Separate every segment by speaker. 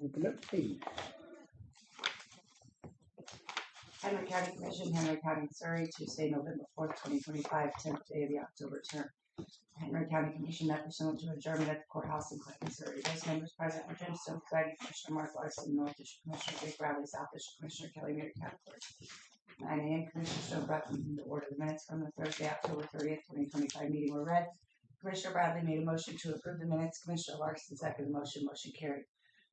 Speaker 1: Open up P.
Speaker 2: Henry County Commission, Henry County, Missouri, Tuesday, November 4th, 2025, 10th day of the October term. Henry County Commission met pursuant to adjournment at the courthouse in Clinton, Missouri. Those members present were Jim Stone, presiding Commissioner Mark Larson, North District Commissioner Jake Bradley, South District Commissioner Kelly Mary Catford. 9 a.m. Commissioner Stone brought them the order. The minutes from the Thursday, October 30th, 2025 meeting were read. Commissioner Bradley made a motion to approve the minutes. Commissioner Larson seconded the motion. Motion carried.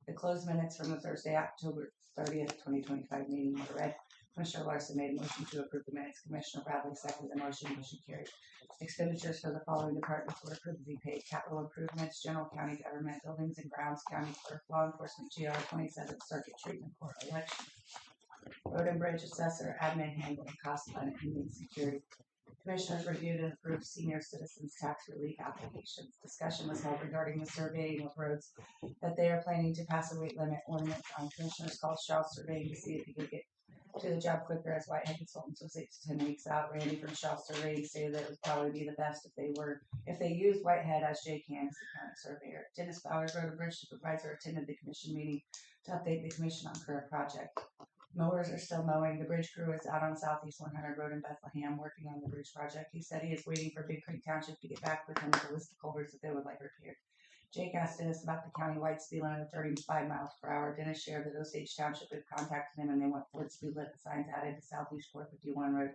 Speaker 2: The closed minutes from the Thursday, October 30th, 2025 meeting were read. Commissioner Larson made a motion to approve the minutes. Commissioner Bradley seconded the motion. Motion carried. Expenditures for the following departments were approved to be paid: capital improvements, general county government, buildings and grounds, county clerk, law enforcement, GR 27th Circuit Treatment Court, election, road and bridge assessor, admin handling, cost limit, and security. Commissioners reviewed and approved senior citizens tax relief applications. Discussion was held regarding the surveying of roads that they are planning to pass a weight limit ordinance on. Commissioners called Shaw Surveying to see if he could get to the job quicker, as Whitehead Consultants was 8 to 10 weeks out. Randy from Shaw Surveying stated that it would probably be the best if they used Whitehead, as Jay Can as the county surveyor. Dennis Bowers, Road and Bridge Supervisor, attended the commission meeting to update the commission on current project. Mowers are still mowing. The bridge crew is out on Southeast 100 Road in Bethlehem working on the bridge project. He said he is waiting for Big Creek Township to get back with him with a list of culverts that they would like repaired. Jake asked Dennis about the county-wide speed limit of 35 miles per hour. Dennis shared that Osage Township had contacted him and they want 4 speed limit signs added to Southeast 451 Road.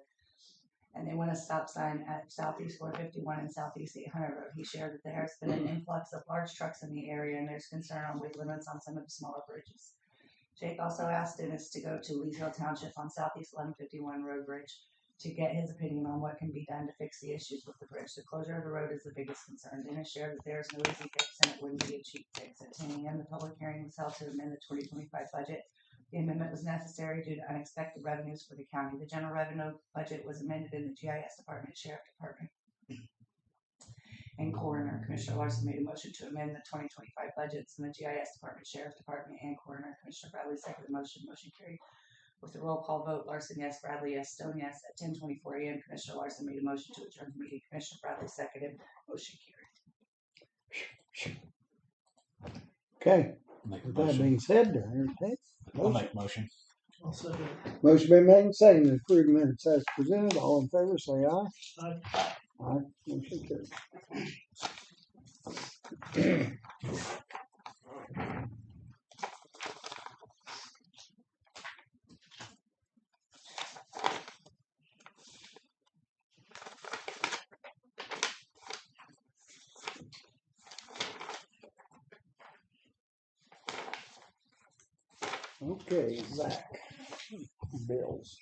Speaker 2: And they want a stop sign at Southeast 451 and Southeast 800 Road. He shared that there has been an influx of large trucks in the area and there's concern on weight limits on some of the smaller bridges. Jake also asked Dennis to go to Leesville Township on Southeast 1151 Road Bridge to get his opinion on what can be done to fix the issues with the bridge. The closure of the road is the biggest concern. Dennis shared that there is no easy fix and it wouldn't be a cheap fix. At 10 a.m., the public hearing was held to amend the 2025 budget. The amendment was necessary due to unexpected revenues for the county. The general revenue budget was amended in the GIS department, sheriff department, and coroner. Commissioner Larson made a motion to amend the 2025 budgets in the GIS department, sheriff department, and coroner. Commissioner Bradley seconded the motion. Motion carried. With the roll call vote, Larson yes, Bradley yes, Stone yes. At 10:24 a.m., Commissioner Larson made a motion to adjourn the meeting. Commissioner Bradley seconded. Motion carried.
Speaker 1: Okay.
Speaker 3: Make a
Speaker 1: With that
Speaker 3: motion.
Speaker 1: being said, do I entertain?
Speaker 3: I'll make a motion.
Speaker 4: I'll second.
Speaker 1: Motion been made and seconded to approve minutes as presented. All in favor, say aye.
Speaker 4: Aye.
Speaker 1: Aye. Motion carried. Okay, Zach. Bills.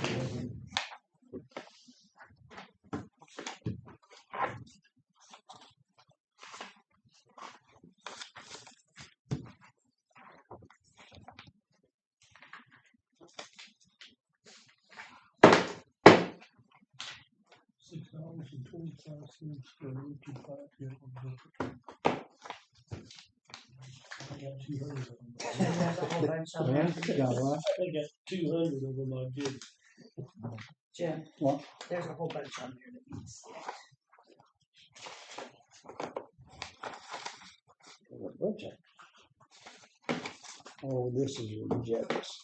Speaker 3: $6.25 for 55 gallons. I got 200 of them.
Speaker 2: There's a whole bunch on
Speaker 1: Yeah,
Speaker 2: there.
Speaker 1: got what?
Speaker 3: I got 200 of them. I did.
Speaker 2: Jim,
Speaker 1: What?
Speaker 2: there's a whole bunch on there that needs.
Speaker 1: What's that? Oh, this is rejects.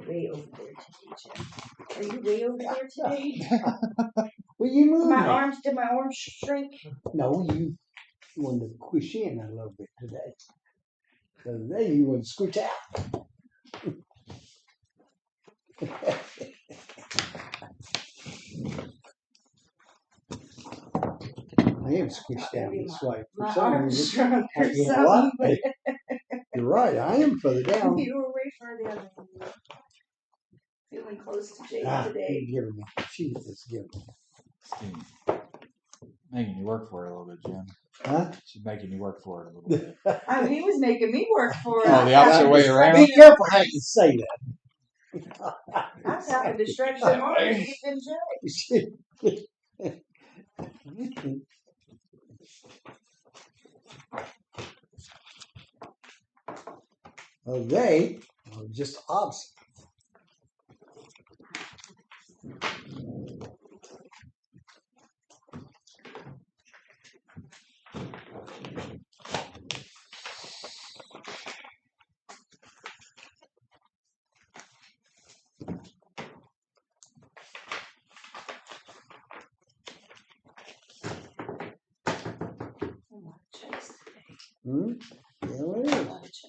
Speaker 2: way over there today, Jim? Are you way over there today?
Speaker 1: Well, you moved me.
Speaker 2: Did my arms shrink?
Speaker 1: No, you wanted to push in a little bit today. The other day you wanted to scooch out. I am squished down this way. For
Speaker 2: My
Speaker 1: some
Speaker 2: arms
Speaker 1: reason.
Speaker 2: shrunk or
Speaker 1: You know what?
Speaker 2: something.
Speaker 1: You're right. I am further down.
Speaker 2: You were way further down than me. Feeling close to Jake today.
Speaker 1: You're giving me. She was just giving me.
Speaker 4: Steve, making you work for it a little bit, Jim.
Speaker 1: Huh?
Speaker 4: She's making you work for it a little bit.
Speaker 2: He was making me work for it.
Speaker 4: Oh, the opposite way around?
Speaker 1: Be careful how you say that.
Speaker 2: I was having to stretch them arms to get them Jake.
Speaker 1: Well, they are just opposite.
Speaker 2: A lot of checks today.
Speaker 1: Hmm? Yeah, it
Speaker 2: A
Speaker 1: is.
Speaker 2: lot of checks.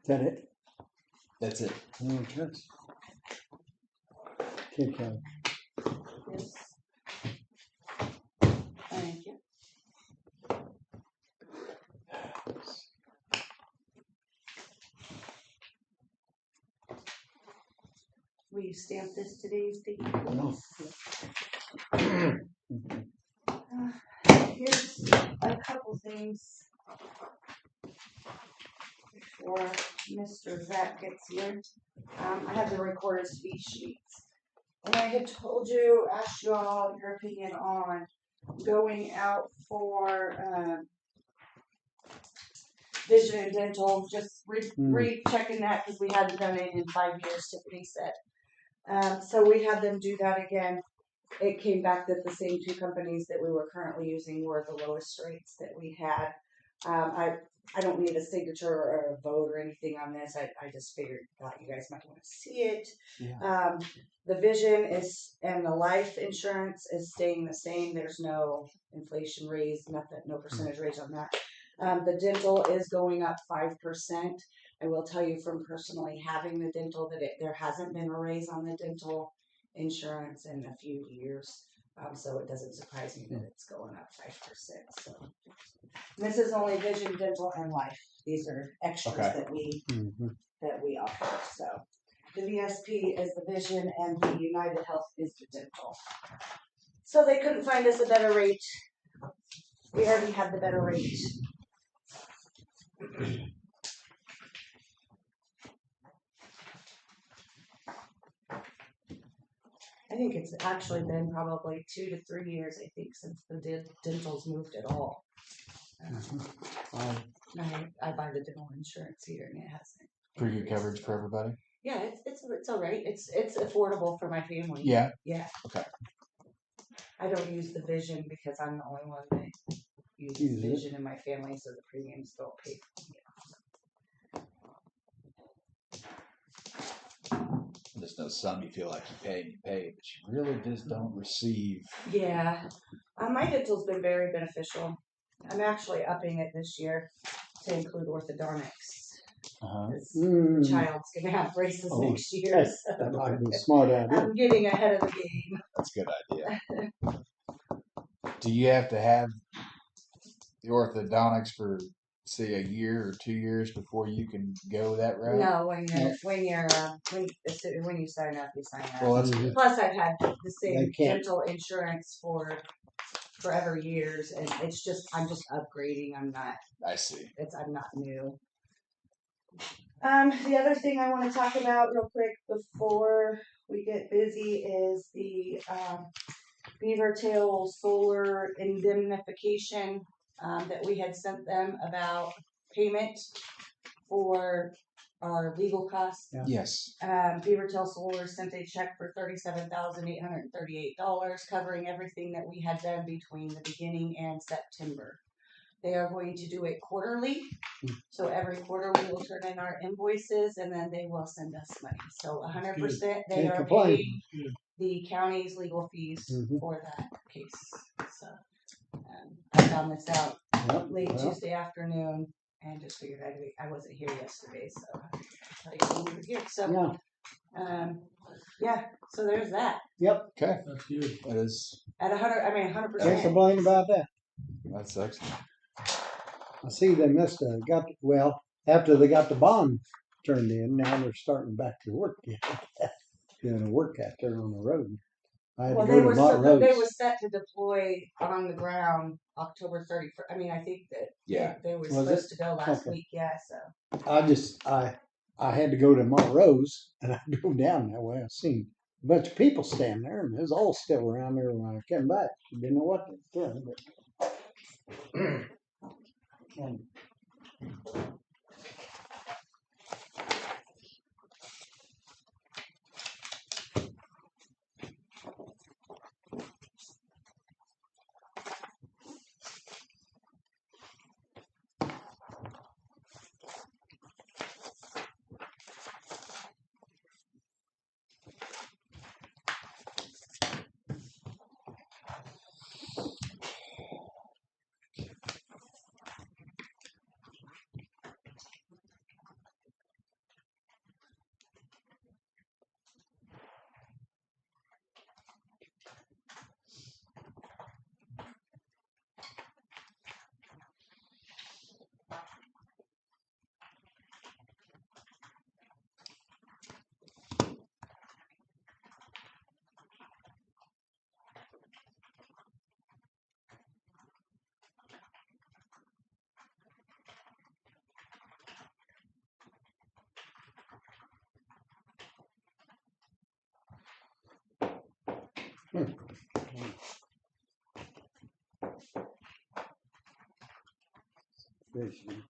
Speaker 1: Is that it?
Speaker 4: That's it.
Speaker 1: Okay. Okay.
Speaker 2: Yes. Thank you. Will you stamp this today, Steve?
Speaker 1: No.
Speaker 2: Here's a couple things before Mr. Zach gets here. I have the recorded speech sheets. And I had told you, asked you all your opinion on going out for vision and dental, just rechecking that because we hadn't done it in 5 years, Tiffany said. So we had them do that again. It came back that the same two companies that we were currently using were the lowest rates that we had. I don't need a signature or a vote or anything on this. I just thought you guys might want to see it.
Speaker 4: Yeah.
Speaker 2: The vision is and the life insurance is staying the same. There's no inflation raise, nothing, no percentage raise on that. The dental is going up 5%. I will tell you from personally having the dental that there hasn't been a raise on the dental insurance in a few years. So it doesn't surprise me that it's going up 5%. So this is only vision, dental, and life. These are extras that we offer. So the VSP is the vision, and the United Health is the dental. So they couldn't find us a better rate. We already had the better rate. I think it's actually been probably 2 to 3 years, I think, since the dental's moved at all. I buy the dental insurance here, and it hasn't.
Speaker 4: Pretty good coverage for everybody.
Speaker 2: Yeah, it's all right. It's affordable for my family.
Speaker 4: Yeah.
Speaker 2: Yeah.
Speaker 4: Okay.
Speaker 2: I don't use the vision because I'm the only one that uses vision in my family, so the premiums don't pay for me.
Speaker 4: Just know some you feel like you pay, but you really just don't receive.
Speaker 2: Yeah. My dental's been very beneficial. I'm actually upping it this year to include orthodontics. The child's going to have braces next year. So
Speaker 1: that might be a smart idea.
Speaker 2: I'm getting ahead of the game.
Speaker 4: That's a good idea. Do you have to have the orthodontics for, say, a year or 2 years before you can go that route?
Speaker 2: No, when you sign up, you sign up.
Speaker 4: Well, that's good.
Speaker 2: Plus, I've had the same dental insurance for forever years, and I'm just upgrading.
Speaker 4: I see.
Speaker 2: I'm not new. The other thing I want to talk about real quick before we get busy is the Beaver Tail Solar indemnification, that we had sent them about payment for our legal costs.
Speaker 1: Yeah.
Speaker 4: Yes.
Speaker 2: Beaver Tail Solar sent a check for $37,838, covering everything that we had done between the beginning and September. They are going to do it quarterly. So every quarter we will turn in our invoices and then they will send us money. So 100% they
Speaker 1: Can't
Speaker 2: are
Speaker 1: complain.
Speaker 2: paying the county's legal fees
Speaker 1: Mhm.
Speaker 2: for that case. So I found this out
Speaker 1: Yep,
Speaker 2: late
Speaker 1: well,
Speaker 2: Tuesday afternoon and just figured I wasn't here yesterday, so I'll tell you when we were here. So
Speaker 1: yeah,
Speaker 2: so there's that.
Speaker 1: yep.
Speaker 4: Okay.
Speaker 3: That's good.
Speaker 4: That is.
Speaker 2: At 100%.
Speaker 1: Can't complain about that.
Speaker 4: That's excellent.
Speaker 1: I see they must have got, well, after they got the bond turned in, now they're starting back to work again. Doing a work out there on the road. I had
Speaker 2: Well,
Speaker 1: to
Speaker 2: they
Speaker 1: go
Speaker 2: were
Speaker 1: to Montrose.
Speaker 2: set to deploy on the ground October 31st. I mean, I think that
Speaker 4: Yeah.
Speaker 2: they were
Speaker 1: Was
Speaker 2: supposed
Speaker 1: it?
Speaker 2: to go last
Speaker 1: Okay.
Speaker 2: week. Yeah, so
Speaker 1: I had to go to Montrose and I drove down that way. I seen a bunch of people standing there and it was all still around there when I came back. I didn't know what they were doing, but and fishing.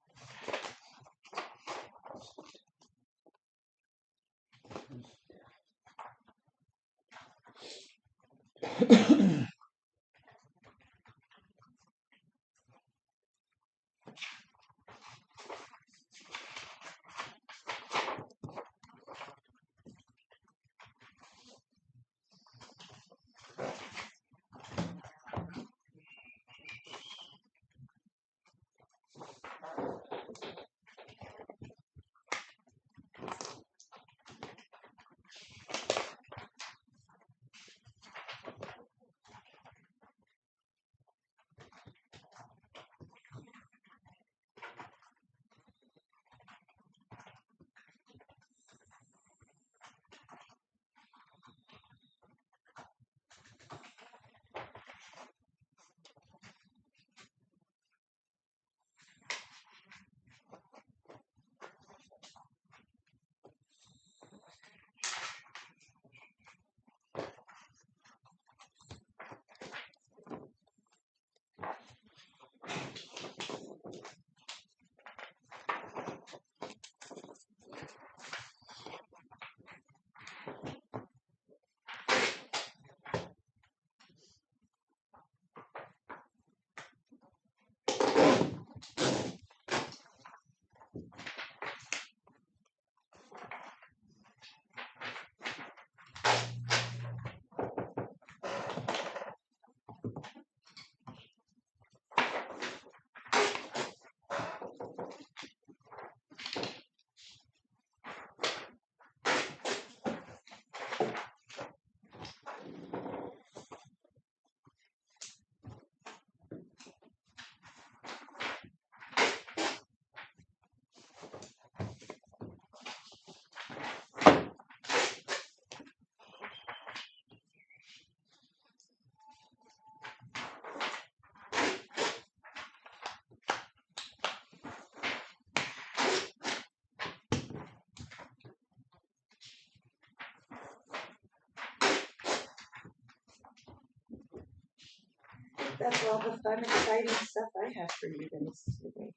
Speaker 2: That's all the fun, exciting stuff I have for you guys today.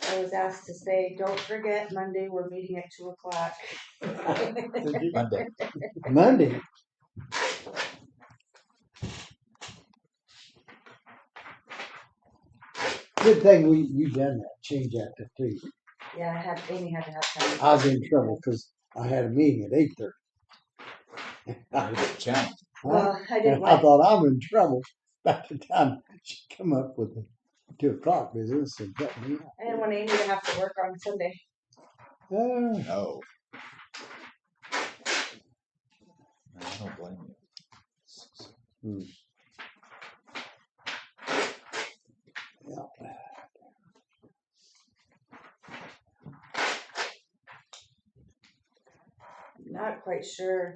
Speaker 2: I was asked to say, don't forget Monday, we're meeting at 2:00.
Speaker 4: Monday.
Speaker 1: Monday. Good thing you done that, change that to 3.
Speaker 2: Yeah, Amy had to have time.
Speaker 1: I was in trouble because I had a meeting at 8:30.
Speaker 4: Challenge.
Speaker 2: Well, I didn't
Speaker 1: I
Speaker 2: like,
Speaker 1: thought I'm in trouble by the time she come up with the 2:00 business and cut me out.
Speaker 2: I didn't want Amy to have to work on Sunday.
Speaker 4: No. I don't blame you.
Speaker 1: Yeah.
Speaker 2: Not quite sure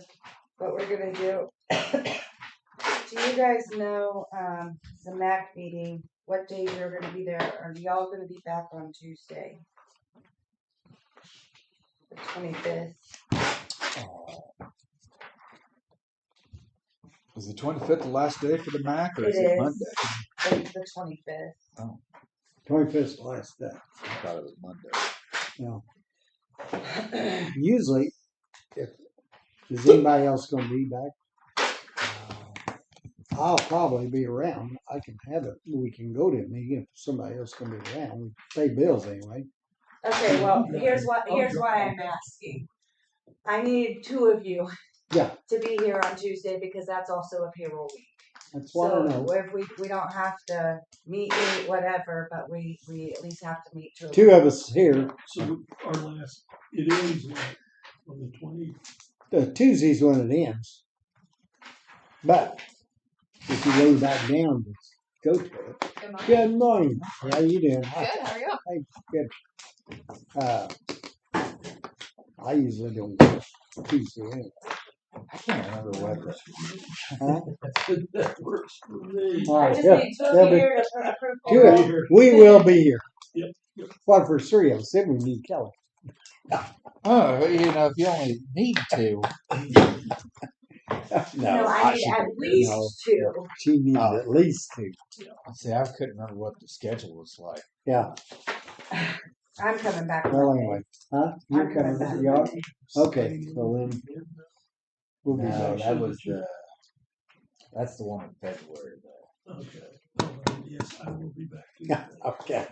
Speaker 2: what we're gonna do. Do you guys know, the MAC meeting, what days you're gonna be there? Are y'all gonna be back on Tuesday? The 25th.
Speaker 4: Is the 25th the last day for the MAC, or
Speaker 2: It
Speaker 4: is it
Speaker 2: is.
Speaker 4: Monday?
Speaker 2: It's the 25th.
Speaker 1: 25th last day.
Speaker 4: I thought it was Monday.
Speaker 1: Usually, is anybody else going to be back? I'll probably be around. I can have it. We can go to a meeting if somebody else can be around. We pay bills anyway.
Speaker 2: Okay, well, here's why I'm asking. I need 2 of you
Speaker 1: Yeah.
Speaker 2: to be here on Tuesday because that's also a payroll week.
Speaker 1: That's what I know.
Speaker 2: So if we don't have to meet, whatever, but we at least have to meet 2 of
Speaker 1: 2 of us here.
Speaker 3: So our last, it ends on the 20th.
Speaker 1: The Tuesday's when it ends. But if you go back down to go to it.
Speaker 5: Good morning.
Speaker 1: Good morning. How you doing?
Speaker 5: Good, how are you?
Speaker 1: I usually don't go Tuesday anyway.
Speaker 4: I can't remember what.
Speaker 1: Huh?
Speaker 3: That works for me.
Speaker 1: All
Speaker 2: I
Speaker 1: right,
Speaker 2: just
Speaker 1: yeah,
Speaker 2: need 2 of
Speaker 1: they'll
Speaker 2: you
Speaker 1: be-
Speaker 2: here to approve.
Speaker 1: Two
Speaker 2: payroll.
Speaker 1: of we will be here.
Speaker 3: Yep, yep.
Speaker 1: What if there's 3 of us? Then we need Kelly.
Speaker 4: Oh, if you only need to.
Speaker 2: No, I need at least 2.
Speaker 1: She needs
Speaker 4: Oh.
Speaker 1: at least 2.
Speaker 4: See, I couldn't remember what the schedule was like.
Speaker 1: Yeah.
Speaker 2: I'm coming back.
Speaker 1: Well,
Speaker 2: Monday.
Speaker 1: anyway, huh?
Speaker 2: I'm
Speaker 1: You're
Speaker 2: coming
Speaker 1: coming?
Speaker 2: back.
Speaker 1: You are?
Speaker 2: Monday.
Speaker 1: Okay. Well then, we'll be
Speaker 4: No,
Speaker 1: back.
Speaker 4: that was that's the one in February though.
Speaker 3: Okay. All right. Yes, I will be back.
Speaker 1: Yeah. Okay.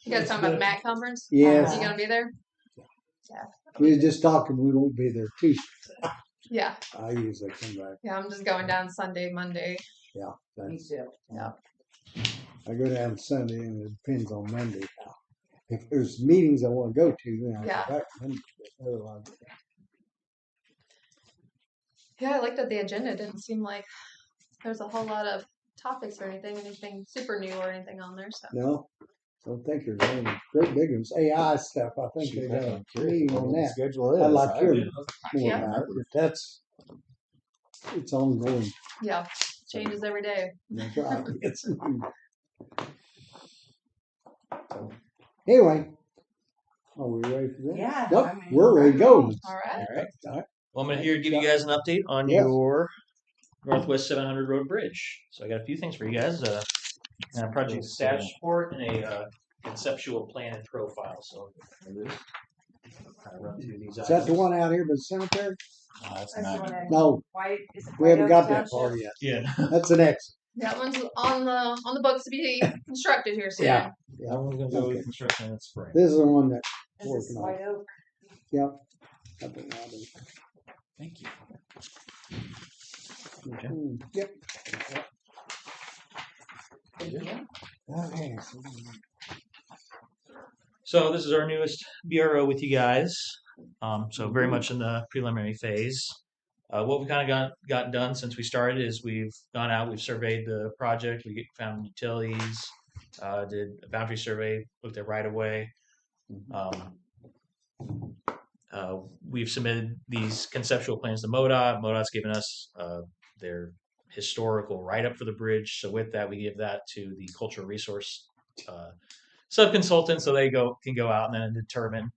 Speaker 5: You guys talking about the MAC conference?
Speaker 1: Yes.
Speaker 5: You gonna be there?
Speaker 1: We were just talking. We won't be there Tuesday.
Speaker 5: Yeah.
Speaker 1: I usually come back.
Speaker 5: Yeah, I'm just going down Sunday, Monday.
Speaker 1: Yeah.
Speaker 2: Me
Speaker 1: Thanks.
Speaker 2: too.
Speaker 1: I go down Sunday and it depends on Monday. If there's meetings I want to go to, then I
Speaker 5: Yeah.
Speaker 1: go back Monday. Otherwise,
Speaker 5: Yeah, I looked at the agenda. It didn't seem like there's a whole lot of topics or anything super new or anything on there. So
Speaker 1: no. Don't think there's any great big ones. AI stuff. I think they got a meeting on
Speaker 4: what the
Speaker 1: that.
Speaker 4: schedule is.
Speaker 1: I'd like to hear
Speaker 3: Yeah.
Speaker 1: more
Speaker 5: Yeah.
Speaker 1: about it. But that's it's ongoing.
Speaker 5: yeah, changes every day.
Speaker 1: That's right. It's anyway. Are we ready for that?
Speaker 2: Yeah.
Speaker 1: Yep,
Speaker 2: I mean,
Speaker 1: we're ready to go.
Speaker 5: All right.
Speaker 1: All right.
Speaker 6: Well, I'm going to here give you guys an update on
Speaker 1: Yes.
Speaker 6: your Northwest 700 Road Bridge. So I got a few things for you guys. A project status report and a conceptual plan and profile. So kind of run through these
Speaker 1: Is that the
Speaker 6: items.
Speaker 1: one out here by the cemetery?
Speaker 4: Oh, that's
Speaker 2: That's the one
Speaker 4: not.
Speaker 2: in
Speaker 1: No,
Speaker 2: White, is it
Speaker 1: we haven't
Speaker 2: White
Speaker 1: got
Speaker 2: Oak
Speaker 1: that
Speaker 2: Township?
Speaker 1: far yet.
Speaker 6: Yeah,
Speaker 1: That's the next.
Speaker 5: That one's on the books to be constructed here soon.
Speaker 1: Yeah.
Speaker 6: that one's going to go
Speaker 1: Okay.
Speaker 6: with construction in the spring.
Speaker 1: This is the one that
Speaker 2: This is
Speaker 1: working on.
Speaker 2: White Oak.
Speaker 1: Yep. Up in Robin.
Speaker 6: Thank you.
Speaker 1: Yep.
Speaker 2: Thank you.
Speaker 1: Okay.
Speaker 6: So this is our newest BRO with you guys. So very much in the preliminary phase. What we kind of got done since we started is we've gone out, we've surveyed the project, we found utilities, did a boundary survey, looked at right of way. We've submitted these conceptual plans to MoDOT. MoDOT's given us their historical write-up for the bridge. So with that, we give that to the cultural resource sub-consultant, so they can go out and then determine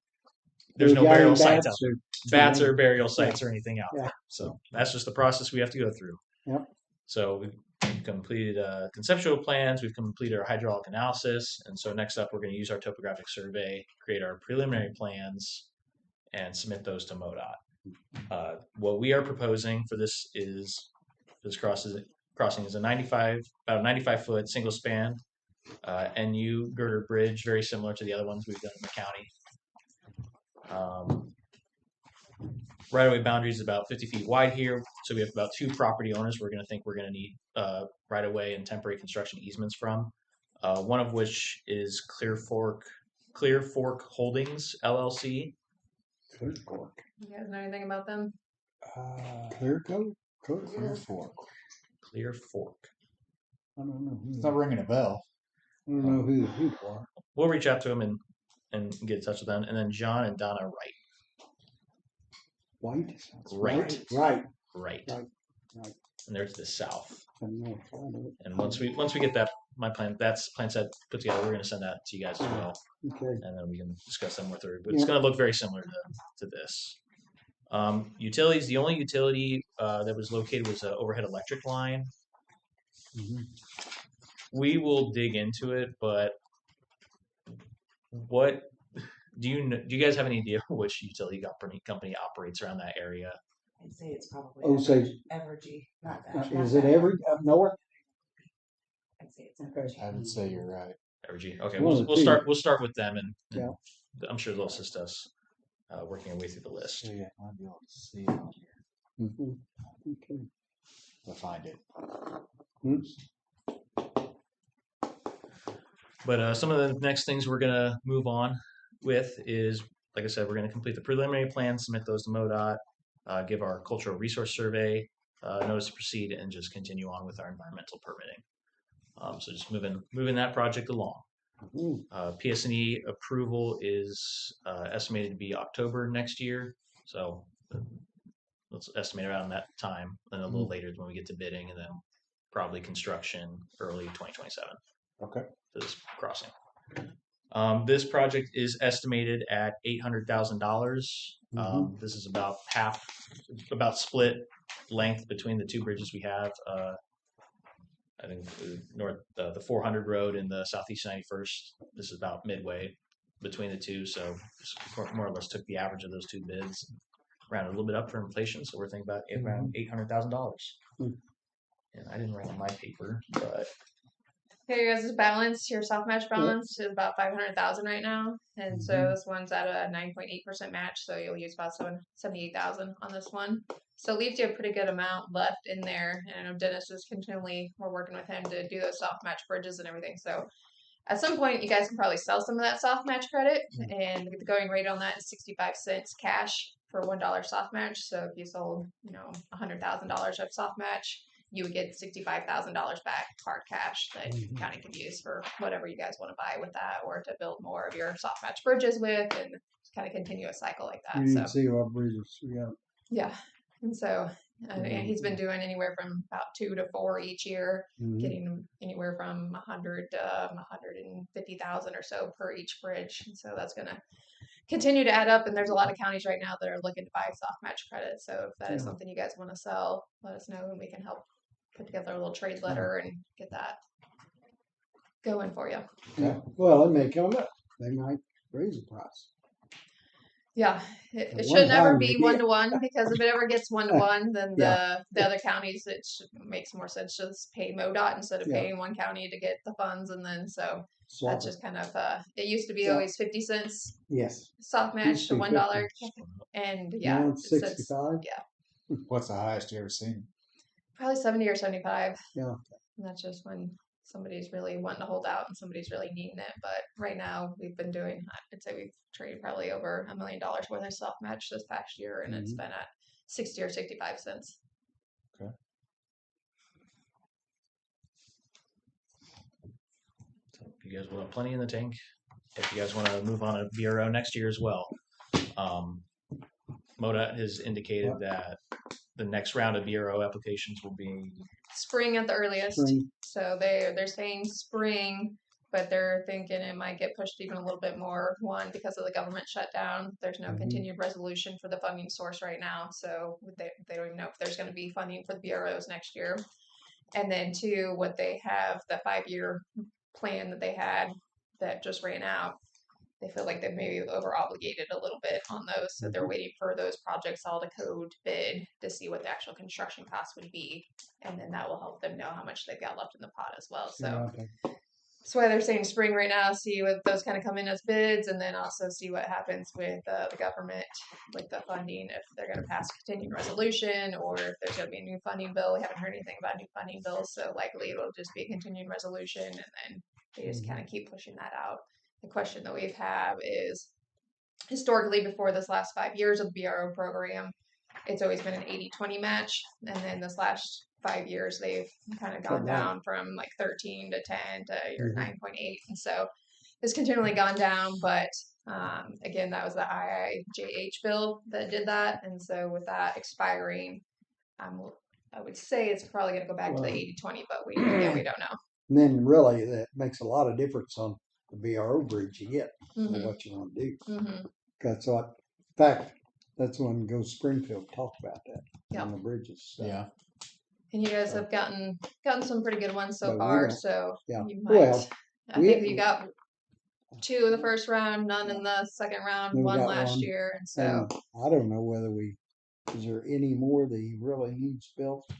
Speaker 6: there's no burial sites out there. Bats or burial sites or anything out there. So that's just the process we have to go through.
Speaker 1: Yep.
Speaker 6: So we've completed conceptual plans, we've completed our hydraulic analysis, and so next up we're going to use our topographic survey, create our preliminary plans, and submit those to MoDOT. What we are proposing for this crossing is about a 95-foot single span NU girder bridge, very similar to the other ones we've done in the county. Right-of-way boundary is about 50 feet wide here, so we have about 2 property owners we're going to need right-of-way and temporary construction easements from. One of which is Clear Fork Holdings LLC.
Speaker 1: Clear Fork.
Speaker 5: You guys know anything about them?
Speaker 1: Clear Coat?
Speaker 4: Clear Fork.
Speaker 6: Clear Fork.
Speaker 1: I don't know.
Speaker 4: It's not ringing a bell.
Speaker 1: I don't know who the people are.
Speaker 6: We'll reach out to them and get in touch with them. And then John and Donna Wright.
Speaker 1: White?
Speaker 6: Right.
Speaker 1: Right.
Speaker 6: Right.
Speaker 1: Right.
Speaker 6: And they're to the south.
Speaker 1: I don't know. I don't
Speaker 6: And once we get that plan set put together, we're going to send that to you guys as well,
Speaker 1: know. Okay.
Speaker 6: and then we can discuss them more through. But it's going to look very similar to this. Utilities. The only utility that was located was an overhead electric line.
Speaker 1: Mm-hmm.
Speaker 6: We will dig into it, but what do you guys have any idea which utility company operates around that area?
Speaker 2: I'd say it's probably
Speaker 1: Oh, say-
Speaker 2: Evergy, not that.
Speaker 1: Is it every up north?
Speaker 2: I'd say it's
Speaker 1: Okay.
Speaker 2: Evergy.
Speaker 4: I would say you're right.
Speaker 6: Evergy. Okay,
Speaker 1: One of the
Speaker 6: we'll start with them, and
Speaker 1: Yeah.
Speaker 6: I'm sure they'll assist us working our way through the list.
Speaker 4: So yeah, I'll be able to see it on here.
Speaker 1: Mm-hmm. Okay.
Speaker 4: To find it.
Speaker 6: But some of the next things we're gonna move on with is, like I said, we're gonna complete the preliminary plans, submit those to MoDOT, give our cultural resource survey, notice to proceed, and just continue on with our environmental permitting. So just moving that project along.
Speaker 1: Mm-hmm.
Speaker 6: PS&E approval is estimated to be October next year, so let's estimate around that time, and a little later when we get to bidding, and then probably construction early 2027.
Speaker 4: Okay.
Speaker 6: For this crossing. This project is estimated at $800,000. This is about split length between the 2 bridges we have. I think the 400 road and the Southeast 91st. This is about midway between the 2, so more or less took the average of those 2 bids, rounded a little bit up for inflation. So we're thinking about around $800,000. And I didn't write on my paper, but
Speaker 5: Here, your guys' balance, your soft match balance is about 500,000 right now, and so this one's at a 9.8% match. So you'll use about 78,000 on this one. So it leaves you a pretty good amount left in there. And I know Dennis is we're working with him to do those soft match bridges and everything. So at some point, you guys can probably sell some of that soft match credit, and the going rate on that is 65 cents cash for $1 soft match. So if you sold, $100,000 of soft match, you would get $65,000 back hard cash that the county could use for whatever you guys want to buy with that, or to build more of your soft match bridges with, and kind of continue a cycle like that.
Speaker 1: You
Speaker 5: So
Speaker 1: can see what bridges we got.
Speaker 5: yeah, and so and he's been doing anywhere from about 2 to 4 each year, getting anywhere from 100 to 150,000 or so per each bridge. And so that's going to continue to add up. And there's a lot of counties right now that are looking to buy soft match credit. So if that is something you guys want to sell, let us know and we can help put together a little trade letter and get that going for you.
Speaker 1: Yeah. Well, it may come up. They might raise the price.
Speaker 5: Yeah,
Speaker 1: At
Speaker 5: it
Speaker 1: one
Speaker 5: should never
Speaker 1: time
Speaker 5: be
Speaker 1: they did.
Speaker 5: 1-to-1, because if it ever gets 1-to-1, then
Speaker 1: Yeah.
Speaker 5: the other counties, makes more sense to just pay MoDOT instead of paying one county to get the funds, and then so
Speaker 1: Swap
Speaker 5: that's
Speaker 1: it.
Speaker 5: just kind of it used to be
Speaker 1: Yeah.
Speaker 5: always 50 cents
Speaker 1: Yes.
Speaker 5: soft match
Speaker 1: Used
Speaker 5: to
Speaker 1: to be
Speaker 5: $1,
Speaker 1: 50.
Speaker 5: and
Speaker 1: Now it's
Speaker 5: since
Speaker 1: 65.
Speaker 4: What's the highest you ever seen?
Speaker 5: probably 70 or 75.
Speaker 1: Yeah.
Speaker 5: And that's just when somebody's really wanting to hold out and somebody's really needing it. But right now we've been doing, I'd say we've traded probably over $1 million worth of soft match this past year, and it's been at 60 or 65 cents.
Speaker 4: Okay.
Speaker 6: So you guys will have plenty in the tank. If you guys want to move on to BRO next year as well. MoDOT has indicated that the next round of BRO applications will be
Speaker 5: Spring at the earliest.
Speaker 1: Spring.
Speaker 5: So they're saying spring, but they're thinking it might get pushed even a little bit more. One, because of the government shutdown, there's no
Speaker 1: Mhm.
Speaker 5: continued resolution for the funding source right now, so they don't even know if there's going to be funding for the BROs next year. And then two, what they have, the 5-year plan that they had that just ran out, they feel like they've maybe over obligated a little bit on those. So they're waiting for those projects all to code bid to see what the actual construction cost would be. And then that will help them know how much they've got left in the pot as well. So
Speaker 1: Yeah, okay.
Speaker 5: that's why they're saying spring right now, see what those kind of come in as bids, and then also see what happens with the government, with the funding, if they're going to pass continuing resolution or if there's going to be a new funding bill. We haven't heard anything about new funding bills, so likely it'll just be a continuing resolution, and then they just kind of keep pushing that out. The question that we've had is historically before this last 5 years of the BRO program, it's always been an 80-20 match, and then this last 5 years they've kind of gone
Speaker 1: Cut down.
Speaker 5: down from like 13 to 10 to your
Speaker 1: Mhm.
Speaker 5: 9.8, and so it's continually gone down. But again, that was the IIJH bill that did that, and so with that expiring, I would say it's probably going to go back to the
Speaker 1: Well-
Speaker 5: 80-20, but we don't know.
Speaker 1: And then really that makes a lot of difference on the BRO bridge you get or
Speaker 5: Mhm.
Speaker 1: what you want to do.
Speaker 5: Mhm.
Speaker 1: That's what, in fact, that's when Go Springfield talked about that
Speaker 5: Yeah.
Speaker 1: on the bridges. So,
Speaker 4: Yeah.
Speaker 5: And you guys have gotten some pretty good ones so
Speaker 1: But we
Speaker 5: far,
Speaker 1: don't-
Speaker 5: so
Speaker 1: yeah.
Speaker 5: you might.
Speaker 1: Well,
Speaker 5: I
Speaker 1: we-
Speaker 5: think you got 2 in the first round, none in the second round,
Speaker 1: We
Speaker 5: 1
Speaker 1: got
Speaker 5: last
Speaker 1: one.
Speaker 5: year, and so
Speaker 1: And I don't know whether is there any more that he really needs built?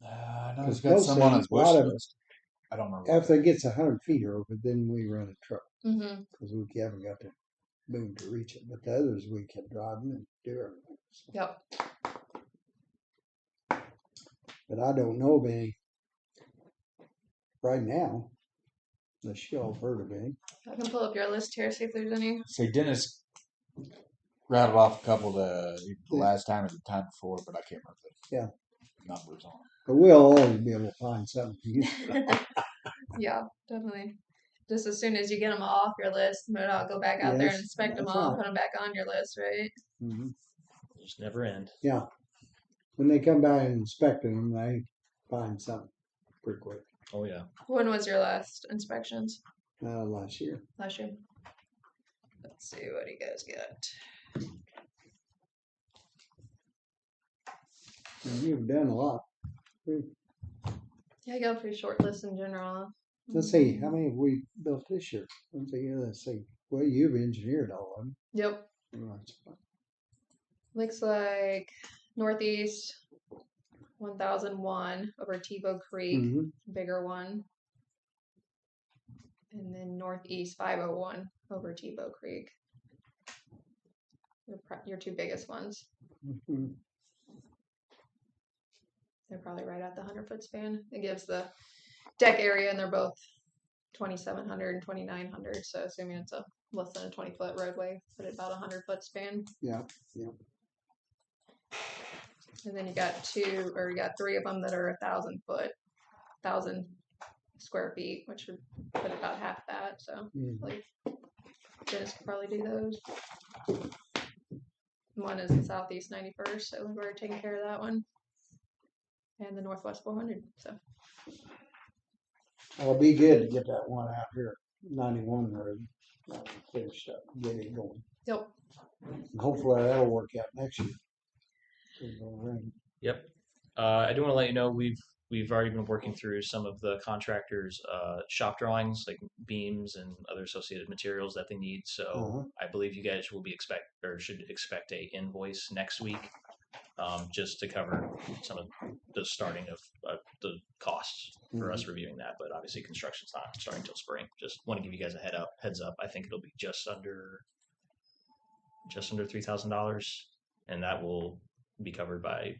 Speaker 4: I know he's
Speaker 1: 'Cause
Speaker 4: got
Speaker 1: most
Speaker 4: some
Speaker 1: of
Speaker 4: on
Speaker 1: them-
Speaker 4: his
Speaker 1: a
Speaker 4: wish
Speaker 1: lot of-
Speaker 4: list. I don't remember.
Speaker 1: After it gets 100 feet or over, then we run a truck
Speaker 5: hmm
Speaker 1: because we haven't got the boom to reach it. But the others we can drive them and do everything. So,
Speaker 5: yep.
Speaker 1: but I don't know of any right now. Unless y'all have heard of any.
Speaker 5: I can pull up your list here, see if there's any.
Speaker 4: See, Dennis rattled off a couple the
Speaker 1: Yeah.
Speaker 4: last time or the time before, but I can't remember the
Speaker 1: Yeah.
Speaker 4: numbers on it.
Speaker 1: But we'll always be able to find something for you.
Speaker 5: Yeah, definitely. Just as soon as you get them off your list, I'll go back out there and
Speaker 1: Yes,
Speaker 5: inspect them
Speaker 1: that's
Speaker 5: all,
Speaker 1: right.
Speaker 5: put them back on your list, right?
Speaker 1: Mhm.
Speaker 6: Just never end.
Speaker 1: Yeah. When they come by and inspect them, they find something pretty quick.
Speaker 6: Oh yeah.
Speaker 5: When was your last inspections?
Speaker 1: Last year.
Speaker 5: Last year. Let's see what you guys got.
Speaker 1: And you've done a lot.
Speaker 5: Yeah, I got a pretty short list in general.
Speaker 1: Let's see, how many have we built this year? Let's see. Well, you've engineered all of them.
Speaker 5: Yep.
Speaker 1: Right.
Speaker 5: Looks like Northeast 1001 over Tebow Creek,
Speaker 1: Mhm.
Speaker 5: bigger one. And then Northeast 501 over Tebow Creek. Your 2 biggest ones.
Speaker 1: Mhm.
Speaker 5: They're probably right at the 100-foot span. It gives the deck area, and they're both 2,700 and 2,900. So assuming it's a less than a 20-foot roadway, put it about a 100-foot span.
Speaker 1: Yeah.
Speaker 5: And then you got 3 of them that are 1,000 square feet, which would put about half that. So
Speaker 1: Mhm.
Speaker 5: like Dennis could probably do those. One is the Southeast 91st, so we've already taken care of that one. And the Northwest 400. So
Speaker 1: It'll be good to get that one out here, 91 road, finished up, get it going.
Speaker 5: yep.
Speaker 1: And hopefully that'll work out next year. 'Cause it'll rain.
Speaker 6: Yep. I do want to let you know we've already been working through some of the contractors' shop drawings, like beams and other associated materials that they need. So
Speaker 1: Uh-huh.
Speaker 6: I believe you guys should expect a invoice next week, just to cover some of the starting of the costs for us reviewing that. But obviously construction's not starting until spring. Just want to give you guys a heads up. I think it'll be just under $3,000, and that will be covered by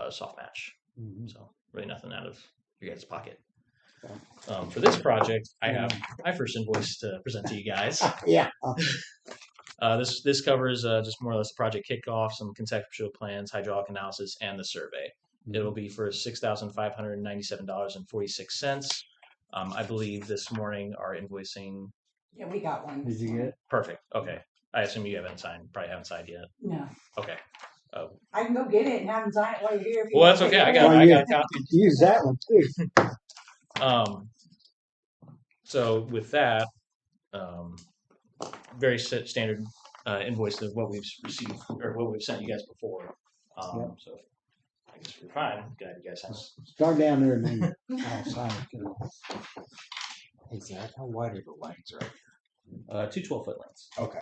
Speaker 6: soft match.
Speaker 1: Mhm.
Speaker 6: So really nothing out of your guys' pocket.
Speaker 1: Yeah.
Speaker 6: For this project, I have my first invoice to present to you guys.
Speaker 1: Yeah.
Speaker 6: This covers just more or less the project kickoff, some conceptual plans, hydraulic analysis, and the survey. It'll be for $6,597.46. I believe this morning our invoicing.
Speaker 2: Yeah, we got one.
Speaker 1: Did you get it?
Speaker 6: Perfect. Okay. I assume you probably haven't signed yet.
Speaker 2: No.
Speaker 6: Okay.
Speaker 2: I can go get it and have them sign it while you're here. if you
Speaker 6: Well, that's
Speaker 2: want
Speaker 6: okay.
Speaker 2: to.
Speaker 6: I got a copy.
Speaker 1: Use that one too.
Speaker 6: So with that, very standard invoice of what we've received or what we've sent you guys before. So I guess we're fine. Glad you guys have.
Speaker 1: Start down there and then I'll sign it. You know.
Speaker 4: Hey Zach, how wide are the lanes right
Speaker 6: 2 12-foot lanes.
Speaker 4: here? Okay.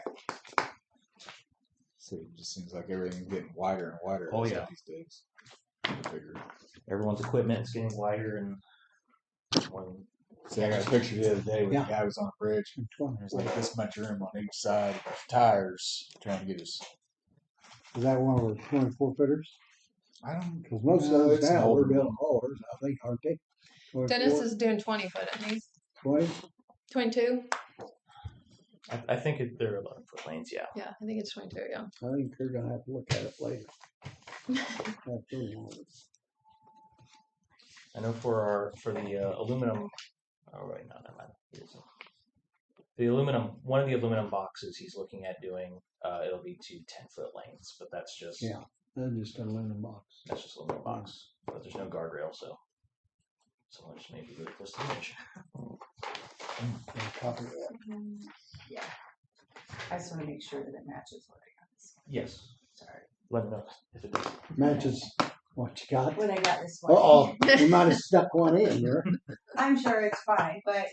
Speaker 4: So it just seems like everything's getting wider and wider.
Speaker 6: Oh, yeah.
Speaker 4: These days. Bigger.
Speaker 6: Everyone's equipment is getting wider and more than
Speaker 4: See, I got a picture the other day where
Speaker 1: Yeah.
Speaker 4: the guy was on a bridge.
Speaker 1: And 20.
Speaker 4: There's like this much room on each side of tires trying to get us.
Speaker 1: Is that one of the 24 footers?
Speaker 4: I don't.
Speaker 1: Because most
Speaker 4: No,
Speaker 1: of those
Speaker 4: it's an
Speaker 1: now
Speaker 4: older
Speaker 1: we're building haulers, I think, aren't they? 24,
Speaker 5: Dennis is doing 20 foot, I think.
Speaker 1: 20.
Speaker 5: 22?
Speaker 6: I think they're 11-foot lanes. Yeah.
Speaker 5: Yeah, I think it's 22, yeah.
Speaker 1: I think they're gonna have to look at it later. After we haul it.
Speaker 6: I know for the aluminum. Oh wait, no, never mind. The aluminum, one of the aluminum boxes he's looking at doing, it'll be 2 10-foot lanes, but that's just
Speaker 1: Yeah. They're just an aluminum box.
Speaker 6: that's just aluminum box. But there's no guardrail, so someone just maybe really close to the edge.
Speaker 1: And copy that.
Speaker 2: Yeah. I just wanna make sure that it matches what I got.
Speaker 6: Yes.
Speaker 2: Sorry.
Speaker 6: Let me know if it does.
Speaker 1: Matches what you got.
Speaker 2: When I got this one.
Speaker 1: Uh-oh, you might have stuck one in there.
Speaker 2: I'm sure it's fine, but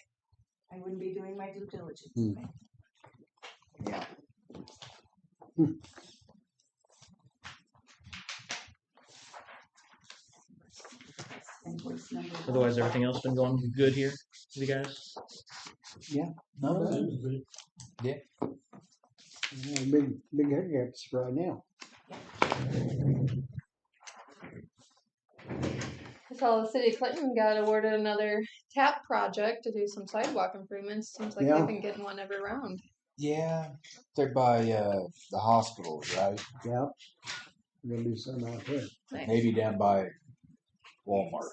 Speaker 2: I wouldn't be doing my due diligence.
Speaker 1: Hmm.
Speaker 2: Yeah. Invoice number.
Speaker 6: Otherwise, everything else been going good here with you guys?
Speaker 1: No,
Speaker 3: But
Speaker 1: big hiccups right now.
Speaker 5: I saw the city of Clinton got awarded another TAP project to do some sidewalk improvements. Seems like
Speaker 1: Yeah.
Speaker 5: they've been getting one every round.
Speaker 4: Yeah, they're by the hospitals, right?
Speaker 1: Yeah. We're gonna do something out there.
Speaker 5: Nice.
Speaker 4: Maybe down by Walmart.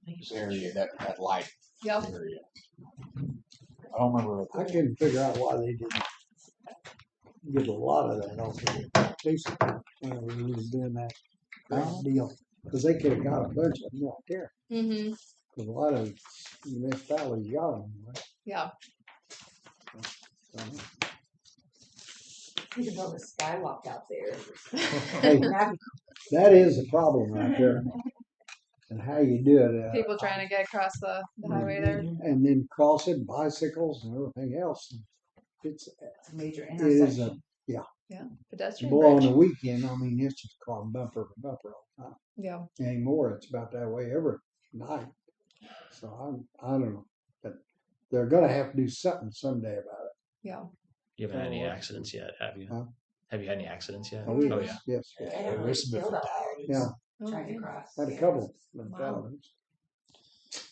Speaker 4: This area, that light
Speaker 5: Yep.
Speaker 4: area. I don't remember what
Speaker 1: I couldn't figure out why they didn't give a lot of that off to Jason when we was doing that deal. Because they could have got a bunch of them right there.
Speaker 5: Mm-hmm.
Speaker 1: Because a lot of municipalities got them. Right?
Speaker 5: Yeah.
Speaker 1: So,
Speaker 2: You can build a skywalk out there.
Speaker 1: hey,
Speaker 2: That'd
Speaker 1: that is a problem right there. And how you do it.
Speaker 5: People trying to get across the highway there.
Speaker 1: And then cross it, bicycles and everything else. It's
Speaker 2: be a major
Speaker 1: it is a
Speaker 2: intersection.
Speaker 5: Pedestrian
Speaker 1: boy on
Speaker 5: bridge.
Speaker 1: the weekend. I mean, it's just car bumper to bumper all the time.
Speaker 5: Yeah.
Speaker 1: Anymore, it's about that way every night. So I don't know, but they're gonna have to do something someday about it.
Speaker 5: Yeah.
Speaker 6: You haven't had any
Speaker 1: Oh,
Speaker 6: accidents yet, have you?
Speaker 1: Huh?
Speaker 6: Have you had any accidents yet?
Speaker 1: Oh, yes,
Speaker 6: Oh, yeah.
Speaker 1: yes.
Speaker 2: I
Speaker 1: yes.
Speaker 2: had a
Speaker 4: there's some
Speaker 2: killed
Speaker 4: different
Speaker 2: out there.
Speaker 1: Yeah,
Speaker 5: Oh,
Speaker 2: Trying to
Speaker 5: yeah.
Speaker 2: cross.
Speaker 1: had a
Speaker 2: yeah.
Speaker 1: couple of
Speaker 5: Wow.
Speaker 1: felonies.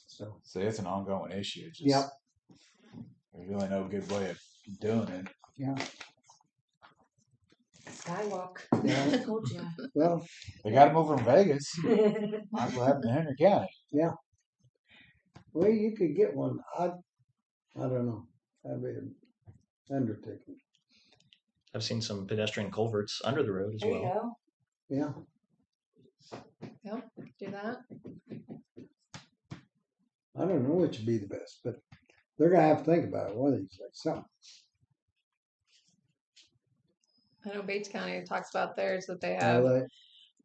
Speaker 1: So
Speaker 4: See, it's an ongoing issue. It's just,
Speaker 1: Yep.
Speaker 4: There's really no good way of doing it.
Speaker 1: yeah,
Speaker 2: Skywalk.
Speaker 1: Yeah.
Speaker 2: Told ya.
Speaker 1: well,
Speaker 4: They got them over in Vegas. Might as well have them in Henry County.
Speaker 1: well, you could get one. I don't know. That'd be an undertaking.
Speaker 6: I've seen some pedestrian culverts under the road as
Speaker 2: There you
Speaker 6: well.
Speaker 2: go.
Speaker 1: Yeah,
Speaker 5: Do that.
Speaker 1: I don't know which would be the best, but they're gonna have to think about it one of these days. Something.
Speaker 5: I know Bates County talks about theirs that they
Speaker 1: Well,
Speaker 5: have
Speaker 1: they-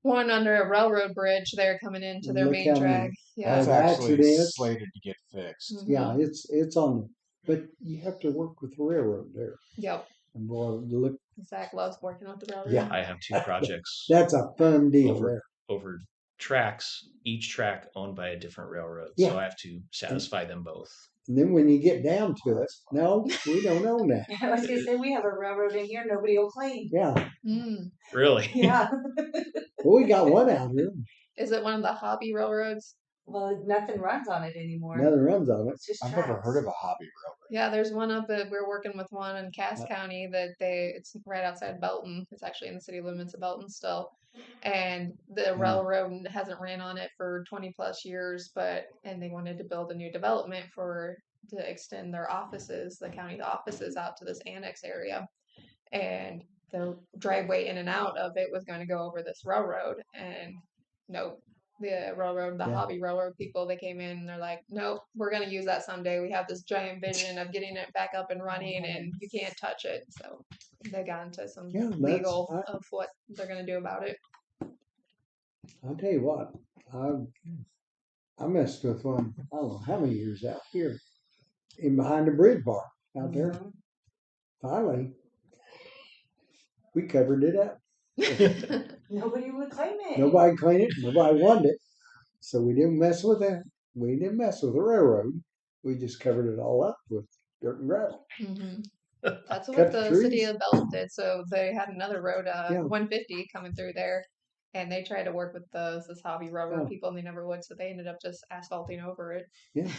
Speaker 5: one under a railroad bridge there coming into their
Speaker 1: Look
Speaker 5: main
Speaker 1: how many-
Speaker 5: drag. Yeah.
Speaker 4: That's
Speaker 1: the
Speaker 4: actually
Speaker 1: accidents.
Speaker 4: slated to get fixed.
Speaker 5: Mhm.
Speaker 1: Yeah, it's on, but you have to work with the railroad there.
Speaker 5: Yep.
Speaker 1: And boy, look,
Speaker 5: Zach loves working with the railroad.
Speaker 1: Yeah.
Speaker 6: I have 2 projects
Speaker 1: that's a fun deal
Speaker 6: Over.
Speaker 1: there.
Speaker 6: over tracks, each track owned by a different railroad.
Speaker 1: Yeah.
Speaker 6: So I have to satisfy them both.
Speaker 1: And then when you get down to it, no, we don't own that.
Speaker 2: I was gonna say, we have a railroad in here, nobody will claim.
Speaker 1: Yeah,
Speaker 5: Mm.
Speaker 6: Really?
Speaker 2: Yeah.
Speaker 1: well, we got one out here.
Speaker 5: Is it one of the hobby railroads?
Speaker 2: Well, nothing runs on it anymore.
Speaker 1: Nothing runs on it.
Speaker 2: It's just
Speaker 4: I've never
Speaker 2: tracks.
Speaker 4: heard of a hobby railroad.
Speaker 5: Yeah, there's one up at we're working with one in Cass County that it's right outside Belton. It's actually in the city limits of Belton still. And the railroad hasn't ran on it for 20 plus years, and they wanted to build a new development to extend their offices, the county's offices out to this annex area. And the driveway in and out of it was going to go over this railroad, and no, the railroad, the
Speaker 1: Yeah.
Speaker 5: hobby railroad people, they came in and they're like, nope, we're gonna use that someday. We have this giant vision of getting it back up and running, and you can't touch it. So they got into some
Speaker 1: Yeah,
Speaker 5: legal
Speaker 1: that's,
Speaker 5: of what they're gonna do about it.
Speaker 1: I'll tell you what, I messed with one, I don't know how many years out here, in behind the bridge bar out there.
Speaker 2: Mhm.
Speaker 1: Finally, we covered it up.
Speaker 2: Nobody would claim it.
Speaker 1: Nobody cleaned it, nobody wanted it. So we didn't mess with that. We didn't mess with the railroad. We just covered it all up with dirt and gravel.
Speaker 5: hmm That's
Speaker 1: Cut
Speaker 5: what
Speaker 1: the
Speaker 5: the city
Speaker 1: trees.
Speaker 5: of Bells did. So they had another road,
Speaker 1: Yeah.
Speaker 5: 150 coming through there, and they tried to work with this hobby railroad
Speaker 1: Yeah.
Speaker 5: people, and they never would. So they ended up just asphalting over it.
Speaker 1: Yeah.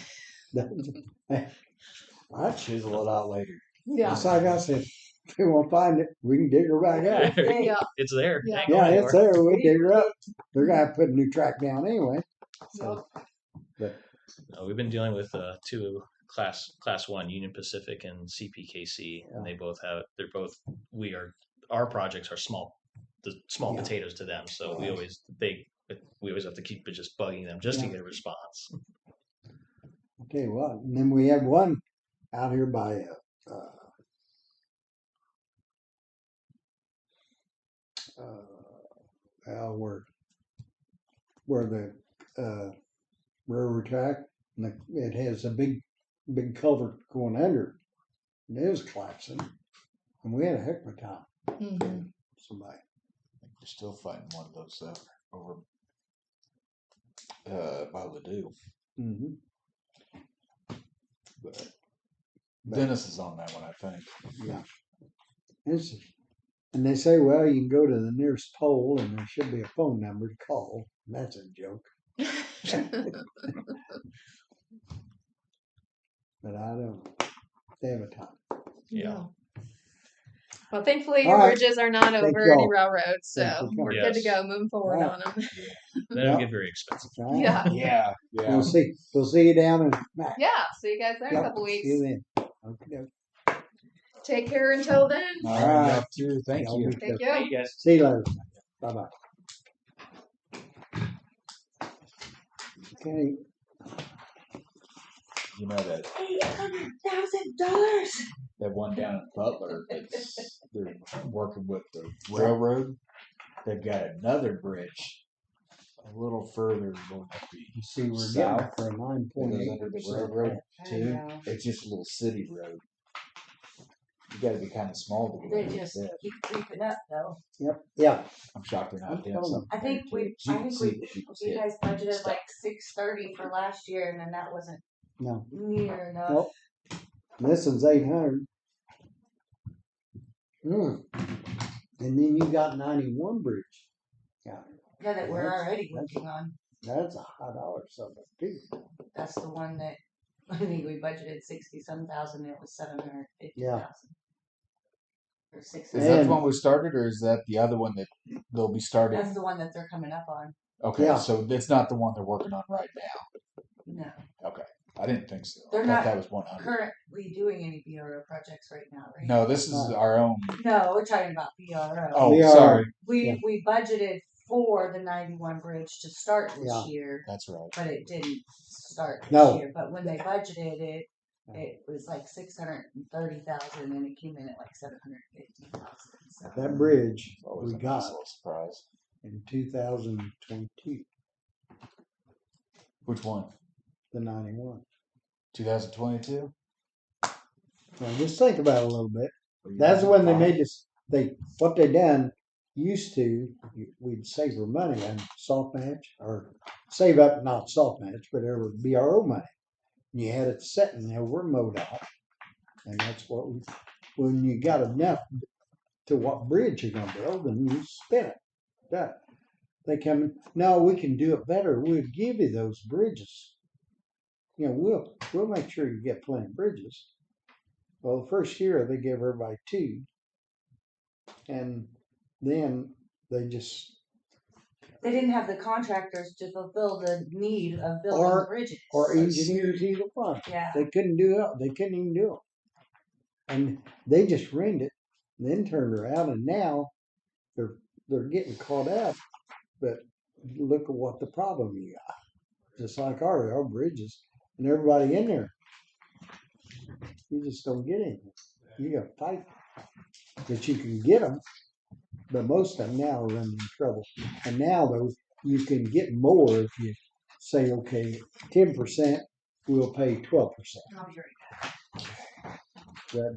Speaker 1: I
Speaker 4: Chisel it out later.
Speaker 5: Yeah.
Speaker 1: Just like I said, if we want to find it, we can dig her back up.
Speaker 5: Yeah.
Speaker 6: It's there.
Speaker 5: Yeah.
Speaker 6: Ain't going
Speaker 1: Yeah, it's
Speaker 6: anywhere.
Speaker 1: there. We dig her up. They're gonna have to put a new track down anyway. So, but
Speaker 6: We've been dealing with two class one, Union Pacific and CPKC,
Speaker 1: Yeah.
Speaker 6: and our projects are small
Speaker 1: Yeah.
Speaker 6: potatoes to them. So we
Speaker 1: Right.
Speaker 6: always have to keep just bugging them just to
Speaker 1: Yeah.
Speaker 6: get a response.
Speaker 1: I'll tell you what. And then we have one out here by where the railroad track, and it has a big culvert going under it. And it was collapsing, and we had a heck of a time.
Speaker 5: hmm
Speaker 1: Somebody,
Speaker 4: We're still fighting one of those over by Ladue.
Speaker 1: mm-hmm.
Speaker 4: But Dennis is on that one, I think.
Speaker 1: Yeah. And they say, well, you can go to the nearest pole, and there should be a phone number to call. And that's a joke, but I don't know. They have a time.
Speaker 6: Yeah.
Speaker 5: Well, thankfully,
Speaker 1: All
Speaker 5: your
Speaker 1: right.
Speaker 5: bridges are not
Speaker 1: Thank
Speaker 5: over any
Speaker 1: y'all.
Speaker 5: railroads,
Speaker 1: Thank
Speaker 5: so
Speaker 1: you.
Speaker 5: we're good to
Speaker 6: Yes.
Speaker 5: go. Moving forward
Speaker 1: All
Speaker 5: on them.
Speaker 6: That'll
Speaker 1: Yeah.
Speaker 6: get very expensive.
Speaker 1: All right.
Speaker 5: Yeah.
Speaker 4: Yeah, yeah.
Speaker 1: We'll see you down in Mac.
Speaker 5: Yeah. See you guys there in a
Speaker 1: Yep,
Speaker 5: couple
Speaker 1: See
Speaker 5: weeks.
Speaker 1: you then. Okay.
Speaker 5: Take care until then.
Speaker 4: All
Speaker 1: All
Speaker 4: right,
Speaker 1: right.
Speaker 4: y'all too. Thank
Speaker 1: Y'all
Speaker 4: you.
Speaker 1: be
Speaker 5: Thank
Speaker 1: careful.
Speaker 5: you.
Speaker 6: You guys.
Speaker 1: See you later. Bye bye. Okay.
Speaker 4: You know that
Speaker 2: $800,000.
Speaker 4: that one down in Butler, they're working with the railroad. They've got another bridge a little further going up the
Speaker 1: You see, we're
Speaker 4: south.
Speaker 1: getting for a
Speaker 4: That goes under the
Speaker 1: 9.8%.
Speaker 4: railroad
Speaker 2: I
Speaker 4: too.
Speaker 2: know.
Speaker 4: It's just a little city road. You got to be kind of small to
Speaker 2: They
Speaker 4: get like
Speaker 2: just
Speaker 4: that.
Speaker 2: keep creeping up, though.
Speaker 1: Yep. Yeah.
Speaker 4: I'm shocked they're
Speaker 1: I'm
Speaker 4: not doing
Speaker 1: telling you.
Speaker 4: something.
Speaker 2: I think
Speaker 4: there, too.
Speaker 2: we,
Speaker 4: So you
Speaker 2: I
Speaker 4: can
Speaker 2: think
Speaker 4: see
Speaker 2: we,
Speaker 4: what people's
Speaker 2: you
Speaker 4: hit.
Speaker 2: guys budgeted
Speaker 4: stuff.
Speaker 2: like 630 for last year, and then that wasn't
Speaker 1: No.
Speaker 2: near enough.
Speaker 1: Nope. This one's 800. And then you got 91 bridge. Yeah.
Speaker 2: Yeah, that we're
Speaker 1: That's-
Speaker 2: already
Speaker 1: that's-
Speaker 2: working on.
Speaker 1: That's a high dollar subject too.
Speaker 2: That's the one that I think we budgeted 60-some thousand. And it was 750,000.
Speaker 1: Yeah.
Speaker 2: Or
Speaker 4: Is
Speaker 2: 600.
Speaker 4: that the
Speaker 1: And-
Speaker 4: one we started, or is that the other one that they'll be starting?
Speaker 2: That's the one that they're coming up on.
Speaker 4: Okay,
Speaker 1: Yeah.
Speaker 4: so it's not the one they're working on right now.
Speaker 2: No,
Speaker 4: Okay, I didn't think so.
Speaker 2: They're
Speaker 4: I thought
Speaker 2: not
Speaker 4: that was 100.
Speaker 2: currently doing any BRO projects right now, right?
Speaker 4: No, this is our own.
Speaker 2: No, we're talking about BRO.
Speaker 4: Oh,
Speaker 1: We are-
Speaker 4: sorry.
Speaker 2: We budgeted for the 91 bridge to start this
Speaker 1: Yeah.
Speaker 2: year,
Speaker 4: That's right.
Speaker 2: but it didn't start this
Speaker 1: No.
Speaker 2: year. But when they budgeted it, it was like 630,000, and it came in at like 750,000. So
Speaker 1: That bridge
Speaker 4: It's always
Speaker 1: we
Speaker 4: a
Speaker 1: got
Speaker 4: nice little surprise.
Speaker 1: in 2022,
Speaker 4: Which one?
Speaker 1: the 91.
Speaker 4: 2022?
Speaker 1: Now just think about it a little bit. That's when they made this. What they done used to, we'd save our money on soft match, or save up, not soft match, but it would be our own money. And you had it sitting there, we're mowed out. And that's what when you got enough to what bridge you're gonna build, then you spin it. That they come in, no, we can do it better. We'll give you those bridges. You know, we'll make sure you get plenty of bridges. Well, the first year they gave everybody 2. And then they just,
Speaker 2: they didn't have the contractors to fulfill the need of building
Speaker 1: Or-
Speaker 2: the bridges.
Speaker 1: or engineers either one.
Speaker 2: Yeah.
Speaker 1: They couldn't do it. They couldn't even do it. And they just rented it, then turned around, and now they're getting caught up. But look at what the problem you got. Just like our bridges and everybody in there. You just don't get anything. You got to fight. But you can get them. But most of them now are running in trouble. And now, though, you can get more if you say, okay, 10%, we'll pay 12%.
Speaker 2: I'll be right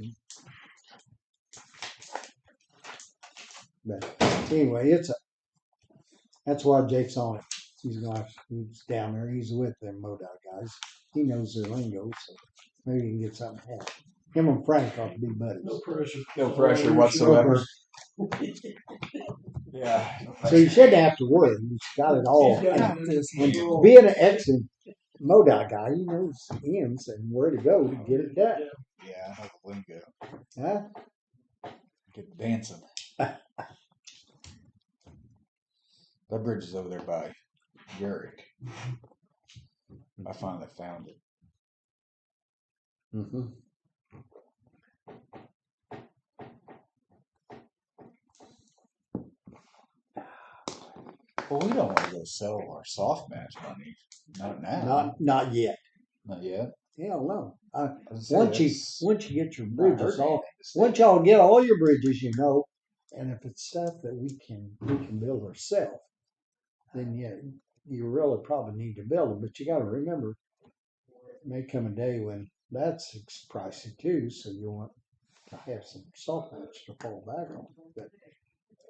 Speaker 1: But anyway, that's why Jake's on it. He's down there. He's with them MoDOT guys. He knows their lingo, so maybe he can get something happen. Him and Frank ought to be buddies.
Speaker 3: No pressure.
Speaker 4: No pressure
Speaker 3: Oh,
Speaker 4: whatsoever. Yeah.
Speaker 1: So you shouldn't have to worry. He's got it all.
Speaker 3: He's got
Speaker 1: And
Speaker 3: this
Speaker 1: and
Speaker 3: handle.
Speaker 1: being an excellent MoDOT guy, he knows ends and where to go to get it done.
Speaker 4: Yeah, I know the lingo.
Speaker 1: Huh?
Speaker 4: Get dancing. That bridge is over there by Garrick. I finally found it.
Speaker 1: Mm-hmm.
Speaker 4: Well, we don't want to go sell our soft match money. Not now.
Speaker 1: Not yet.
Speaker 4: Not yet.
Speaker 1: Hell no.
Speaker 4: I was gonna say,
Speaker 1: Once you get your
Speaker 4: not
Speaker 1: bridges
Speaker 4: hurting
Speaker 1: off,
Speaker 4: anything to stay.
Speaker 1: once y'all get all your bridges, and if it's stuff that we can build ourselves, then yeah, you really probably need to build them. But you got to remember, it may come a day when that's pricey too. So you want to have some soft match to fall back on. But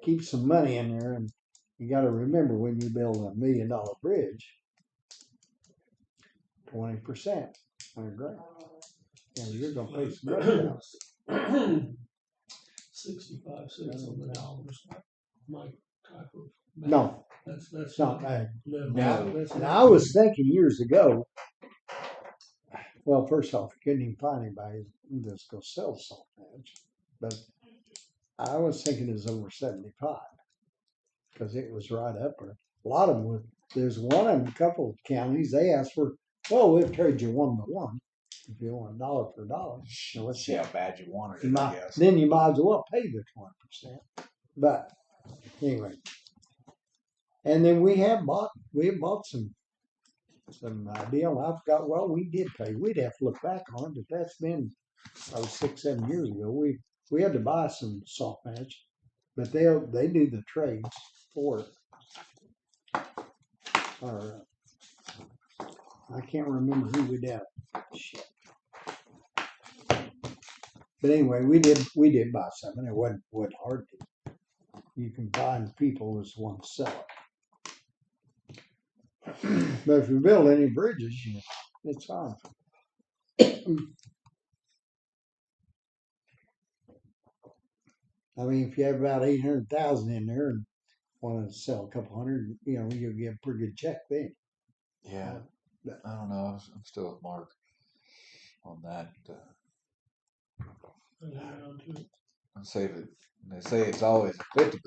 Speaker 1: keep some money in there, and you got to remember when you build $1 million bridge, 20%, $100,000. And you're gonna pay some money down.
Speaker 3: 65 cents on the dollars. My type of.
Speaker 1: No,
Speaker 3: That's
Speaker 1: it's not bad.
Speaker 3: No, that's
Speaker 1: And
Speaker 3: not.
Speaker 1: I was thinking years ago, well, first off, you couldn't even find anybody that's gonna sell salt patch. But I was thinking it was over 75 because it was right up there. A lot of them would. There's one in a couple of counties, they asked for, well, we'll trade you 1 to 1 if you want $1 for $1. So let's
Speaker 4: See how bad you wanted
Speaker 1: You
Speaker 4: it, I
Speaker 1: might,
Speaker 4: guess.
Speaker 1: then you might as well pay the 20%. But anyway, and then we have bought some deal. I forgot. Well, we did pay. We'd have to look back on it, but that's been 6-7 years ago. We had to buy some soft match, but they do the trades for it. Or I can't remember who we did. Shit. But anyway, we did buy some, and it wasn't hard to. You can find people as want to sell it. But if you build any bridges, it's fine. I mean, if you have about 800,000 in there and want to sell a couple hundred, you'll get a pretty good check then.
Speaker 4: Yeah. I don't know. I'm still with Mark on that. I'd say that they say it's always 50%,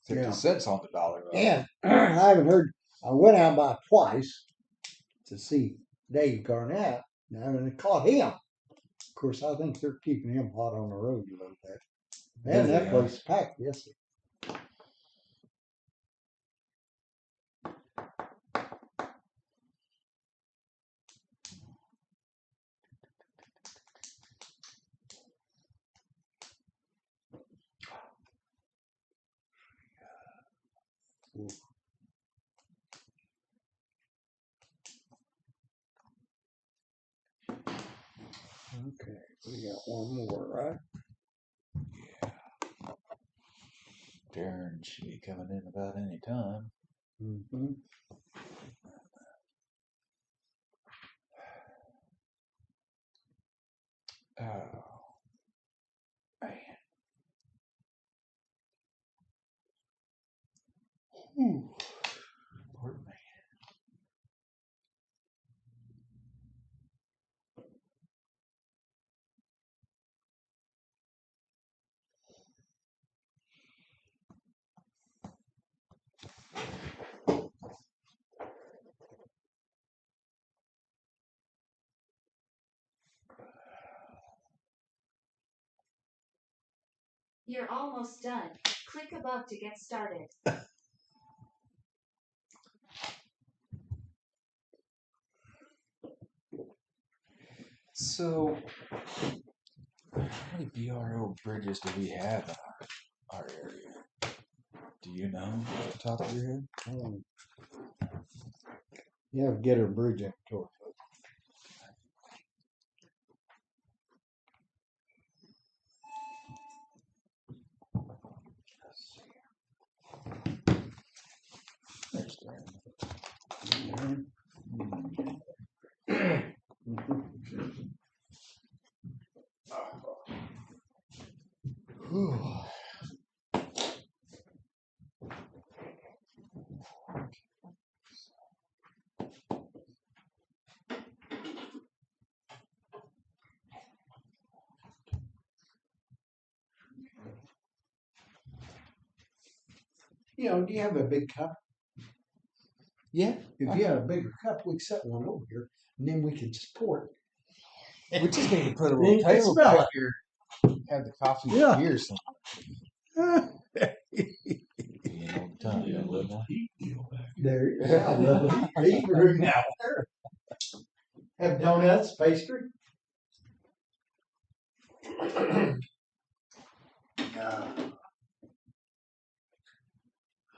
Speaker 4: 50
Speaker 1: Yeah.
Speaker 4: cents on the dollar.
Speaker 1: And I haven't heard. I went out by twice to see Dave Garnett, and I caught him. Of course, I think they're keeping him hot on the road a little bit. Man,
Speaker 4: Busy,
Speaker 1: that
Speaker 4: huh?
Speaker 1: place is packed. Yes, sir. Okay, we got one more, right?
Speaker 4: Darren should be coming in about any time.
Speaker 1: Mm-hmm.
Speaker 4: Oh, man. Whew. Pardon me.
Speaker 7: You're almost done. Click above to get started.
Speaker 4: So, how many BRO bridges do we have in our area? Do you know off the top of your head?
Speaker 1: You have Getter Bridge up to
Speaker 4: There's that. Whew.
Speaker 1: You know, do you have a big cup?
Speaker 4: Yeah.
Speaker 1: If you had a bigger cup, we could set one over here, and then we could just pour it.
Speaker 4: We just need to put a
Speaker 1: You
Speaker 4: little
Speaker 1: can
Speaker 4: table
Speaker 1: smell
Speaker 4: back
Speaker 1: it.
Speaker 4: here. Have the coffee
Speaker 1: Yeah.
Speaker 4: and beer somewhere. You know, time,
Speaker 3: Yeah,
Speaker 4: wouldn't
Speaker 3: let
Speaker 4: I?
Speaker 3: the heat deal back.
Speaker 1: There, the heat room now. Have donuts, pastry.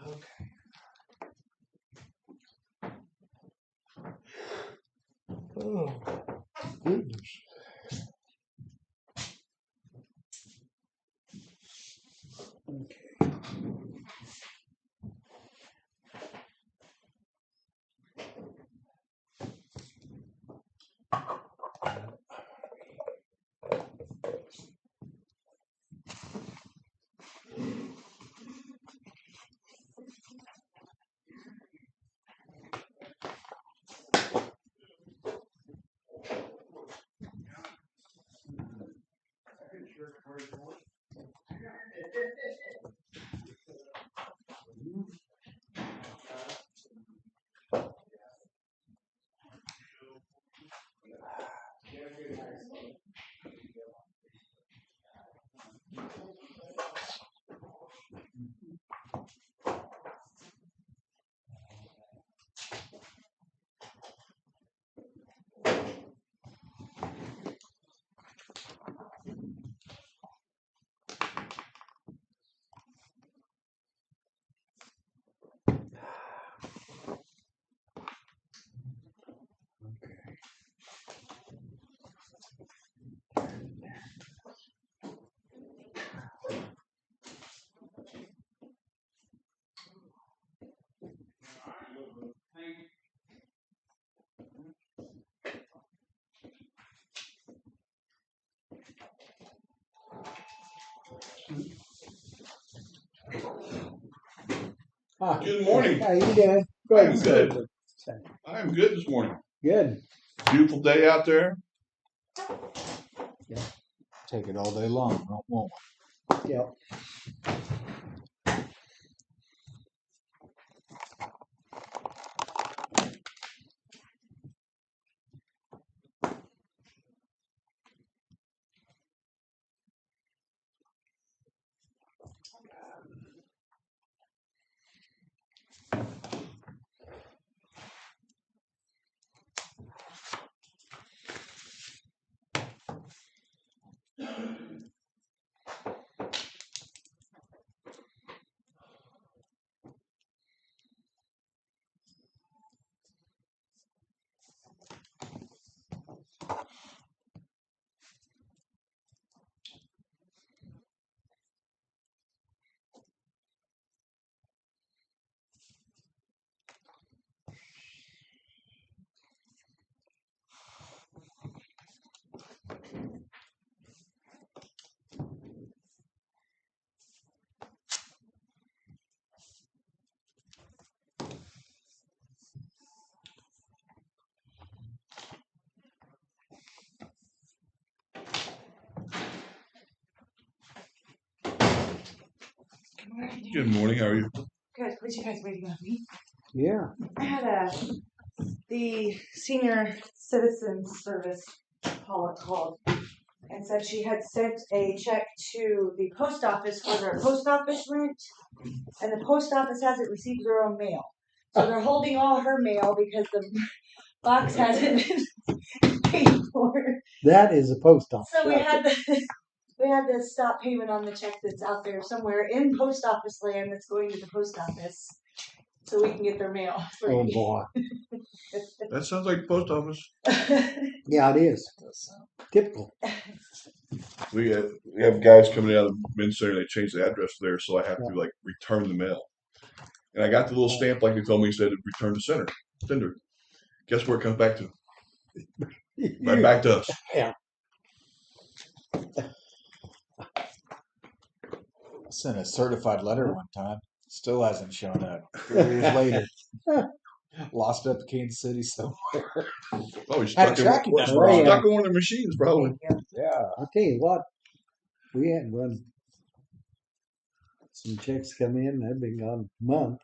Speaker 1: Okay.
Speaker 4: Oh, goodness.
Speaker 1: Okay. Hi.
Speaker 7: Good morning.
Speaker 1: How you doing? Go ahead.
Speaker 7: I'm good. I'm good this morning.
Speaker 1: Good.
Speaker 7: Beautiful day out there.
Speaker 4: Take it all day long, won't we?
Speaker 1: Yep.
Speaker 7: Good morning. How are you?
Speaker 2: Good, what you guys waiting on me?
Speaker 1: Yeah.
Speaker 2: I had the senior citizen service called and said she had sent a check to the post office for their post office rent, and the post office hasn't received their own mail. So they're holding all her mail because the box hasn't been paid for.
Speaker 1: That is a post office.
Speaker 2: So we
Speaker 1: right
Speaker 2: had to stop payment on the check that's out there somewhere in post office land that's going to the post office, so we can get their mail
Speaker 1: there. Oh
Speaker 2: free.
Speaker 1: boy.
Speaker 7: That sounds like the post office.
Speaker 1: Yeah, it is. Typical.
Speaker 7: We have guys coming out of Men's Center. They changed the address there, so I have to like return the mail. And I got the little stamp like they told me. It said return to sender. Guess where it comes back to? Right back to us.
Speaker 1: Yeah.
Speaker 4: I sent a certified letter one time. Still hasn't shown up. 3 years later. Lost up to Kansas City somewhere.
Speaker 7: Oh, he's
Speaker 4: Had
Speaker 7: stuck,
Speaker 4: a tracking
Speaker 7: in,
Speaker 4: number
Speaker 1: on it.
Speaker 7: stuck in one of the machines, probably.
Speaker 4: Yeah.
Speaker 1: I'll tell you what, we had run some checks come in, they've been gone a month.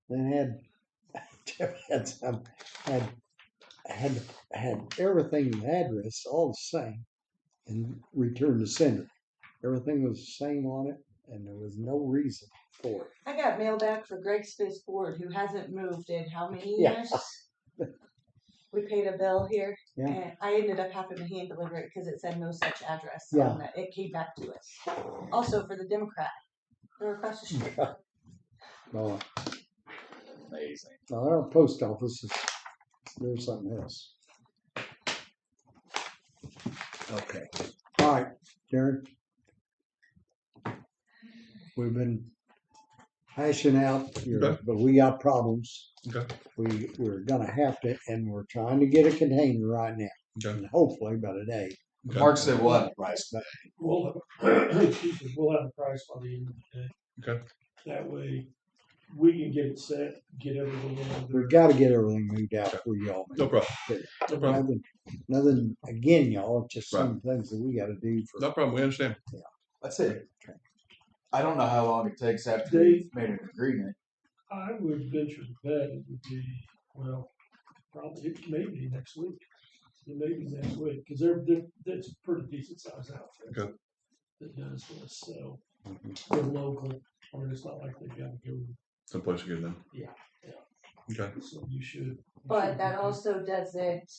Speaker 1: Then had everything, the address all the same and returned to sender. Everything was the same on it and there was no reason for it.
Speaker 2: I got mail back for Greg Space Ford, who hasn't moved in how many
Speaker 1: Yeah.
Speaker 2: years? We paid a bill here,
Speaker 1: Yeah.
Speaker 2: and I ended up having to hand deliver it because it said no such address
Speaker 1: Yeah.
Speaker 2: on that. It came back to us. Also for the Democrat, they're across the street.
Speaker 1: No,
Speaker 4: Amazing.
Speaker 1: no, our post office is, there's something else. Okay. All right, Karen. We've been hashing out here,
Speaker 7: Okay.
Speaker 1: but we got problems.
Speaker 7: Okay.
Speaker 1: We're gonna have to, and we're trying to get a container right now,
Speaker 7: Okay.
Speaker 1: and hopefully by today.
Speaker 7: Okay.
Speaker 4: Mark said we'll have the price.
Speaker 3: We'll have, excuse me, we'll have the price by the end of the day.
Speaker 7: Okay.
Speaker 3: That way, we can get it set, get everything in.
Speaker 1: We've got to get everything moved out for y'all.
Speaker 7: No problem. No problem.
Speaker 1: Nothing again, y'all. Just
Speaker 7: Right.
Speaker 1: some things that we got to do for.
Speaker 7: No problem. We understand.
Speaker 4: That's it. I don't know how long it takes after
Speaker 3: They-
Speaker 4: you've made an agreement.
Speaker 3: I would venture to bet it would be, well, probably, it may be next week. It may be next week, because that's a pretty decent size outfit.
Speaker 7: Okay.
Speaker 3: That does this, so
Speaker 1: Mhm.
Speaker 3: they're local, I mean, it's not like they gotta go,
Speaker 7: Someplace to get it done.
Speaker 3: yeah,
Speaker 7: Okay.
Speaker 3: so you should.
Speaker 2: But that also doesn't,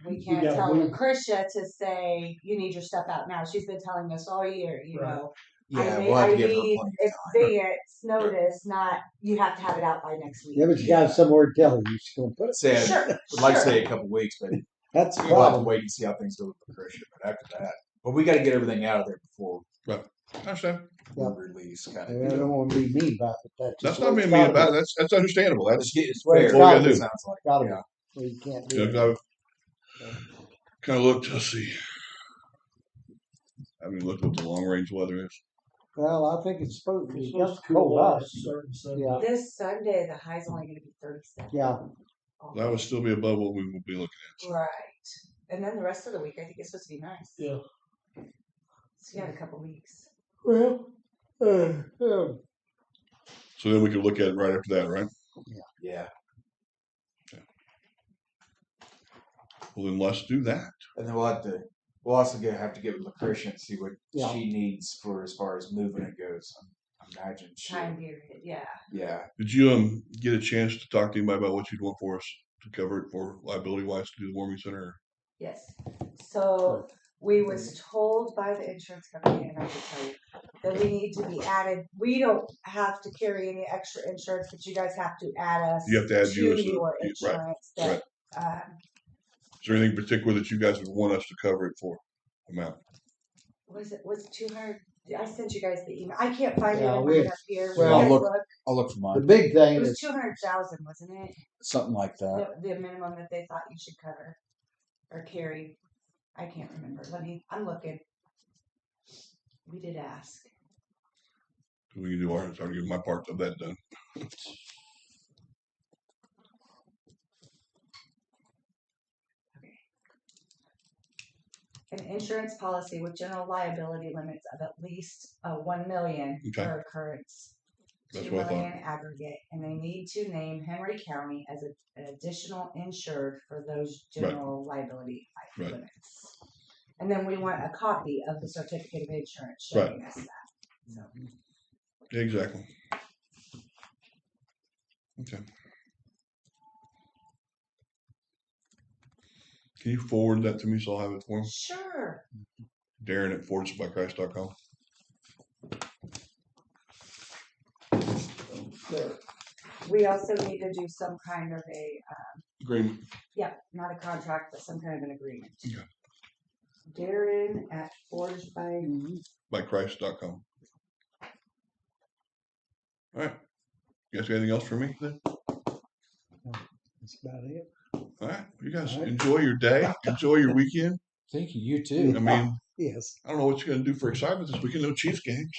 Speaker 2: we
Speaker 3: We
Speaker 2: can't
Speaker 3: gotta
Speaker 2: tell
Speaker 3: move.
Speaker 2: Lucretia to say, you need your stuff out now. She's been telling us all year, you
Speaker 3: Right.
Speaker 2: know.
Speaker 4: Yeah, we'll have to give her
Speaker 2: need
Speaker 4: plenty of time.
Speaker 2: advance notice, not, you have to have it out by next week.
Speaker 1: Yeah, but you got somewhere to tell you she's gonna put it.
Speaker 4: Say,
Speaker 2: Sure,
Speaker 4: would like to
Speaker 2: sure.
Speaker 4: say a couple weeks, but
Speaker 1: That's the
Speaker 4: we'll have to
Speaker 1: problem.
Speaker 4: wait and see how things go with Christian. But after that, but we got to get everything out of there before
Speaker 7: I understand.
Speaker 4: we
Speaker 1: Yeah.
Speaker 4: release. Kind
Speaker 1: I
Speaker 4: of.
Speaker 1: don't want to be mean about it. That's
Speaker 7: That's
Speaker 1: just
Speaker 7: not
Speaker 1: what
Speaker 7: being
Speaker 1: it's
Speaker 7: mean
Speaker 1: gotta
Speaker 7: about
Speaker 1: be.
Speaker 7: it. That's understandable. That's
Speaker 4: It's
Speaker 1: what
Speaker 4: fair.
Speaker 1: it's
Speaker 7: what we
Speaker 1: gotta
Speaker 7: gotta
Speaker 1: be.
Speaker 7: do.
Speaker 4: Sounds like.
Speaker 1: Gotta
Speaker 4: Yeah.
Speaker 1: be. Well, you can't do
Speaker 7: You
Speaker 1: it.
Speaker 7: know, kind of looked. Let's see. I mean, look what the long range weather is.
Speaker 1: Well, I think it's supposed to
Speaker 3: It's
Speaker 1: be
Speaker 3: supposed to
Speaker 1: cold
Speaker 3: cool off
Speaker 1: ice.
Speaker 3: starting Sunday.
Speaker 1: Yeah.
Speaker 2: This Sunday, the high's only gonna be 37.
Speaker 1: Yeah.
Speaker 7: That would still be above what we would be looking at.
Speaker 2: Right. And then the rest of the week, I think it's supposed to be nice.
Speaker 3: Yeah,
Speaker 2: So you got a couple weeks.
Speaker 1: Well,
Speaker 7: So then we could look at it right after that, right?
Speaker 4: Yeah.
Speaker 7: Well, then let's do that.
Speaker 4: And then we'll also have to get with Lucretia and see what
Speaker 1: Yeah.
Speaker 4: she needs for as far as moving it goes. I imagine she.
Speaker 2: Time period, yeah.
Speaker 4: Yeah.
Speaker 7: Did you get a chance to talk to anybody about what you'd want for us to cover it for liability wise to do the warming center?
Speaker 2: Yes. So we was told by the insurance company, and I can tell you, that we need to be added. We don't have to carry any extra insurance, but you guys have to add us
Speaker 7: You have to add
Speaker 2: to
Speaker 7: you as a-
Speaker 2: your
Speaker 7: right,
Speaker 2: insurance. That,
Speaker 7: Is there anything particular that you guys would want us to cover it for amount?
Speaker 2: was it 200? I sent you guys the email. I can't find
Speaker 1: Yeah,
Speaker 2: it in
Speaker 1: we-
Speaker 2: mine up here.
Speaker 1: well,
Speaker 2: You guys
Speaker 4: look-
Speaker 2: look.
Speaker 4: I'll look for
Speaker 1: the
Speaker 4: mine.
Speaker 1: big
Speaker 2: It
Speaker 1: thing
Speaker 2: was
Speaker 1: is
Speaker 2: 200,000, wasn't it?
Speaker 4: Something like that.
Speaker 2: The minimum that they thought you should cover or carry. I can't remember. I'm looking. We did ask.
Speaker 7: We can do ours. I'll get my part of that done.
Speaker 2: An insurance policy with general liability limits of at least 1 million
Speaker 7: Okay.
Speaker 2: per occurrence.
Speaker 7: That's
Speaker 2: 2
Speaker 7: what I
Speaker 2: million aggregate, and they need to name Henry County as an additional insured for those general liability
Speaker 7: Right.
Speaker 2: limits. And then we want a copy of the certificate of insurance showing us that. So,
Speaker 7: Exactly. Okay. Can you forward that to me so I'll have it for him?
Speaker 2: Sure.
Speaker 7: Darren at forwardbychrist.com.
Speaker 2: We also need to do some kind of a,
Speaker 7: Agreement.
Speaker 2: not a contract, but some kind of an agreement.
Speaker 7: Okay.
Speaker 2: Darren at Forged by,
Speaker 7: Bychrist.com. All right. You guys got anything else for me then?
Speaker 1: That's about it.
Speaker 7: All right. You guys
Speaker 1: All right.
Speaker 7: enjoy your day. Enjoy your weekend.
Speaker 4: Thank you. You too.
Speaker 7: I mean,
Speaker 1: Yes.
Speaker 7: I don't know what you're going to do for excitement this weekend. No Chiefs games.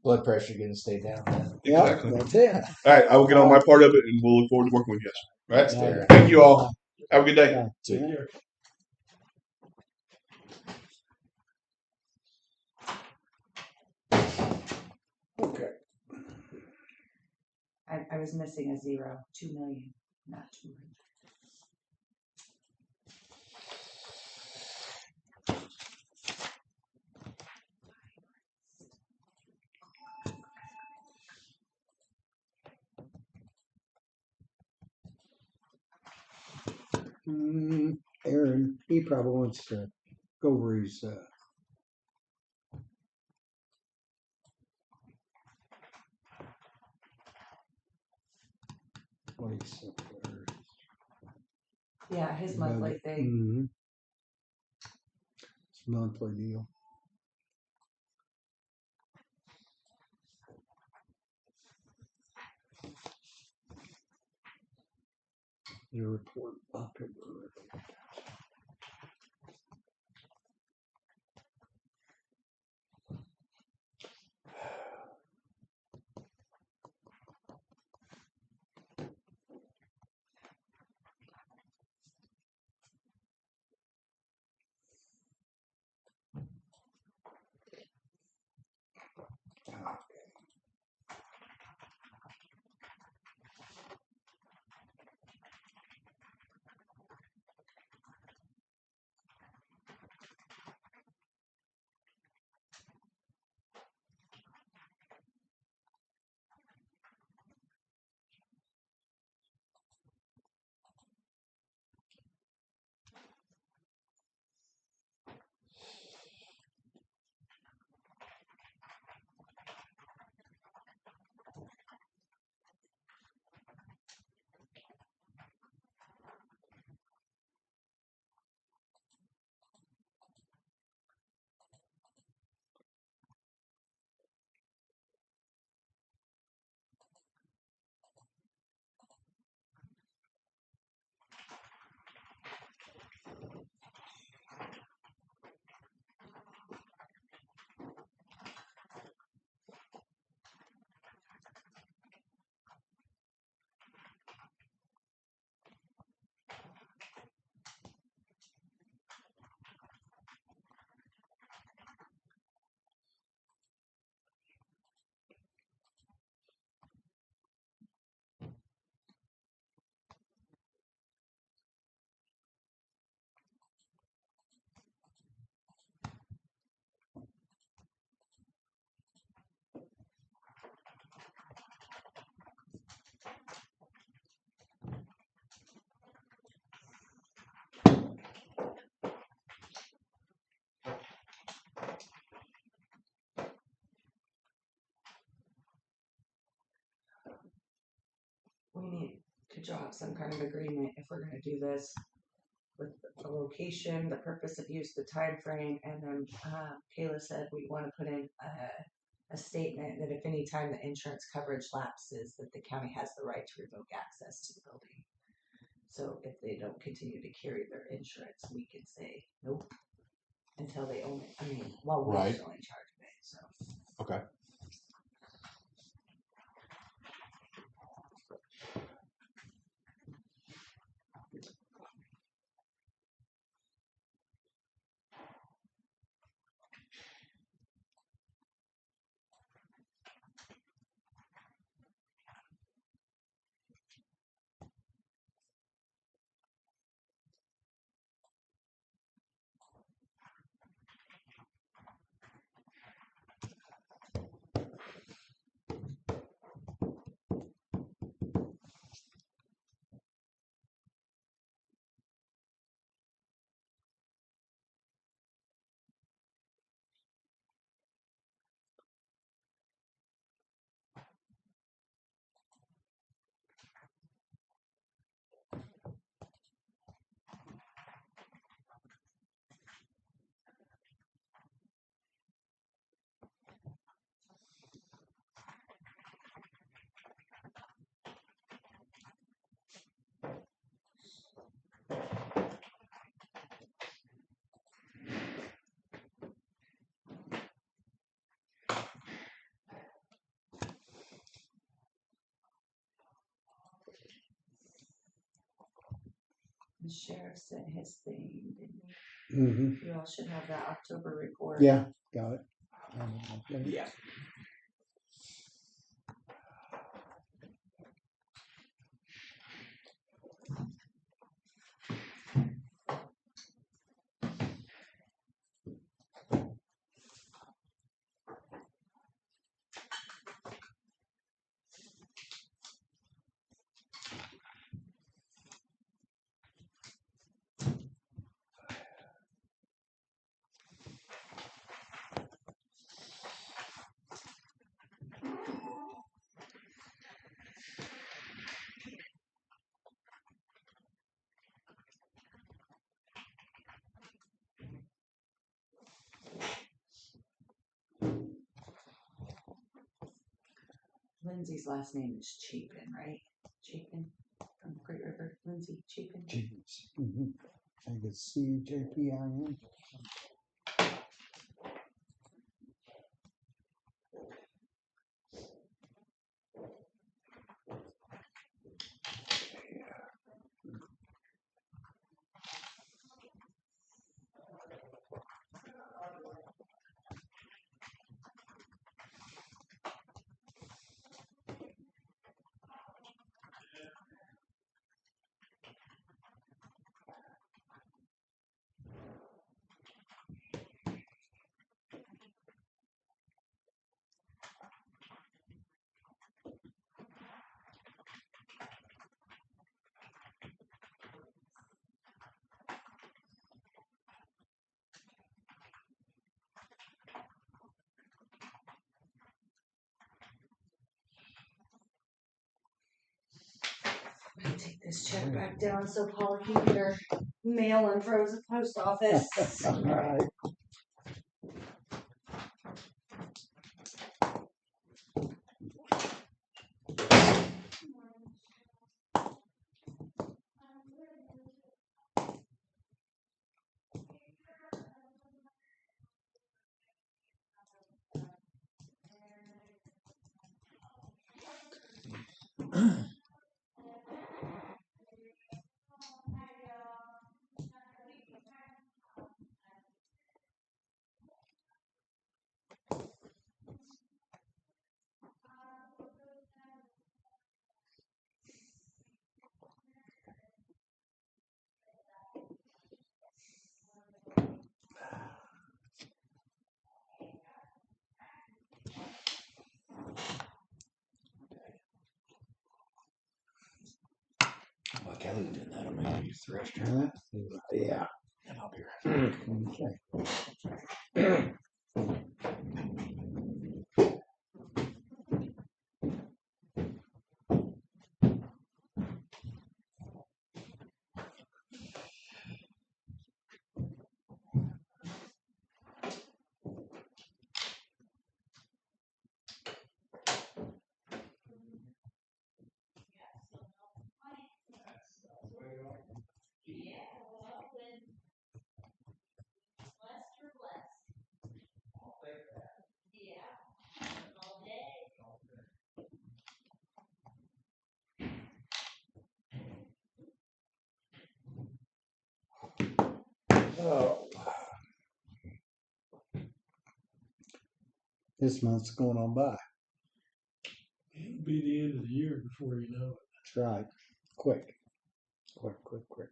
Speaker 4: Blood pressure going to stay down.
Speaker 1: Yep,
Speaker 7: Exactly.
Speaker 1: that's it.
Speaker 7: All right. I will get on my part of it and we'll look forward to working with you guys. All right.
Speaker 4: Thanks, Darren.
Speaker 7: Thank you all. Have a good day.
Speaker 3: Take care.
Speaker 1: Okay.
Speaker 2: I was missing a 0, 2 million, not 200.
Speaker 1: Aaron, he probably wants to go over his what he said there.
Speaker 2: Yeah, his monthly thing.
Speaker 1: Mm-hmm. It's a monthly deal. The report, October report.
Speaker 2: We need to draw up some kind of agreement if we're gonna do this with the location, the purpose of use, the time frame, and then Kayla said we want to put in a statement that if any time the insurance coverage lapses, that the county has the right to revoke access to the building. So if they don't continue to carry their insurance, we can say nope until they own it. I mean, while we're
Speaker 4: Right.
Speaker 2: still in charge of it. So
Speaker 4: Okay.
Speaker 2: The sheriff sent his thing, didn't he?
Speaker 1: Mm-hmm.
Speaker 2: You all should have that October report.
Speaker 1: Yeah, got it.
Speaker 2: Yeah. Lindsay's last name is Chapin, right? Chapin from Great River. Lindsay Chapin.
Speaker 1: Jeez. Mm-hmm. I think it's CJPIN.
Speaker 2: I'm gonna take this check back down so Paula can get her mail in for the post office.
Speaker 1: All right.
Speaker 4: Well, Kelly's doing that. I'm gonna use the restroom.
Speaker 1: Yeah.
Speaker 4: And I'll be right back.
Speaker 1: Okay. Oh. This month's going on by.
Speaker 3: It'll be the end of the year before you know it.
Speaker 1: That's right. Quick. Quick, quick, quick.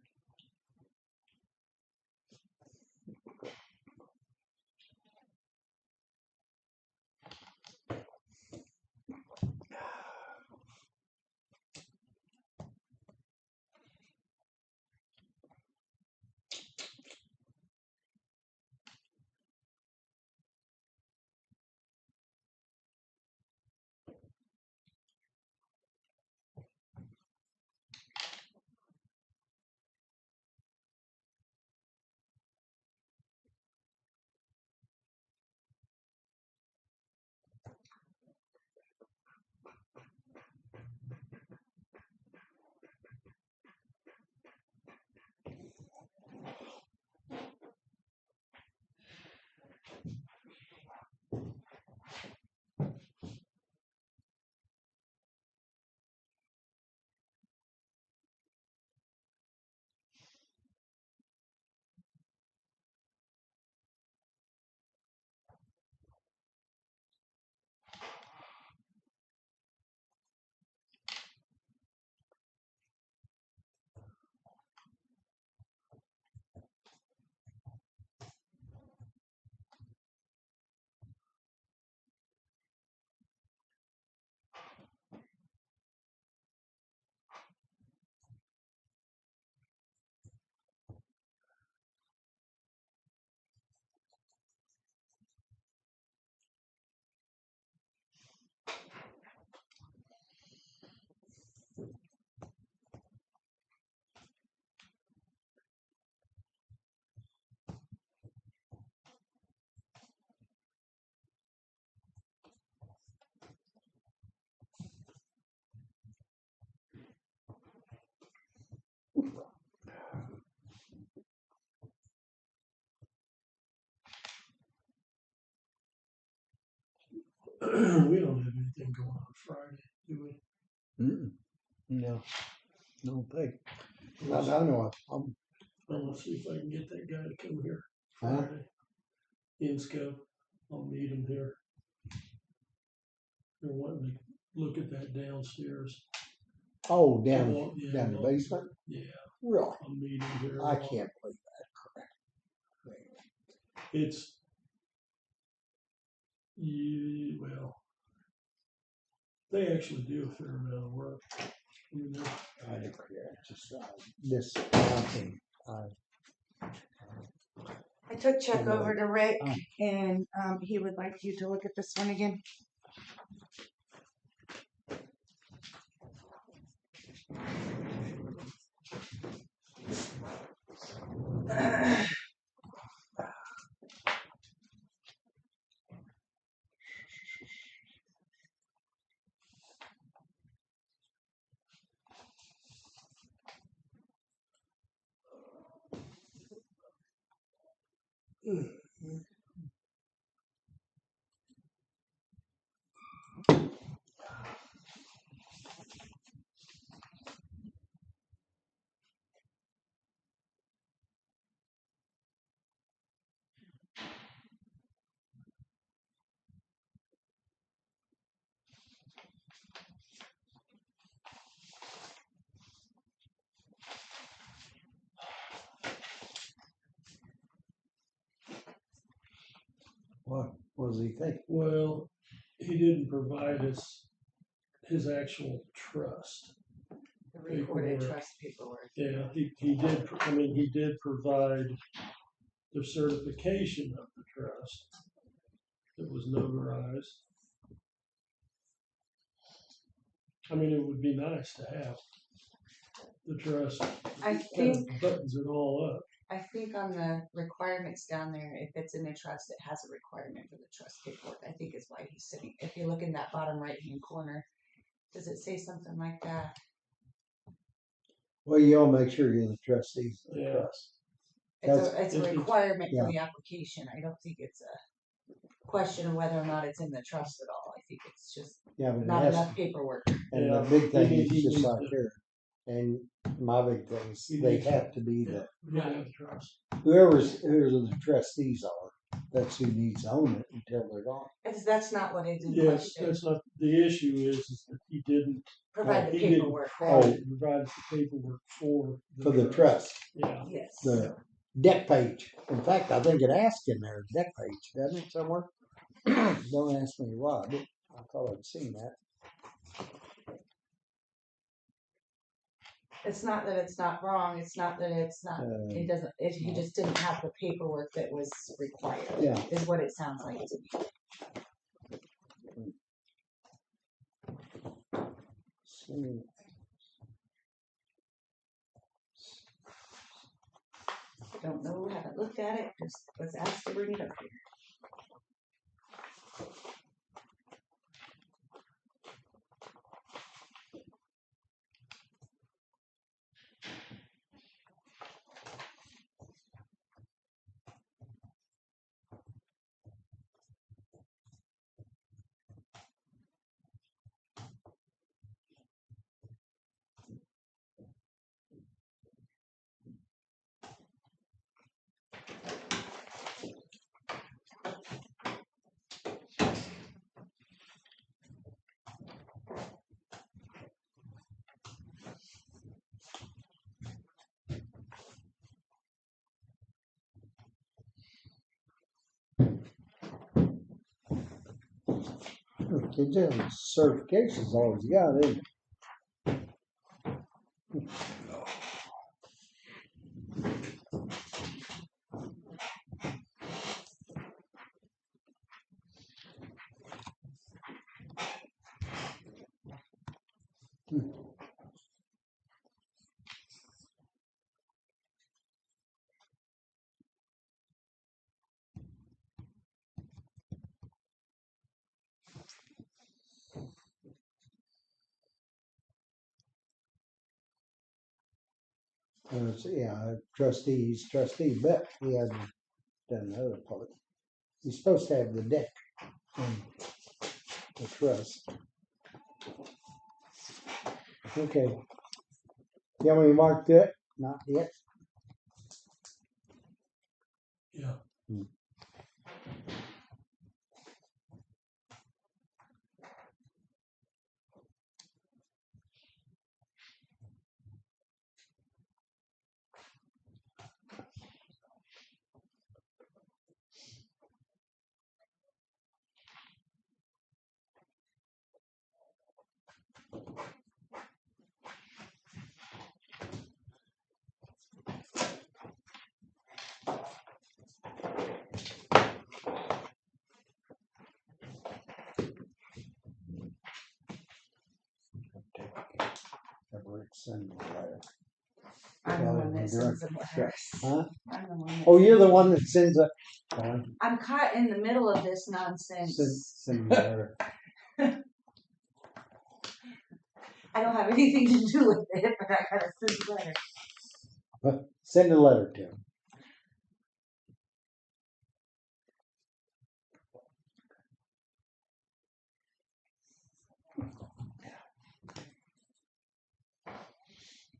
Speaker 3: anything going on Friday, do we?
Speaker 1: Mm-mm. No, no think. Not that I know of.
Speaker 3: I'm gonna see if I can get that guy to come here
Speaker 1: Huh?
Speaker 3: Friday. Insco, I'll meet him here. They're wanting to look at that downstairs.
Speaker 1: Oh,
Speaker 3: I
Speaker 1: down
Speaker 3: want- yeah,
Speaker 1: down the
Speaker 3: I want-
Speaker 1: basement.
Speaker 3: Yeah,
Speaker 1: Really?
Speaker 3: I'll meet him here.
Speaker 1: I can't believe that crap.
Speaker 3: It's, yeah, well, they actually do a fair amount of work. I mean,
Speaker 1: I don't care. Just this mountain.
Speaker 2: I took Chuck
Speaker 1: Yeah.
Speaker 2: over to Rick
Speaker 1: Oh.
Speaker 2: and he would like you to look at this one again.
Speaker 1: What does he think?
Speaker 3: well, he didn't provide us his actual trust.
Speaker 2: The recorded
Speaker 3: Paperwork.
Speaker 2: trust paperwork.
Speaker 3: Yeah, he did, I mean, he did provide the certification of the trust that was notarized. I mean, it would be nice to have the trust,
Speaker 2: I
Speaker 3: kind
Speaker 2: think
Speaker 3: of buttons it all up.
Speaker 2: I think on the requirements down there, if it's in a trust, it has a requirement for the trust paperwork. I think is why he's sitting. If you look in that bottom right hand corner, does it say something like that?
Speaker 1: Well, you all make sure you're the trustees of the
Speaker 3: Yeah.
Speaker 1: trust.
Speaker 2: It's
Speaker 1: That's-
Speaker 2: a
Speaker 3: It's-
Speaker 2: requirement
Speaker 1: yeah.
Speaker 2: for the application. I don't think it's a question of whether or not it's in the trust at all. I think it's just
Speaker 1: Yeah, but it
Speaker 2: not
Speaker 1: has
Speaker 2: enough paperwork.
Speaker 1: And
Speaker 3: Yeah,
Speaker 1: the big thing
Speaker 3: he
Speaker 1: is
Speaker 3: needs
Speaker 1: just
Speaker 3: to-
Speaker 1: like here. And my big thing is
Speaker 3: He
Speaker 1: they
Speaker 3: needs to-
Speaker 1: have to be
Speaker 3: Yeah, we gotta have the trust.
Speaker 1: whoever's the trustees are, that's who needs to own it until they're gone.
Speaker 2: That's not what is in
Speaker 3: Yes,
Speaker 2: question.
Speaker 3: that's not, the issue is that he didn't.
Speaker 2: Provide the
Speaker 3: he didn't
Speaker 2: paperwork.
Speaker 3: provide the paperwork for
Speaker 1: For the trust,
Speaker 3: Yeah,
Speaker 2: Yes.
Speaker 1: the deck page. In fact, I think it asks in there, deck page, doesn't it, somewhere? Don't ask me why, but I thought I'd seen that.
Speaker 2: It's not that it's not wrong. It's not that it's not. It doesn't. He just didn't have the paperwork that was required.
Speaker 1: Yeah.
Speaker 2: Is what it sounds like to me.
Speaker 1: So,
Speaker 2: Don't know. Haven't looked at it. Just was asked to bring it up here.
Speaker 1: Kids have certifications always got, isn't it? So, yeah, trustee Beck, he hasn't done the other part. He's supposed to have the deck and the trust. Okay. Yeah, we marked it? Not yet.
Speaker 3: Yeah.
Speaker 1: Send the letter.
Speaker 2: I'm the one that
Speaker 1: You're-
Speaker 2: sends them letters.
Speaker 1: Huh?
Speaker 2: I'm the one that
Speaker 1: Oh, you're
Speaker 2: sends
Speaker 1: the one that sends a.
Speaker 2: I'm caught in the middle of this nonsense.
Speaker 1: Send the letter.
Speaker 2: I don't have anything to do with it, but I gotta send the letter.
Speaker 1: Send a letter to him.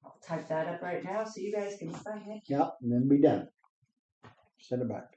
Speaker 2: I'll type that up right now so you guys can sign it.
Speaker 1: Yep, and then be done. Send it back.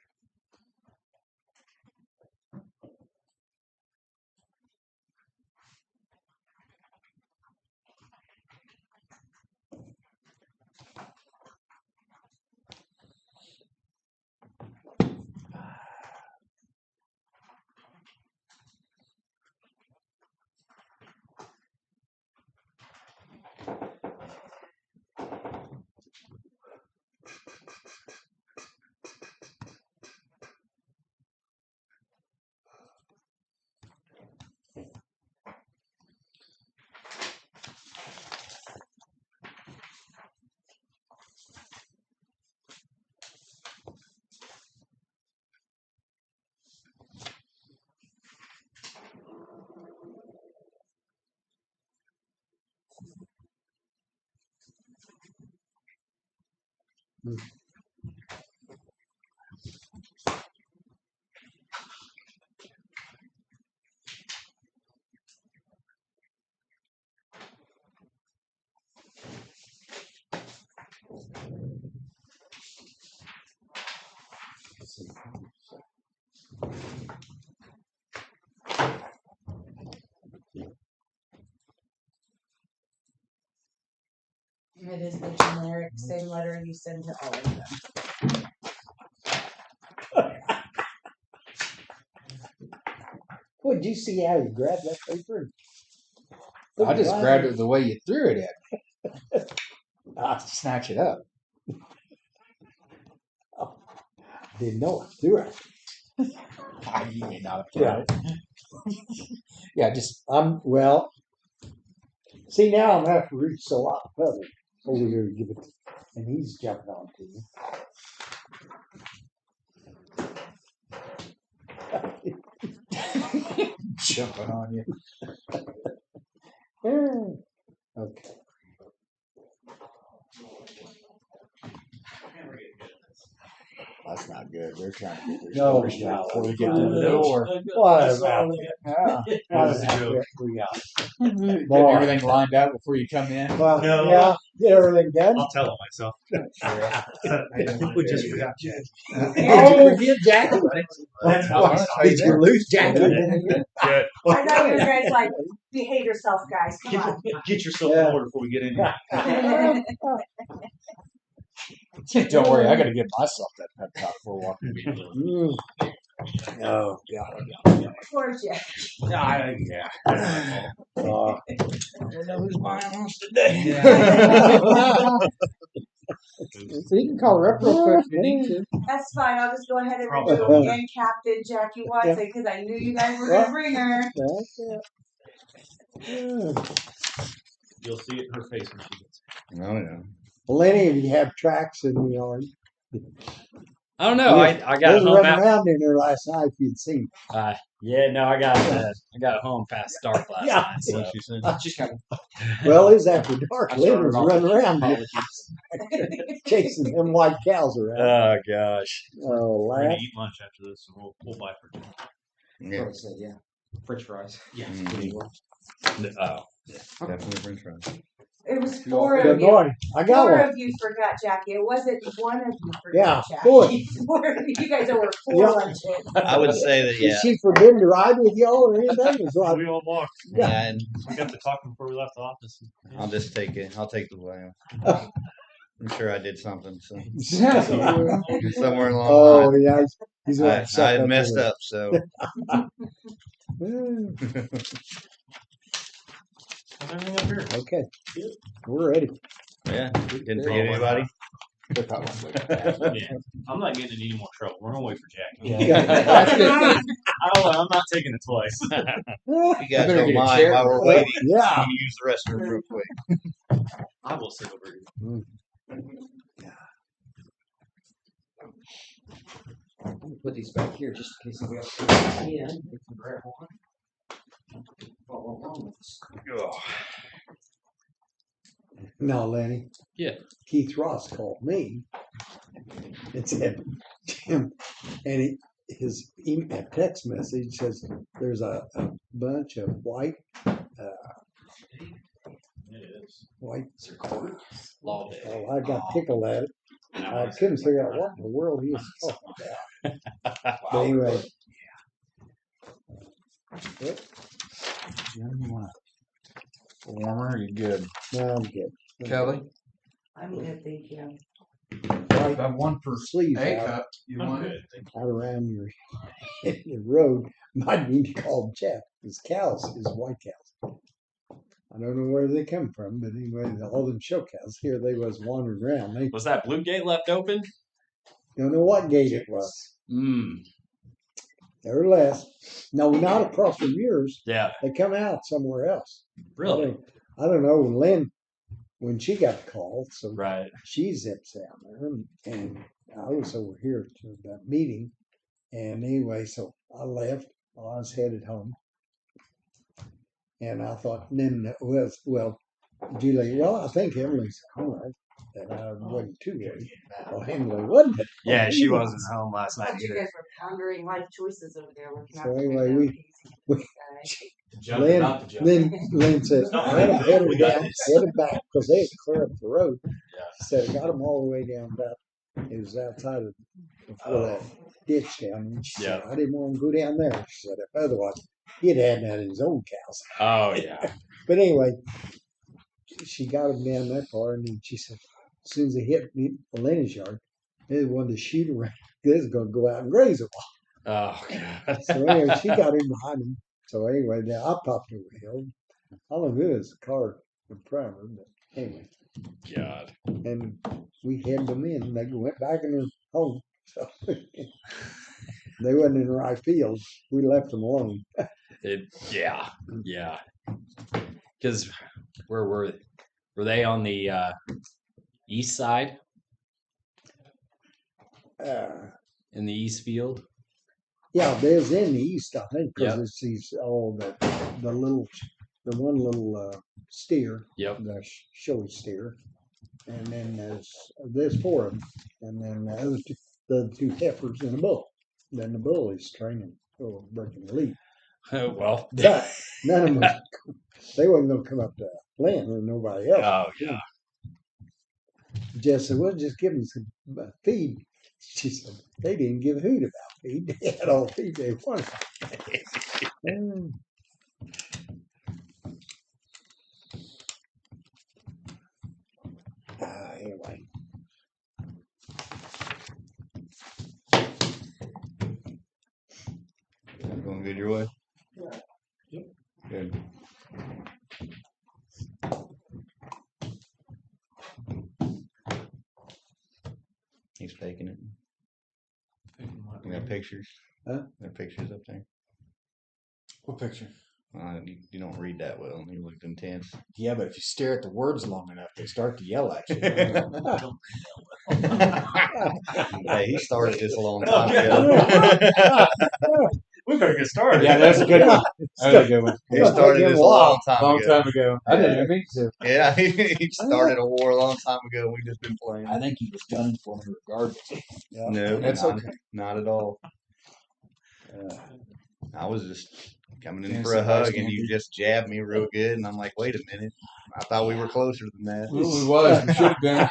Speaker 2: It is the generic same letter you send to all of them.
Speaker 1: Well, did you see how you grabbed that paper?
Speaker 4: I just grabbed it the way you threw it at me.
Speaker 1: I
Speaker 4: Snatch it up.
Speaker 1: didn't know it. Threw it.
Speaker 4: You may not have got it. Yeah, just
Speaker 1: Well, see now I'm having to reach a lot further over here to give it, and he's jumping on to you.
Speaker 4: jumping on you.
Speaker 1: Okay.
Speaker 4: That's not good. They're trying to get their
Speaker 1: No,
Speaker 4: story straight
Speaker 1: no.
Speaker 4: before we get to the door.
Speaker 1: What
Speaker 3: That's
Speaker 1: about
Speaker 3: all I
Speaker 1: it?
Speaker 3: got.
Speaker 1: Yeah.
Speaker 4: That was a joke.
Speaker 1: We got.
Speaker 4: Getting
Speaker 1: Boy.
Speaker 4: everything lined out before you come in.
Speaker 1: Well,
Speaker 8: No.
Speaker 1: yeah, get everything done.
Speaker 8: I'll tell him myself. I think we just forgot Jackie.
Speaker 1: Oh,
Speaker 8: forget Jackie?
Speaker 1: That's
Speaker 4: why-
Speaker 8: Did you lose
Speaker 1: Jackie?
Speaker 8: Good.
Speaker 2: I know you guys like behave yourself, guys. Come on.
Speaker 8: Get yourself
Speaker 1: Yeah.
Speaker 8: in order before we get in here.
Speaker 4: Don't worry, I got to give myself that pep talk before walking in the door.
Speaker 1: Mm. Oh, God.
Speaker 2: Poor Jeff.
Speaker 8: Yeah.
Speaker 1: Uh,
Speaker 8: I don't know who's buying us today.
Speaker 1: so you can call her up real quick if you need to.
Speaker 2: That's fine. I'll just go ahead and
Speaker 8: Probably
Speaker 2: remove
Speaker 1: will.
Speaker 2: and Captain Jackie Watson because I knew you guys were going to bring her.
Speaker 1: That's it. Yeah.
Speaker 8: You'll see it in her face when she gets
Speaker 4: Oh, yeah.
Speaker 1: Well, any of you have tracks in the yard.
Speaker 9: I don't know. I got
Speaker 1: They
Speaker 9: it
Speaker 1: was
Speaker 9: home
Speaker 1: running
Speaker 9: out.
Speaker 1: around in there last night if you'd seen.
Speaker 9: Yeah, no, I got it home past dark last
Speaker 1: Yeah.
Speaker 9: night. So.
Speaker 8: she said.
Speaker 9: Just kind of
Speaker 1: Well, it was after dark.
Speaker 9: I
Speaker 1: Lynn
Speaker 9: started
Speaker 1: was
Speaker 9: off
Speaker 1: running
Speaker 9: with
Speaker 1: around
Speaker 9: apologies.
Speaker 1: chasing them white cows around.
Speaker 9: Oh gosh.
Speaker 1: Oh,
Speaker 8: We're gonna
Speaker 1: lad.
Speaker 8: eat lunch after this, and we'll buy for dinner.
Speaker 4: Yeah.
Speaker 9: Yeah. French fries.
Speaker 8: Yeah.
Speaker 4: Mhm.
Speaker 9: Oh.
Speaker 4: Definitely French fries.
Speaker 2: It was
Speaker 4: You all
Speaker 2: four
Speaker 4: good?
Speaker 2: of
Speaker 1: Good
Speaker 2: you.
Speaker 1: morning. I got
Speaker 2: Four
Speaker 1: one.
Speaker 2: of you forgot Jackie. It wasn't one of you
Speaker 1: Yeah,
Speaker 2: forgot
Speaker 1: four.
Speaker 2: Jackie. Four of you. You guys over four
Speaker 1: Yeah.
Speaker 2: lunches.
Speaker 9: I would say that,
Speaker 1: Is
Speaker 9: yeah.
Speaker 1: she forbidden to ride with y'all or anything? It's like,
Speaker 8: We all walked.
Speaker 9: Yeah, and
Speaker 8: We got to talking before we left the office.
Speaker 9: I'll just take it. I'll take the blame. I'm sure I did something. So somewhere along the
Speaker 1: oh
Speaker 9: line,
Speaker 1: yeah, he's
Speaker 9: I
Speaker 1: like suck
Speaker 9: had
Speaker 1: up
Speaker 9: messed
Speaker 1: to
Speaker 9: up. So
Speaker 1: it.
Speaker 8: How's everything up here?
Speaker 1: Okay, we're ready.
Speaker 9: yeah, didn't forget anybody.
Speaker 8: Yeah, I'm not getting in any more trouble. We're gonna wait for Jackie. I'm not taking it twice.
Speaker 9: If you guys
Speaker 4: better
Speaker 9: don't
Speaker 4: get a
Speaker 9: mind
Speaker 4: chair.
Speaker 9: while we're waiting,
Speaker 1: Yeah.
Speaker 9: I can use the restroom real quick.
Speaker 8: I will sit over here.
Speaker 10: I'm gonna put these back here just in case somebody else comes in. They can grab one. Follow along with us.
Speaker 1: No, Lenny.
Speaker 6: Yeah.
Speaker 1: Keith Ross called me and said, Jim, and his email, text message says there's a bunch of white
Speaker 6: Law day.
Speaker 1: well, I got tickled at it. I couldn't figure out what in the world he was talking about. But anyway. Yep.
Speaker 4: Warmer, you good?
Speaker 1: No, I'm good.
Speaker 4: Kelly?
Speaker 2: I'm good, thank you.
Speaker 1: Right,
Speaker 4: About one per
Speaker 1: sleeves
Speaker 4: A
Speaker 1: out,
Speaker 4: cup. You
Speaker 8: I'm
Speaker 4: want
Speaker 8: good.
Speaker 4: it?
Speaker 1: out around your road. Might need to call Jeff. His cows, his white cows. I don't know where they come from, but anyway, all them show cows here, they was wandering around. They
Speaker 6: Was that blue gate left open?
Speaker 1: don't know what gate it was. Nevertheless, no, not across from yours.
Speaker 6: Yeah.
Speaker 1: They come out somewhere else.
Speaker 6: Really?
Speaker 1: I don't know. When Lynn, when she got the call, so
Speaker 6: Right.
Speaker 1: she zips down there, and I was over here to that meeting. And anyway, so I left. I was headed home, and I thought then it was Julie. Well, I think Emily's all right. That I wasn't too worried. Well, Emily wasn't.
Speaker 6: Yeah, she wasn't home last
Speaker 2: I
Speaker 6: night
Speaker 2: thought you
Speaker 6: either.
Speaker 2: guys were pondering life choices over there. Looking
Speaker 1: So
Speaker 2: out the
Speaker 1: anyway,
Speaker 2: window.
Speaker 1: we-
Speaker 4: Jump or
Speaker 1: Lynn,
Speaker 4: not to jump?
Speaker 1: Lynn said,
Speaker 6: No,
Speaker 1: I had them headed
Speaker 6: we got
Speaker 1: down,
Speaker 6: this.
Speaker 1: headed back, because they had cleared up the road.
Speaker 6: Yeah.
Speaker 1: She said, I got them all the way down about, it was outside of, before that ditch down. And she said, I didn't want to go down there. She said, if otherwise, he'd had that in his own cows.
Speaker 6: Oh yeah.
Speaker 1: But anyway, she got him down that far, and then she said, as soon as they hit me, Lenny's yard, they wanted to shoot around. They was going to go out and graze a while.
Speaker 6: Oh god.
Speaker 1: So anyway, she got in behind him. So anyway, then I popped over the hill. All I knew was a car in front of her, but anyway.
Speaker 6: God.
Speaker 1: And we headed them in, and they went back in their home. So they wasn't in the right field. We left them alone.
Speaker 6: Yeah. Because where were they? Were they on the east side in the east field?
Speaker 1: Yeah, they was in the east, I think, because
Speaker 6: Yep.
Speaker 1: it's these all the one little steer,
Speaker 6: Yep.
Speaker 1: the showy steer, and then there's four of them, and then the two heifers and a bull. Then the bull is training for breaking the lead.
Speaker 6: Well.
Speaker 1: But none of them, they wasn't going to come up to Lynn or nobody else.
Speaker 6: Oh yeah.
Speaker 1: Jess said, well, just give them some feed. She said, they didn't give a hoot about feed. They had all the feed they wanted. Anyway.
Speaker 9: Going good your way?
Speaker 3: Yeah. Yep.
Speaker 9: Good. He's faking it. You got pictures?
Speaker 1: Huh?
Speaker 9: There are pictures up there.
Speaker 4: What picture?
Speaker 9: You don't read that well. You looked intense.
Speaker 4: Yeah, but if you stare at the words long enough, they start to yell at you.
Speaker 9: Hey, he started this a long time ago.
Speaker 8: We better get started.
Speaker 4: Yeah, that's a good one. That was a good one.
Speaker 9: He started this a long time ago.
Speaker 4: ago. I didn't think so.
Speaker 9: Yeah, he started a war a long time ago. We just been playing.
Speaker 4: I think he was gunning for me regardless.
Speaker 9: No,
Speaker 4: That's
Speaker 9: not,
Speaker 4: okay.
Speaker 9: not at all. I was just coming in
Speaker 4: Yeah,
Speaker 9: for a
Speaker 4: somebody's
Speaker 9: hug, and
Speaker 4: gonna
Speaker 9: you
Speaker 4: be-
Speaker 9: just jabbed me real good, and I'm like, wait a minute. I thought we were closer than that.
Speaker 4: Well, we was. We should have been.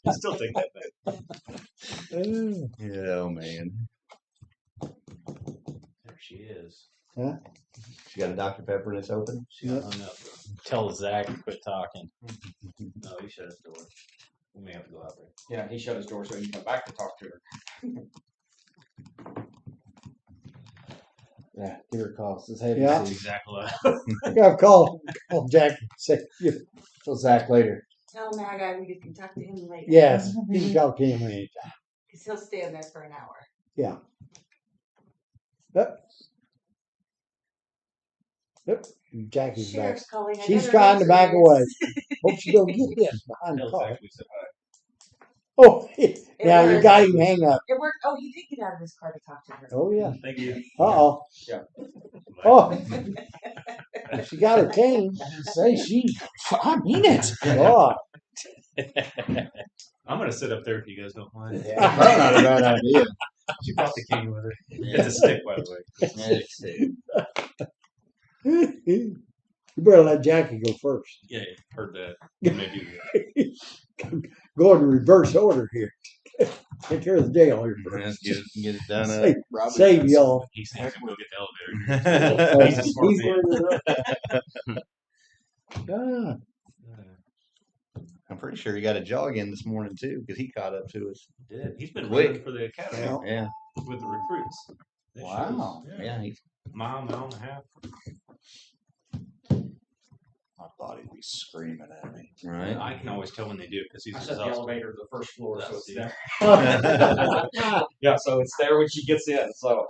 Speaker 6: I still take that back.
Speaker 9: Yeah, oh man.
Speaker 6: There she is.
Speaker 9: She got a Dr. Pepper and it's open.
Speaker 6: She got hung up. Tell Zach to quit talking. No, he shut his door. We may have to go out there.
Speaker 10: Yeah, he shut his door so he can come back to talk to her.
Speaker 4: Yeah, give her a call. Says, hey,
Speaker 1: Yeah.
Speaker 6: That's exactly what
Speaker 1: I gotta call Jack and say,
Speaker 4: Tell Zach later.
Speaker 2: Tell Mad Eye we can talk to him later.
Speaker 1: yes, you can talk to him anytime.
Speaker 2: Because he'll stand there for an hour.
Speaker 1: Yeah. Yep. Yep. Jackie's back.
Speaker 2: Sheriff's calling. I
Speaker 1: She's
Speaker 2: better
Speaker 1: trying to
Speaker 2: answer
Speaker 1: back
Speaker 2: this.
Speaker 1: away. Hope she don't get in behind the
Speaker 6: Tell
Speaker 1: car.
Speaker 6: Zach we said hi.
Speaker 1: Oh, now you
Speaker 2: worked.
Speaker 1: got him hang up.
Speaker 2: It worked. Oh, he did get out of his car to talk to her.
Speaker 1: Oh yeah.
Speaker 6: Thank you.
Speaker 1: Uh-oh.
Speaker 10: Yeah.
Speaker 1: Oh, she got her cane.
Speaker 4: Say she. I mean it.
Speaker 1: God.
Speaker 6: I'm gonna sit up there if you guys don't mind.
Speaker 4: Yeah, probably not a bad idea.
Speaker 6: She brought the cane with her. It's a stick, by the way.
Speaker 1: You better let Jackie go first.
Speaker 6: Yeah, heard that. Maybe.
Speaker 1: Go in reverse order here. Take care of the jail here
Speaker 9: Let's
Speaker 1: first.
Speaker 9: get it done
Speaker 1: Save,
Speaker 9: up.
Speaker 1: save y'all.
Speaker 6: He's saying go get the elevator. He's a smart man.
Speaker 1: Ah,
Speaker 9: I'm pretty sure he got a jog in this morning too, because he caught up to us.
Speaker 6: Did. He's been
Speaker 9: Quick.
Speaker 6: running for the academy
Speaker 1: yeah.
Speaker 9: Yeah,
Speaker 6: with the recruits. It
Speaker 4: Wow.
Speaker 6: shows.
Speaker 9: yeah. He's
Speaker 6: Mile and a half.
Speaker 4: I thought he'd be screaming at me.
Speaker 9: right.
Speaker 6: I can always tell when they do it because he's
Speaker 10: I set the
Speaker 6: exhausted.
Speaker 10: elevator to the first floor, so it's
Speaker 6: That's
Speaker 10: there. Yeah, so it's there when she gets in. So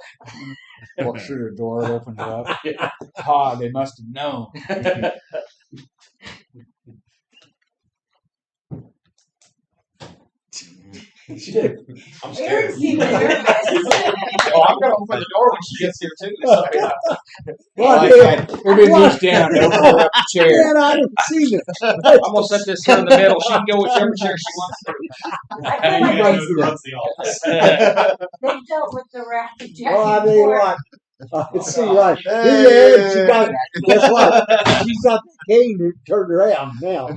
Speaker 4: Walked through the door, opened it up. Ah, they must have known.
Speaker 10: I'm
Speaker 2: Aaron
Speaker 10: scared.
Speaker 2: seemed nervous.
Speaker 10: Oh, I'm gonna open the door when she gets here too. So, yeah.
Speaker 1: Well,
Speaker 4: Everybody moves down. Open her up the chair.
Speaker 1: man, I didn't see it.
Speaker 10: I'm gonna set this here in the middle. She can go whichever chair she wants to.
Speaker 2: I
Speaker 6: And
Speaker 2: feel
Speaker 6: you
Speaker 2: like
Speaker 6: know who runs the office.
Speaker 2: they dealt with the wrath of Jackie
Speaker 1: Oh, I tell you
Speaker 2: before.
Speaker 1: what. I see right. Here she got, guess what? She's got the cane turned around now.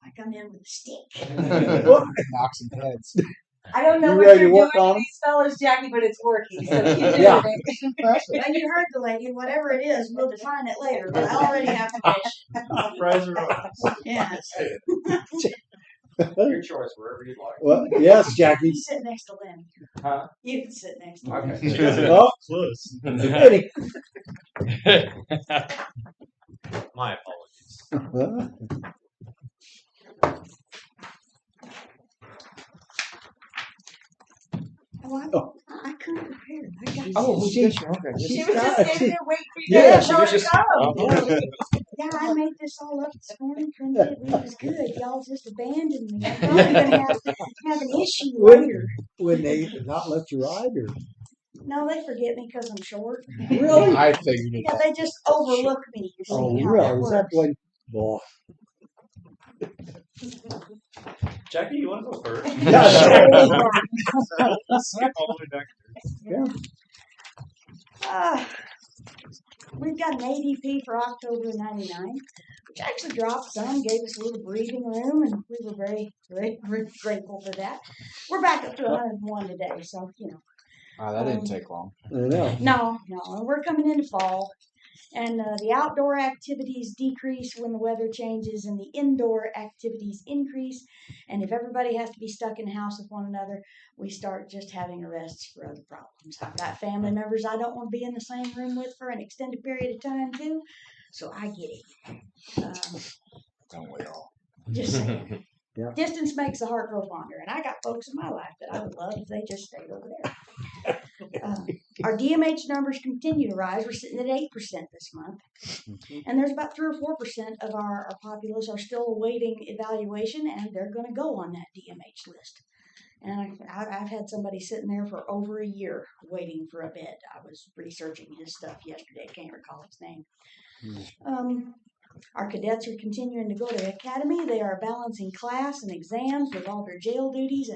Speaker 2: I come in with a stick.
Speaker 4: Knocks some heads.
Speaker 2: I don't know
Speaker 1: You
Speaker 2: what
Speaker 1: ready
Speaker 2: you're
Speaker 1: to
Speaker 2: doing
Speaker 1: work
Speaker 2: to
Speaker 1: on 'em?
Speaker 2: these fellas, Jackie, but it's working. So keep doing
Speaker 1: Yeah.
Speaker 2: it.
Speaker 11: And you heard the lady, whatever it is, we'll define it later, but I already have the fish.
Speaker 6: Fries are on.
Speaker 11: Yes.
Speaker 10: Your choice, wherever you'd like.
Speaker 1: Well, yes, Jackie.
Speaker 11: You sit next to Lynn.
Speaker 10: Huh?
Speaker 11: You can sit next to Lynn.
Speaker 10: Okay.
Speaker 1: Oh,
Speaker 6: Close.
Speaker 1: Eddie.
Speaker 6: My apologies.
Speaker 11: Oh, I couldn't prepare. I got
Speaker 10: Oh,
Speaker 1: She-
Speaker 2: She
Speaker 1: she's
Speaker 2: was just
Speaker 1: got-
Speaker 2: standing there waiting for you
Speaker 1: Yeah,
Speaker 2: to
Speaker 10: she
Speaker 2: know
Speaker 10: was
Speaker 2: to
Speaker 10: just-
Speaker 2: come.
Speaker 11: Yeah, I made this all up this morning, printed it, and it was good. Y'all just abandoned me. I'm probably gonna have an issue later.
Speaker 1: When they not let you ride, or
Speaker 11: No, they forget me because I'm short.
Speaker 1: really?
Speaker 4: I figured it
Speaker 11: Yeah,
Speaker 4: out.
Speaker 11: they just overlook me. You see
Speaker 1: Oh,
Speaker 11: how
Speaker 1: really?
Speaker 11: that
Speaker 1: Is that
Speaker 11: works.
Speaker 1: the way? Boy.
Speaker 6: Jackie, you want to go first? All the way back.
Speaker 11: We've got an ADP for October '99, which actually dropped some, gave us a little breathing room, and we were very, very, very grateful for that. We're back up to 101 today, so you know.
Speaker 4: That didn't take long.
Speaker 1: I know.
Speaker 11: No, we're coming into fall, and the outdoor activities decrease when the weather changes, and the indoor activities increase. And if everybody has to be stuck in the house with one another, we start just having arrests for other problems. I've got family members I don't want to be in the same room with for an extended period of time too, so I get it.
Speaker 4: Don't we all?
Speaker 11: Just saying.
Speaker 1: Yeah.
Speaker 11: Distance makes the heart grow fonder, and I got folks in my life that I would love if they just stayed over there. Our DMH numbers continue to rise. We're sitting at 8% this month, and there's about 3 or 4% of our populace are still awaiting evaluation, and they're going to go on that DMH list. And I've had somebody sitting there for over a year waiting for a bed. I was researching his stuff yesterday. Can't recall his name. Our cadets are continuing to go to the academy. They are balancing class and exams with all their jail duties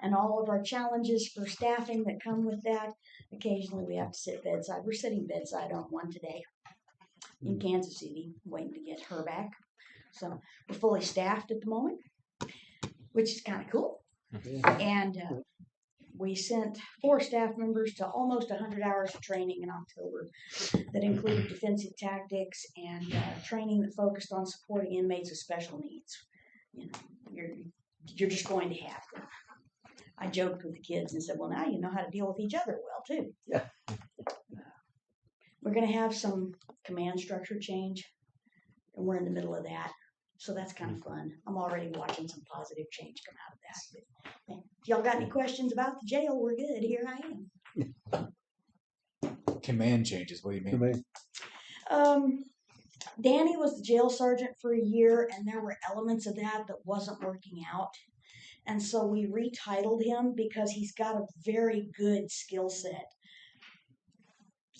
Speaker 11: and all of our challenges for staffing that come with that. Occasionally we have to sit bedside. We're sitting bedside on one today in Kansas City, waiting to get her back. So we're fully staffed at the moment, which is kind of cool. And we sent 4 staff members to almost 100 hours of training in October that included defensive tactics and training that focused on supporting inmates with special needs. You know, you're just going to have them. I joked with the kids and said, well, now you know how to deal with each other well, too.
Speaker 1: Yeah.
Speaker 11: We're going to have some command structure change, and we're in the middle of that. So that's kind of fun. I'm already watching some positive change come out of that. But, if y'all got any questions about the jail, we're good. Here I am.
Speaker 4: Command changes. What do you mean?
Speaker 11: Danny was the jail sergeant for a year, and there were elements of that wasn't working out. And so we retitled him because he's got a very good skill set.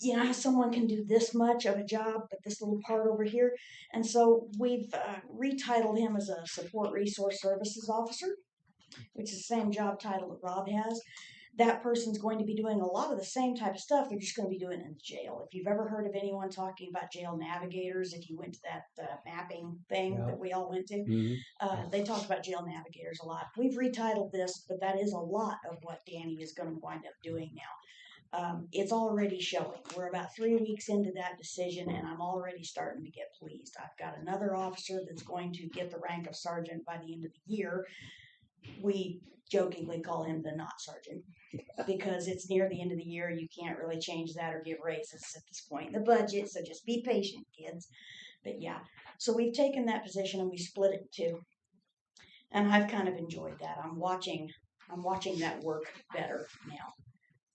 Speaker 11: You know how someone can do this much of a job, but this little part over here? And so we've retitled him as a support resource services officer, which is the same job title that Rob has. That person's going to be doing a lot of the same type of stuff. They're just going to be doing it in the jail. If you've ever heard of anyone talking about jail navigators, if you went to that mapping thing that we all went to, they talked about jail navigators a lot. We've retitled this, but that is a lot of what Danny is going to wind up doing now. It's already showing. We're about 3 weeks into that decision, and I'm already starting to get pleased. I've got another officer that's going to get the rank of sergeant by the end of the year. We jokingly call him the not sergeant because it's near the end of the year. You can't really change that or give raises at this point in the budget, so just be patient, kids. But yeah, so we've taken that position and we split it in 2. And I've kind of enjoyed that. I'm watching that work better now.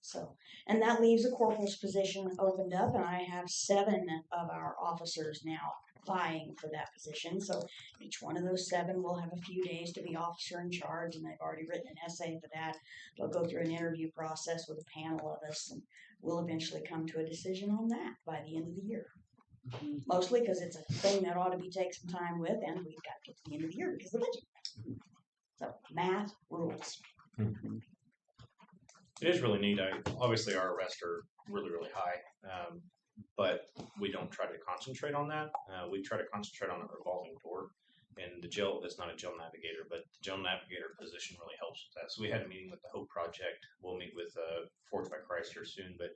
Speaker 11: So, and that leaves a corporal's position opened up, and I have 7 of our officers now vying for that position. So each one of those 7 will have a few days to be officer in charge, and they've already written an essay for that. They'll go through an interview process with a panel of us, and we'll eventually come to a decision on that by the end of the year. Mostly because it's a thing that ought to be taken some time with, and we've got to get to the end of the year because of the budget. So math rules.
Speaker 6: It is really neat. Obviously, our arrests are really, really high, but we don't try to concentrate on that. We try to concentrate on a revolving door. And the jail is not a jail navigator, but the jail navigator position really helps with that. So we had a meeting with the Hope Project. We'll meet with Forged by Christ here soon, but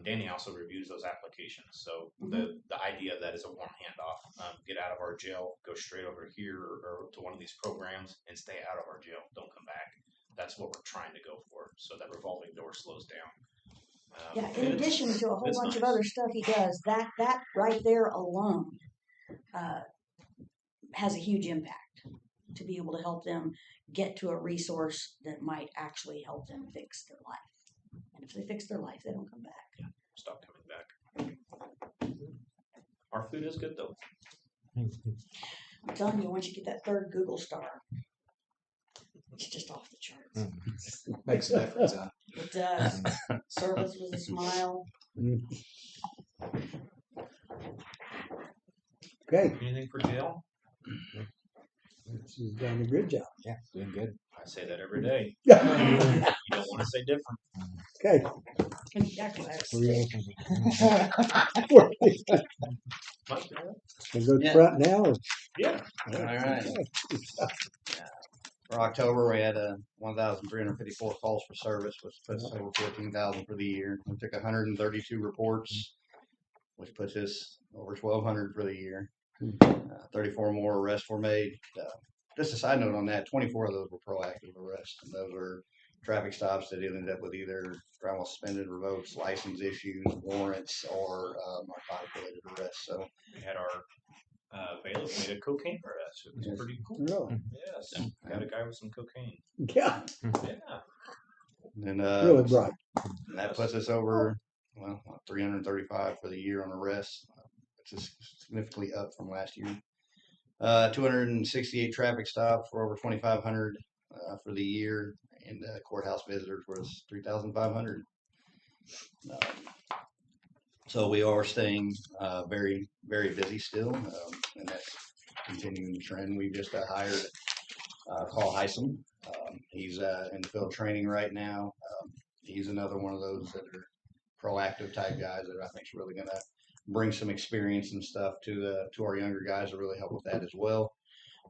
Speaker 6: Danny also reviews those applications. So the idea of that is a warm handoff. Get out of our jail, go straight over here or to one of these programs and stay out of our jail. Don't come back. That's what we're trying to go for. So that revolving door slows down.
Speaker 11: Yeah, in addition to a whole bunch of other stuff he does, that right there alone has a huge impact to be able to help them get to a resource that might actually help them fix their life. And if they fix their life, they don't come back.
Speaker 6: Yeah, stop coming back. Our food is good though.
Speaker 11: I'm telling you, once you get that 3rd Google star, it's just off the charts.
Speaker 4: Makes a difference, huh?
Speaker 11: It does. Service was a smile.
Speaker 1: Okay.
Speaker 6: Anything for jail?
Speaker 1: She's done a good job.
Speaker 4: Yeah, doing good.
Speaker 6: I say that every day. You don't want to say different.
Speaker 1: Okay. We'll go to the front now. Or?
Speaker 6: Yeah.
Speaker 9: All right. For October, we had 1,354 calls for service, which puts us over 14,000 for the year. We took 132 reports, which puts us over 1,200 for the year. 34 more arrests were made. Just a side note on that, 24 of those were proactive arrests, and those are traffic stops that ended up with either driving while suspended, revoked, license issues, warrants, or narcotic-related arrests. So
Speaker 6: we had our bailiff made a cocaine arrest. It was pretty cool.
Speaker 1: Really?
Speaker 6: Yes. Got a guy with some cocaine.
Speaker 1: Yeah.
Speaker 6: Yeah.
Speaker 9: And
Speaker 1: really bright.
Speaker 9: That puts us over 335 for the year on arrests, which is significantly up from last year. 268 traffic stops for over 2,500 for the year, and courthouse visitors was 3,500. So we are staying very, very busy still, and that's continuing the trend. We've just hired Carl Heisem. He's in field training right now. He's another one of those that are proactive type guys that I think is really going to bring some experience and stuff to our younger guys to really help with that as well.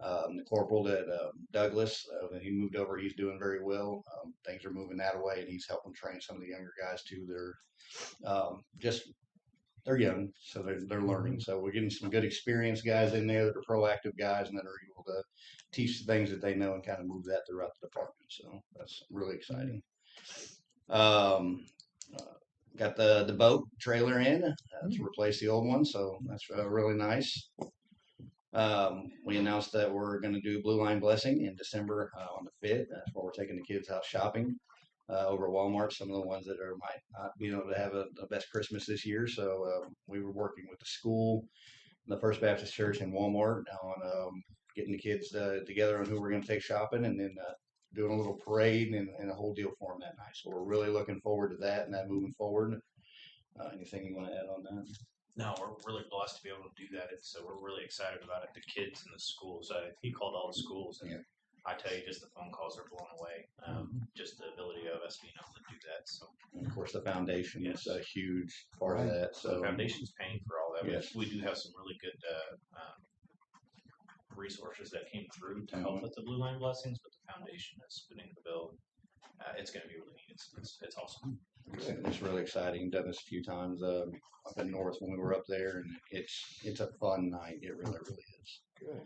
Speaker 9: The corporal that Douglas, when he moved over, he's doing very well. Things are moving that way, and he's helping train some of the younger guys too. They're young, so they're learning. So we're getting some good experienced guys in there that are proactive guys and that are able to teach the things that they know and kind of move that throughout the department. So that's really exciting. Got the boat trailer in to replace the old one, so that's really nice. We announced that we're going to do Blue Line Blessing in December on the 5th. That's where we're taking the kids out shopping over at Walmart. Some of the ones that might not be able to have the best Christmas this year. So we were working with the school, the First Baptist Church, and Walmart on getting the kids together on who we're going to take shopping, and then doing a little parade and a whole deal for them that night. So we're really looking forward to that and that moving forward. Anything you want to add on that?
Speaker 6: No, we're really blessed to be able to do that. So we're really excited about it. The kids and the schools. He called all the schools, and I tell you, just the phone calls are blown away. Just the ability of us being able to do that. So,
Speaker 9: and of course, the foundation is a huge part of that. So
Speaker 6: the foundation's paying for all that.
Speaker 9: Yes.
Speaker 6: We do have some really good resources that came through to help with the Blue Line Blessings, but the foundation is footing the bill. It's going to be really neat. It's awesome.
Speaker 9: It's really exciting. Done this a few times up in North when we were up there, and it's a fun night. It really, really is.
Speaker 4: Good.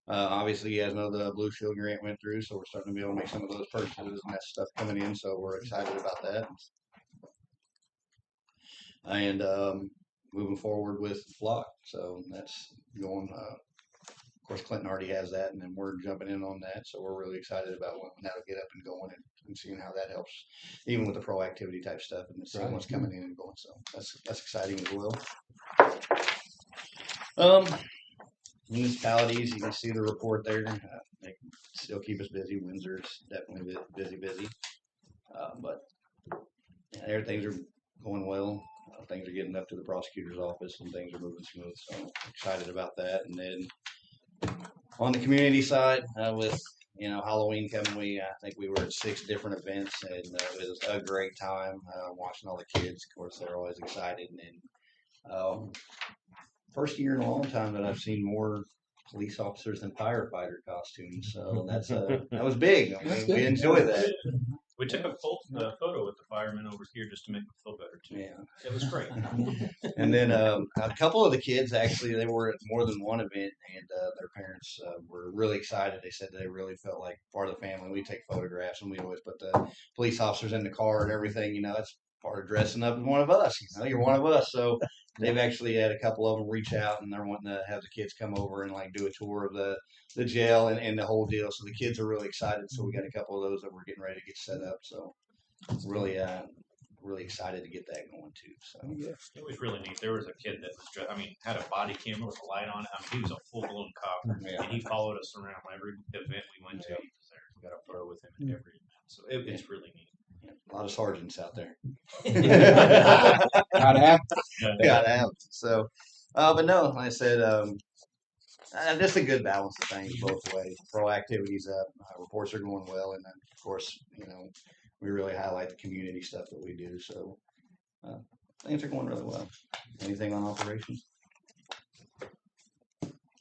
Speaker 9: Obviously, you guys know the Blue Shield grant went through, so we're starting to be able to make some of those purchases and that stuff coming in. So we're excited about that. And moving forward with Flock, so that's going. Of course, Clinton already has that, and then we're jumping in on that. So we're really excited about when that'll get up and going and seeing how that helps, even with the proactivity type stuff and seeing what's coming in and going. So that's exciting as well. Municipalities, you can see the report there. They still keep us busy. Windsor's definitely busy. But everything's are going well. Things are getting up to the prosecutor's office and things are moving smooth. So I'm excited about that. And then on the community side, with Halloween coming, I think we were at 6 different events, and it was a great time watching all the kids. Of course, they're always excited. And first year in a long time that I've seen more police officers than firefighter costumes. So that was big. I mean, we enjoy that.
Speaker 6: We took a photo with the firemen over here just to make them feel better too.
Speaker 9: Yeah,
Speaker 6: it was great.
Speaker 9: And then a couple of the kids actually, they were at more than one event, and their parents were really excited. They said they really felt like part of the family. We take photographs, and we always put the police officers in the car and everything. That's part of dressing up as one of us. You're one of us. So they've actually had a couple of them reach out, and they're wanting to have the kids come over and do a tour of the jail and the whole deal. So the kids are really excited. So we got a couple of those that we're getting ready to get set up. So really excited to get that going too. So
Speaker 6: it was really neat. There was a kid that was, had a body camera with a light on it. He was a full blown cop, and he followed us around every event we went to. He was there. We got a photo with him at every event. So it's really neat.
Speaker 9: A lot of sergeants out there.
Speaker 4: Gotta have.
Speaker 9: Gotta have. So, but no, like I said, just a good balance of things both ways. Proactivity's up, reports are going well, and then of course, we really highlight the community stuff that we do. So things are going really well. Anything on operations?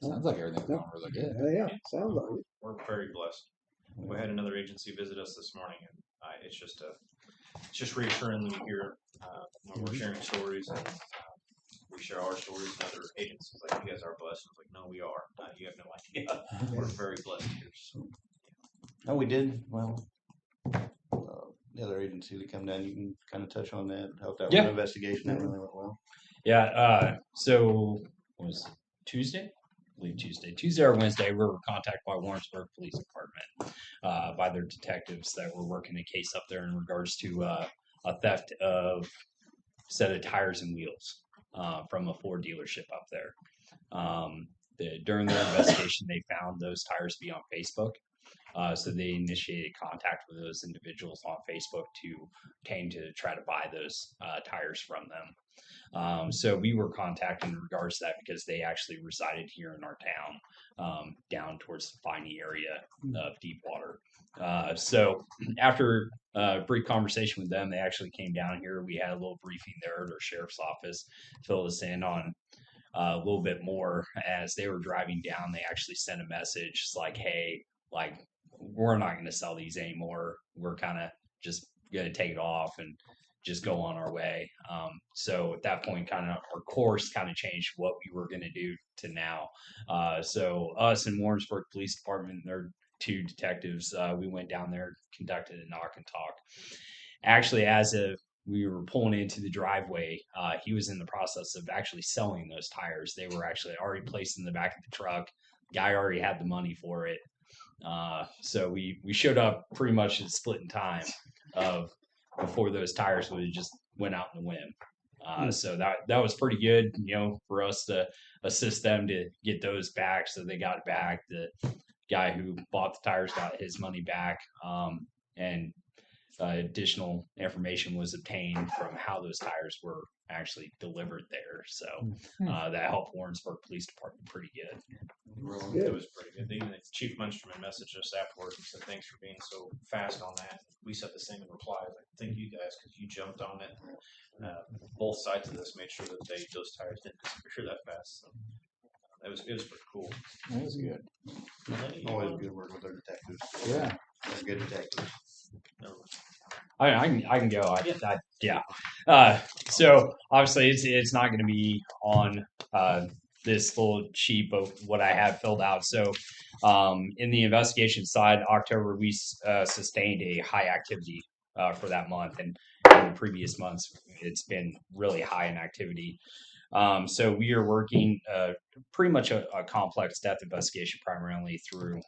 Speaker 4: Sounds like everything's going really good.
Speaker 1: Yeah, sounds like it.
Speaker 6: We're very blessed. We had another agency visit us this morning, and it's just reassuring when you hear when we're sharing stories, and we share our stories with other agencies. Like, you guys are blessed. It's like, no, we are. You have no idea. We're very blessed here. So.
Speaker 9: Oh, we did. Well, the other agency to come down, you can kind of touch on that, help that with the investigation. That really went well.
Speaker 12: Yeah. So it was Tuesday? I believe Tuesday or Wednesday, we were contacted by Warrensburg Police Department by their detectives that were working a case up there in regards to a theft of a set of tires and wheels from a Ford dealership up there. During their investigation, they found those tires to be on Facebook. So they initiated contact with those individuals on Facebook to try to buy those tires from them. So we were contacted in regards to that because they actually resided here in our town, down towards the Piney area of Deepwater. So after a brief conversation with them, they actually came down here. We had a little briefing there at our sheriff's office, filled us in on a little bit more. As they were driving down, they actually sent a message it's like, hey, like, we're not going to sell these anymore. We're kind of just going to take it off and just go on our way. So at that point, kind of our course kind of changed what we were going to do to now. So us and Warrensburg Police Department, their two detectives, we went down there, conducted a knock and talk. Actually, as we were pulling into the driveway, he was in the process of actually selling those tires. They were actually already placed in the back of the truck. Guy already had the money for it. So we showed up pretty much at split in time of before those tires would have just went out in the wind. So that was pretty good, for us to assist them to get those back. So they got it back. The guy who bought the tires got his money back. And additional information was obtained from how those tires were actually delivered there. So that helped Warrensburg Police Department pretty good.
Speaker 8: It was pretty good. Even the Chief Munsterman messaged us afterwards and said, thanks for being so fast on that. We said the same in reply. Like, thank you guys because you jumped on it. Both sides of this made sure that those tires didn't disappear that fast. So it was pretty cool.
Speaker 4: That was good.
Speaker 9: Always good working with their detectives.
Speaker 4: Yeah.
Speaker 9: They're good detectives.
Speaker 12: I can go. So obviously it's not going to be on this little sheet of what I have filled out. So in the investigation side, October we sustained a high activity for that month, and in the previous months it's been really high in activity. So we are working pretty much a complex death investigation primarily through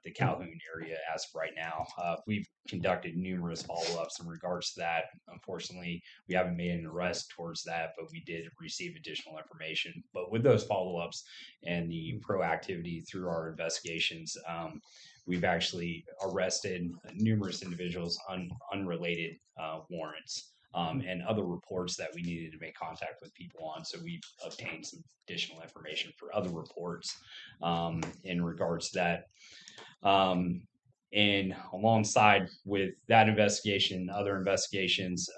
Speaker 12: the Calhoun area as of right now. We've conducted numerous follow-ups in regards to that. Unfortunately, we haven't made an arrest towards that, but we did receive additional information. But with those follow-ups and the proactivity through our investigations, we've actually arrested numerous individuals on unrelated warrants. And other reports that we needed to make contact with people on. So we've obtained some additional information for other reports in regards to that. And alongside with that investigation, other investigations,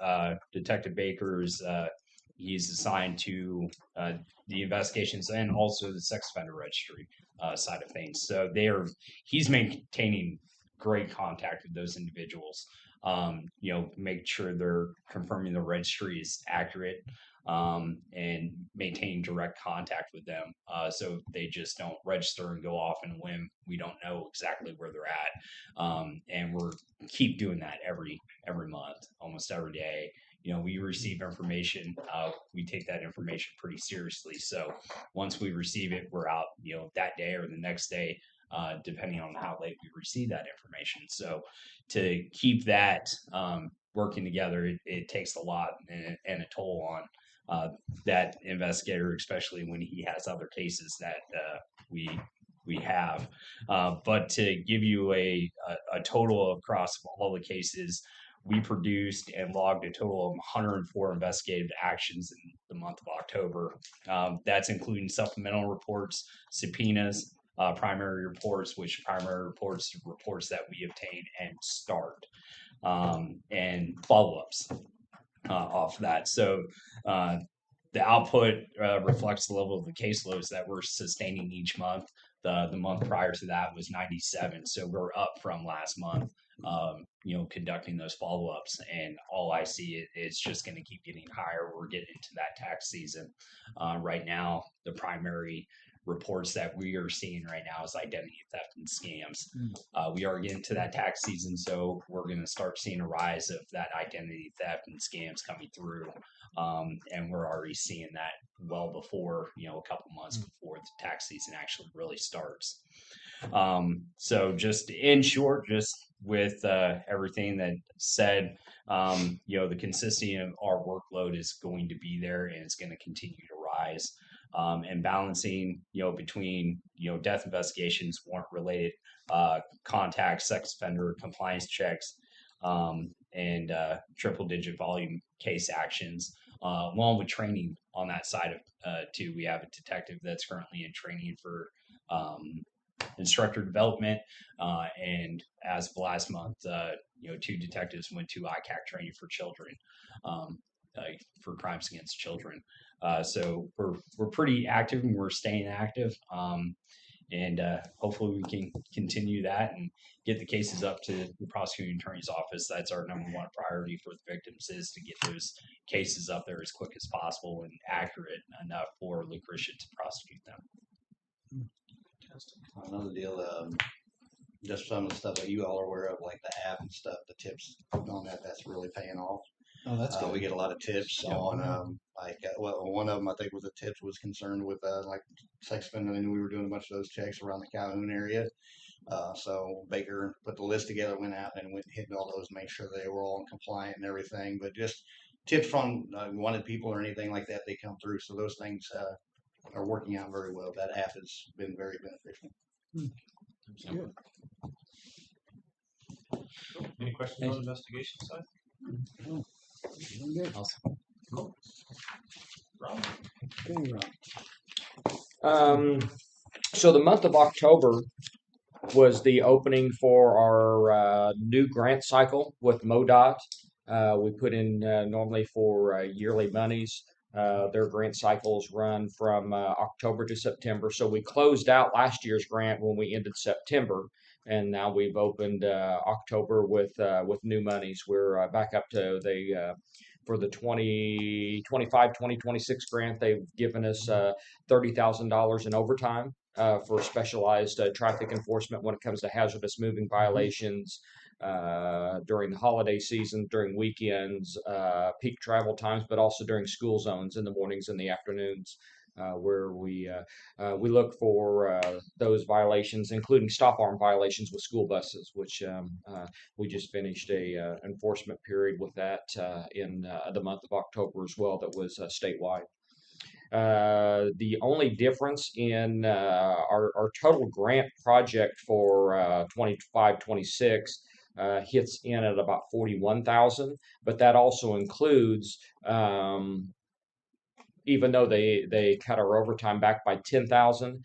Speaker 12: Detective Baker's he's assigned to the investigations and also the sex offender registry side of things. So he's maintaining great contact with those individuals. Make sure they're confirming the registry is accurate, and maintain direct contact with them. So they just don't register and go off in a whim. We don't know exactly where they're at. And we're keep doing that every month, almost every day. We receive information. We take that information pretty seriously. So once we receive it, we're out, that day or the next day, depending on how late we receive that information. So to keep that working together, it takes a lot and a toll on that investigator, especially when he has other cases that we have. But to give you a total across all the cases, we produced and logged a total of 104 investigative actions in the month of October. That's including supplemental reports, subpoenas, primary reports, which primary reports that we obtain and start, and follow-ups off that. So the output reflects the level of the caseloads that we're sustaining each month. The month prior to that was 97, so we're up from last month. Conducting those follow-ups, and all I see is just going to keep getting higher. We're getting into that tax season right now. The primary reports that we are seeing right now is identity theft and scams. We are getting to that tax season, so we're going to start seeing a rise of that identity theft and scams coming through. And we're already seeing that well before, a couple months before the tax season actually really starts. So just in short, just with everything that said, the consistency of our workload is going to be there, and it's going to continue to rise. And balancing, between, death investigations, warrant related contacts, sex offender compliance checks, and triple digit volume case actions, along with training on that side of too. We have a detective that's currently in training for instructor development, and as of last month, 2 detectives went to ICAC training for children, for crimes against children. So we're pretty active and we're staying active. And hopefully we can continue that and get the cases up to the prosecuting attorney's office. That's our number one priority for the victims, is to get those cases up there as quick as possible and accurate enough for Lucretia to prosecute them.
Speaker 9: Another deal, just some of the stuff that you all are aware of, like the app and stuff, the tips on that's really paying off.
Speaker 4: Oh, that's good.
Speaker 9: We get a lot of tips on, one of them I think was the tips was concerned with like sex offender. I knew we were doing a bunch of those checks around the Calhoun area. So Baker put the list together, went out and went and hit all those, make sure they were all compliant and everything. But just tips from wanted people or anything like that, they come through. So those things are working out very well. That app has been very beneficial.
Speaker 1: Good.
Speaker 8: Any questions on the investigation side?
Speaker 1: Good.
Speaker 12: Awesome.
Speaker 8: Cool. Rob?
Speaker 1: Okay, Rob.
Speaker 10: So the month of October was the opening for our new grant cycle with MoDOT. We put in normally for yearly monies. Their grant cycles run from October to September. So we closed out last year's grant when we ended September, and now we've opened October with new monies. We're back up to for the 2025-2026 grant. They've given us $30,000 in overtime for specialized traffic enforcement when it comes to hazardous moving violations. During the holiday season, during weekends, peak travel times, but also during school zones in the mornings and the afternoons, where we look for those violations, including stop arm violations with school buses, which we just finished a enforcement period with that in the month of October as well. That was statewide. The only difference in our total grant project for 25-26 hits in at about 41,000, but that also includes, even though they cut our overtime back by 10,000,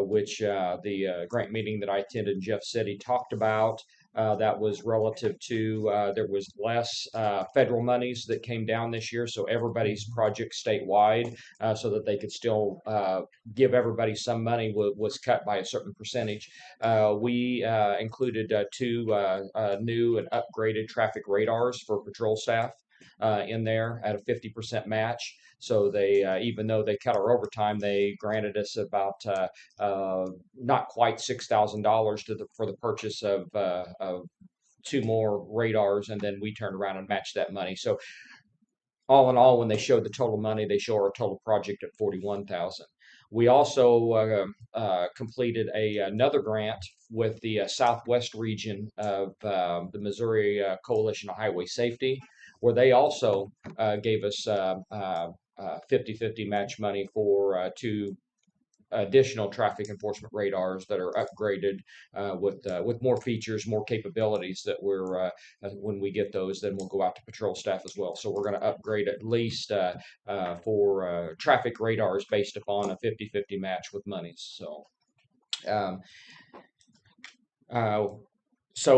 Speaker 10: which the grant meeting that I attended in Jeff City talked about. That was relative to there was less federal monies that came down this year, so everybody's project statewide, so that they could still give everybody some money, was cut by a certain percentage. We included 2 new and upgraded traffic radars for patrol staff in there at a 50% match. So they, even though they cut our overtime, they granted us about not quite $6,000 for the purchase of 2 more radars, and then we turned around and matched that money. So all in all, when they showed the total money, they show our total project at 41,000. We also completed another grant with the Southwest region of the Missouri Coalition of Highway Safety, where they also gave us 50-50 match money for 2 additional traffic enforcement radars that are upgraded with more features, more capabilities. That we're when we get those, then we'll go out to patrol staff as well. So we're going to upgrade at least for traffic radars based upon a 50-50 match with monies. So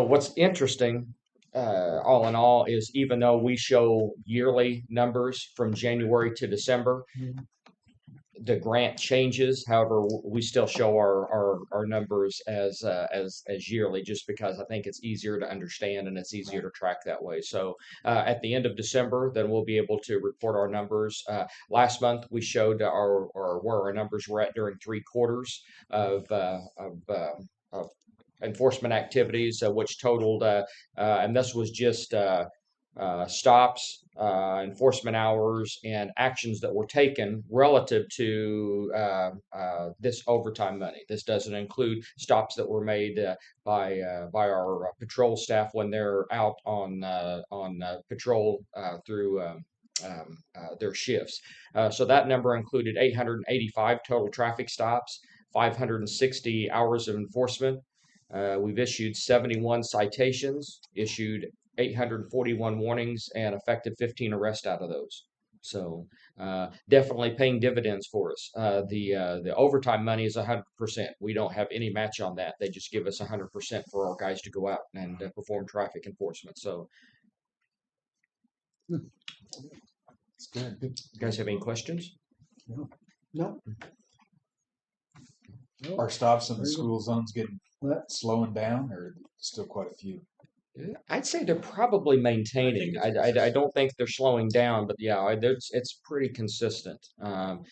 Speaker 10: what's interesting, all in all, is even though we show yearly numbers from January to December, the grant changes. However, we still show our numbers as yearly, just because I think it's easier to understand and it's easier to track that way. So at the end of December, then we'll be able to report our numbers. Last month we showed where our numbers were at during 3 quarters of enforcement activities, which totaled, and this was just stops, enforcement hours, and actions that were taken relative to this overtime money. This doesn't include stops that were made by our patrol staff when they're out on patrol through their shifts. So that number included 885 total traffic stops, 560 hours of enforcement. We've issued 71 citations, issued 841 warnings, and effected 15 arrests out of those. So definitely paying dividends for us. The overtime money is 100%. We don't have any match on that. They just give us 100% for our guys to go out and perform traffic enforcement. So,
Speaker 4: It's good.
Speaker 10: you guys have any questions?
Speaker 1: No.
Speaker 4: Are stops in the
Speaker 1: Very good.
Speaker 4: school zones getting
Speaker 1: What?
Speaker 4: slowing down, or still quite a few?
Speaker 10: I'd say they're probably maintaining. I don't think they're slowing down, but yeah, it's pretty consistent. And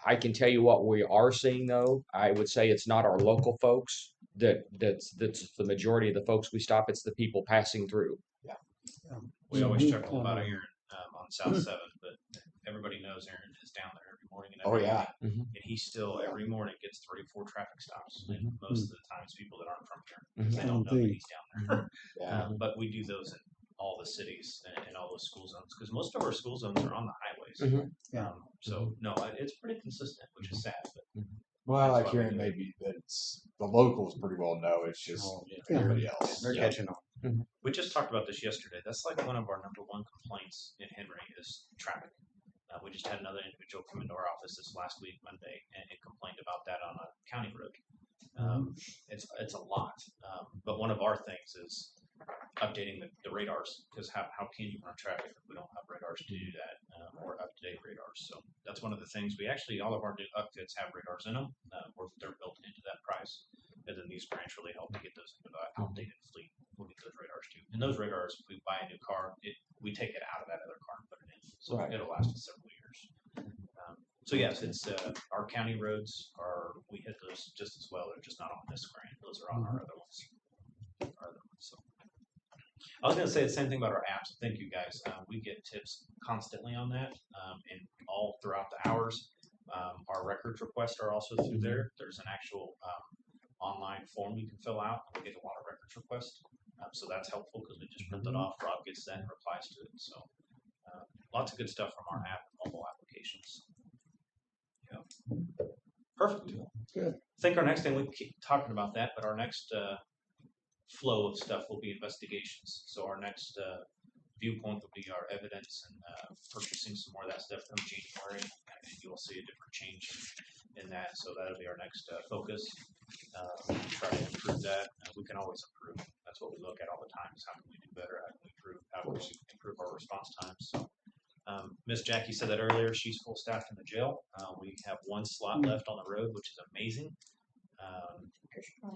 Speaker 10: I can tell you what we are seeing though. I would say it's not our local folks that's the majority of the folks we stop. It's the people passing through.
Speaker 8: We always
Speaker 1: Mhm.
Speaker 8: chuckle about Aaron on South 7th, but everybody knows Aaron is down there every morning. And
Speaker 4: Oh
Speaker 8: every
Speaker 4: yeah.
Speaker 8: evening, and he still every morning gets 3 or 4 traffic stops. And most of the times, people that aren't from here, because they don't know that he's down there.
Speaker 4: Yeah.
Speaker 8: But we do those in all the cities and all those school zones because most of our school zones are on the highways.
Speaker 1: Yeah.
Speaker 8: So no, it's pretty consistent, which is sad. But
Speaker 4: Well, I
Speaker 8: That's
Speaker 4: like
Speaker 8: why we
Speaker 4: hearing
Speaker 8: do it.
Speaker 4: maybe that it's the locals pretty well know. It's just everybody else.
Speaker 9: They're
Speaker 8: Yeah.
Speaker 9: catching on.
Speaker 8: we just talked about this yesterday. That's like one of our number one complaints in Henry is traffic. We just had another individual come into our office this last week, Monday, and complained about that on a county road. It's a lot, but one of our things is updating the radars because how can you run traffic if we don't have radars to do that or up-to-date radars? So that's one of the things we actually all of our new upfits have radars in them, or they're built into that price, and then these grants really help to get those into the outdated fleet. We'll get those radars too, and those radars, if we buy a new car, we take it out of that other car and put it in, so
Speaker 4: Right.
Speaker 8: it'll last us several years. So yes, it's our county roads we hit those just as well. They're just not on this grant; those are on our other ones. So. I was going to say the same thing about our apps. Thank you guys. We get tips constantly on that, and all throughout the hours. Our records requests are also through there. There's an actual online form you can fill out. We get a lot of records requests, so that's helpful because we just print it off. Rob gets that and replies to it. So lots of good stuff from our app and mobile applications. Yeah. Perfect.
Speaker 1: Good.
Speaker 8: I think our next thing we keep talking about that, but our next flow of stuff will be investigations. So our next viewpoint will be our evidence and purchasing some more of that stuff come January, and you'll see a different change in that. So that'll be our next focus. Try to improve that. We can always improve. That's what we look at all the time: is how can we do better? How can we improve? How can we improve our response times? So. Miss Jackie said that earlier. She's full staffed in the jail. We have one slot left on the road, which is amazing.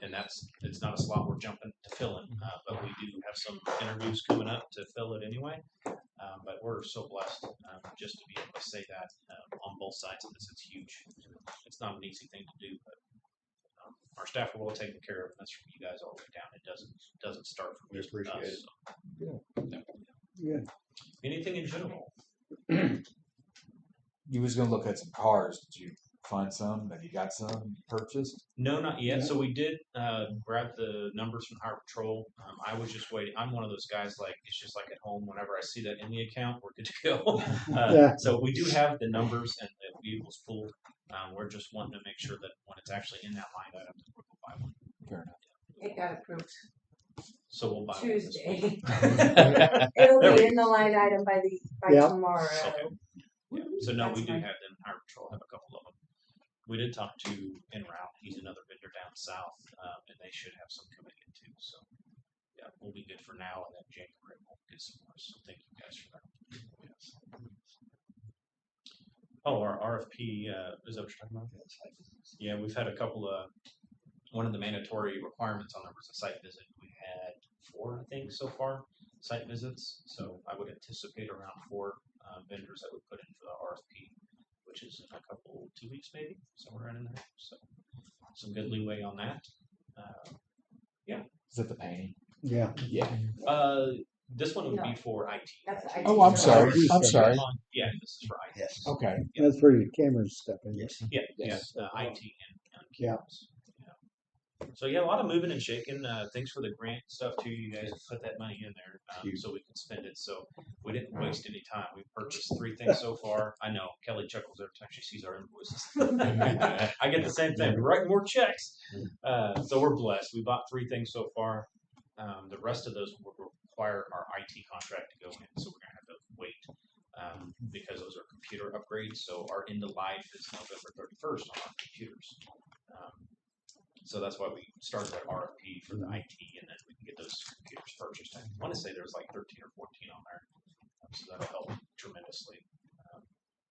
Speaker 8: And it's not a slot we're jumping to fill in, but we do have some interviews coming up to fill it anyway. But we're so blessed just to be able to say that on both sides of this. It's huge. It's not an easy thing to do, but our staff are well taken care of. And that's from you guys all the way down. It doesn't start from just us. So.
Speaker 1: Yeah.
Speaker 8: Anything in general?
Speaker 4: You was gonna look at some cars. Did you find some? Have you got some purchased?
Speaker 8: No, not yet.
Speaker 1: Yeah.
Speaker 8: So we did grab the numbers from Highway Patrol. I was just waiting. I'm one of those guys like it's just like at home. Whenever I see that in the account, we're good to go.
Speaker 1: Yeah.
Speaker 8: So we do have the numbers and the vehicles pulled. We're just wanting to make sure that when it's actually in that line item, that we'll buy one.
Speaker 4: Fair enough.
Speaker 2: It got approved
Speaker 8: So we'll buy one this
Speaker 2: Tuesday.
Speaker 8: week.
Speaker 11: It'll
Speaker 8: There we
Speaker 11: be in the line item by
Speaker 1: Yeah.
Speaker 11: tomorrow.
Speaker 8: Okay. Yeah. So no,
Speaker 2: That's
Speaker 8: we do
Speaker 2: fine.
Speaker 8: have them. Highway Patrol have a couple of them. We did talk to En Route. He's another vendor down south, and they should have some coming in too. So yeah, we'll be good for now, and then January we'll get some more. So thank you guys for that. Yes. Oh, our RFP is that what you're talking about? Yeah, we've had a couple of. One of the mandatory requirements on there was a site visit. We had 4, I think, so far site visits. So I would anticipate around 4 vendors that would put in for the RFP, which is in a couple 2 weeks maybe, somewhere right in there. So some good leeway on that.
Speaker 4: Is that the painting?
Speaker 1: Yeah.
Speaker 4: Yeah.
Speaker 8: This one would be
Speaker 2: No.
Speaker 8: for IT.
Speaker 2: That's the IT
Speaker 4: Oh, I'm sorry.
Speaker 2: service.
Speaker 4: I'm sorry.
Speaker 8: Yeah, this is for IT.
Speaker 9: Yes.
Speaker 4: Okay.
Speaker 1: That's where your cameras stuff in.
Speaker 9: Yes.
Speaker 8: Yeah,
Speaker 4: Yes.
Speaker 8: yeah, IT and
Speaker 1: Yeah.
Speaker 8: cameras. Yeah. So yeah, a lot of moving and shaking. Thanks for the grant stuff too. You guys put that money in there so we can spend it. So we didn't waste any time. We purchased 3 things so far. I know Kelly chuckles every time she sees our invoices. I get the same thing. We write more checks. So we're blessed. We bought 3 things so far. The rest of those will require our IT contract to go in. So we're gonna have to wait because those are computer upgrades. So our end of life is November 31st on our computers. So that's why we started that RFP for the IT, and then we can get those computers purchased. I want to say there's like 13 or 14 on there, so that'll help tremendously.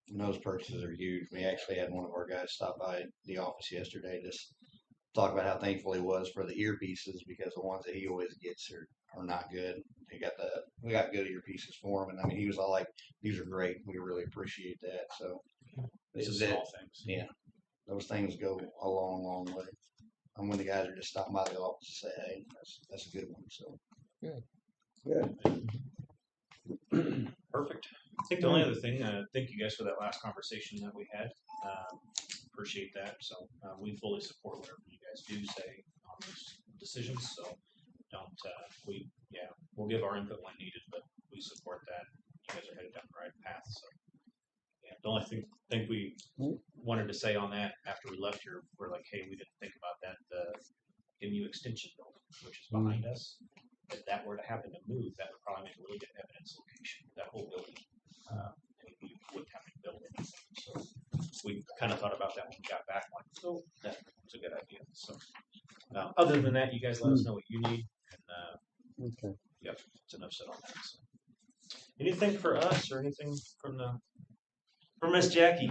Speaker 9: And those purchases are huge. We actually had one of our guys stop by the office yesterday, just talk about how thankful he was for the earpieces, because the ones that he always gets are not good. We got good earpieces for him, and I mean, he was all like, "These are great. We really appreciate that." So
Speaker 8: It's
Speaker 9: this
Speaker 8: the
Speaker 9: is it.
Speaker 8: small things.
Speaker 9: Yeah, those things go a long, long way. And when the guys are just stopping by the office to say, "Hey, that's a good one." So
Speaker 8: Perfect. I think the only other thing, thank you guys for that last conversation that we had. Appreciate that. So we fully support whatever you guys do say on those decisions. So don't we'll give our input when needed, but we support that. You guys are headed down the right path. So yeah, the only thing we wanted to say on that after we left here, we're like, hey, we didn't think about that. The MU Extension building, which is behind us. If that were to happen to move, that would probably make a really good evidence location. That whole building, and we wouldn't have to build anything. So we kind of thought about that when we got back. Like, oh, that's a good idea. So other than that, you guys let us know what you need, and
Speaker 1: Okay.
Speaker 8: yep, it's enough said on that. So. Anything for us or anything from Miss Jackie?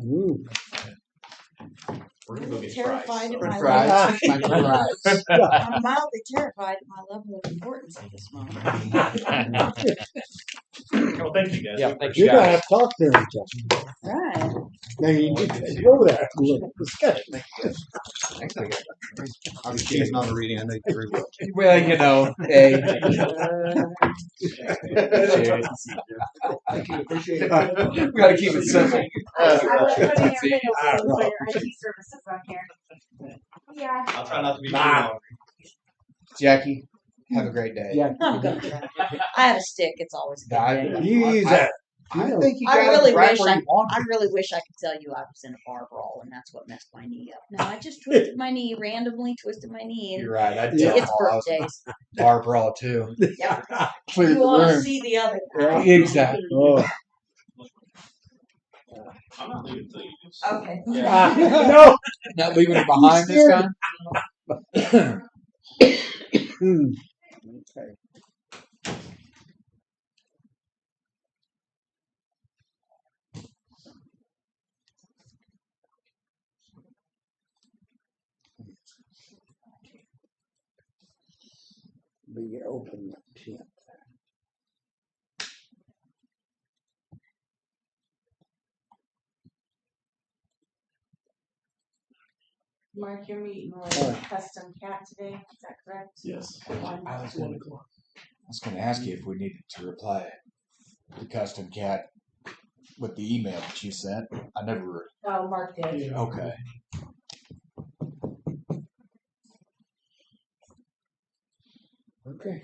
Speaker 1: Ooh.
Speaker 8: We're gonna go get
Speaker 11: Terrified
Speaker 8: fries.
Speaker 11: of my
Speaker 4: Fries.
Speaker 11: I'm mildly terrified at my level of importance at this moment.
Speaker 8: Well, thank you guys.
Speaker 10: Yeah,
Speaker 8: We
Speaker 10: thank
Speaker 8: appreciate
Speaker 10: you
Speaker 1: You're gonna
Speaker 10: guys.
Speaker 1: have to talk to him, Justin.
Speaker 11: Right.
Speaker 1: Now you just go there. Discussion.
Speaker 9: I was cheating on the reading. I know you very well.
Speaker 4: Well, you know, hey.
Speaker 9: Appreciate it.
Speaker 4: We gotta keep it simple.
Speaker 2: I was putting everything else for your IT services on here. Yeah.
Speaker 9: I'll try not to be too
Speaker 1: Nah.
Speaker 9: long.
Speaker 4: Jackie, have a great day.
Speaker 1: Yeah.
Speaker 11: I'm good. I have a stick. It's always a good day.
Speaker 1: You use that.
Speaker 4: I think you
Speaker 11: I
Speaker 4: got
Speaker 11: really
Speaker 4: it right
Speaker 11: wish
Speaker 4: where you want
Speaker 11: I really wish I could tell you I was in a bar brawl and that's what messed my knee up. No, I just twisted my knee, randomly twisted my knee,
Speaker 4: You're
Speaker 11: and
Speaker 4: right. I'd
Speaker 1: Yeah.
Speaker 4: tell
Speaker 11: it's
Speaker 4: them all I was
Speaker 11: birthdays.
Speaker 4: bar brawl too.
Speaker 11: Yeah.
Speaker 4: Clear
Speaker 11: You
Speaker 4: the
Speaker 11: want to
Speaker 4: room.
Speaker 11: see the other
Speaker 1: Yeah.
Speaker 11: guy.
Speaker 4: Exactly.
Speaker 1: Oh.
Speaker 8: I'm not leaving until you do.
Speaker 11: Okay.
Speaker 1: No.
Speaker 4: Not leaving it behind this time.
Speaker 1: Okay. Be open the 10th.
Speaker 2: Mark, you're meeting with
Speaker 1: Alright.
Speaker 2: Custom Cat today, is that correct?
Speaker 3: Yes.
Speaker 4: I was
Speaker 3: 1 o'clock.
Speaker 4: gonna ask you if we needed to reply to Custom Cat with the email that you sent. I never.
Speaker 2: Oh, Mark did.
Speaker 3: Yeah.
Speaker 4: Okay.
Speaker 1: Okay.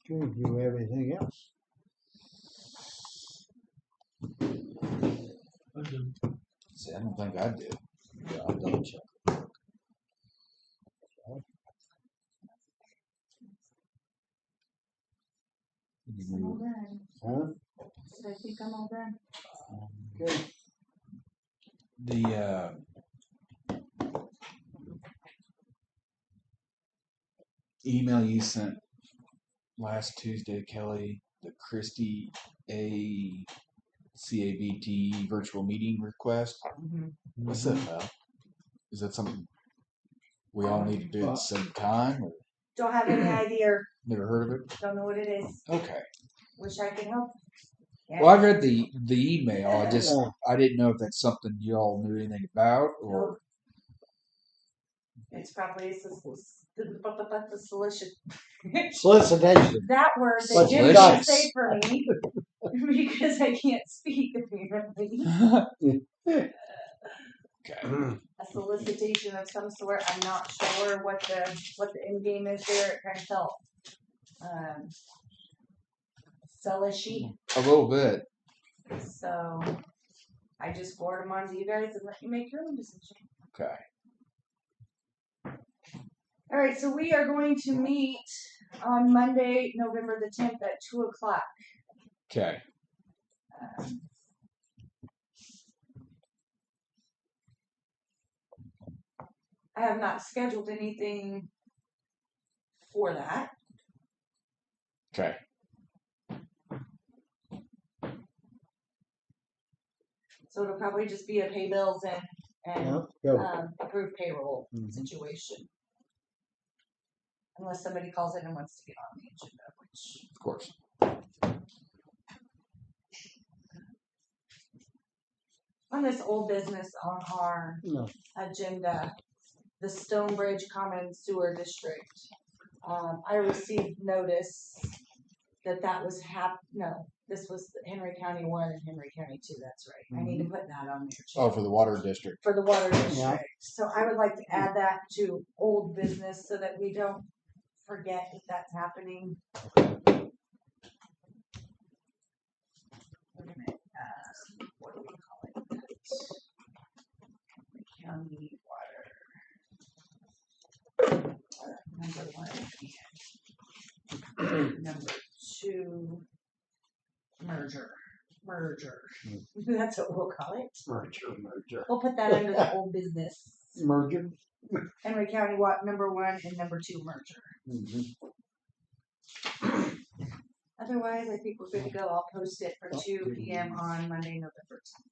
Speaker 1: Okay, do you have anything else?
Speaker 3: I do.
Speaker 4: See, I don't think I do. Yeah, I'll double check.
Speaker 2: I'm all done.
Speaker 1: Huh?
Speaker 2: So I think I'm all done.
Speaker 1: Okay.
Speaker 4: The email you sent last Tuesday, Kelly, the Christie CAVT virtual meeting request. What's that about? Is that something we all need to do at the same time? Or
Speaker 2: Don't have any idea,
Speaker 4: never heard of it?
Speaker 2: don't know what it is.
Speaker 4: Okay.
Speaker 2: Wish I could help. Yeah.
Speaker 4: Well, I read the email.
Speaker 1: Yeah.
Speaker 4: I didn't know if that's something you all knew anything about or.
Speaker 2: It's probably the solution.
Speaker 1: Solicitation.
Speaker 2: That word that
Speaker 1: But
Speaker 2: Jim
Speaker 1: you
Speaker 2: doesn't
Speaker 1: got-
Speaker 2: say for me because I can't speak apparently.
Speaker 4: Okay.
Speaker 2: A solicitation of some sort. I'm not sure what the end game is there. It kind of felt sellishy.
Speaker 4: A little bit.
Speaker 2: So I just forward them on to you guys and let you make your own decision.
Speaker 4: Okay.
Speaker 2: All right, so we are going to meet on Monday, November the 10th at 2:00.
Speaker 4: Okay.
Speaker 2: I have not scheduled anything for that.
Speaker 4: Okay.
Speaker 2: So it'll probably just be a pay bills and
Speaker 1: Go.
Speaker 2: approve payroll
Speaker 1: Mhm.
Speaker 2: situation. Unless somebody calls in and wants to get on the agenda, which
Speaker 4: Of course.
Speaker 2: on this old business on our
Speaker 1: No.
Speaker 2: agenda, the Stonebridge Common Sewer District. I received notice that was this was Henry County 1 and Henry County 2. That's right. I need to put that on there too.
Speaker 4: Oh, for the water district.
Speaker 2: For the water district.
Speaker 1: Yeah.
Speaker 2: So I would like to add that to old business so that we don't forget that that's happening. We're gonna, what do we call it? County water. Number 1 and number 2 merger. That's what we'll call it.
Speaker 1: Merger.
Speaker 2: We'll put that under the old business.
Speaker 1: Merger.
Speaker 2: Henry County number 1 and number 2 merger. Otherwise, I think we're good to go. I'll post it for 2 p.m. on Monday, November 10th.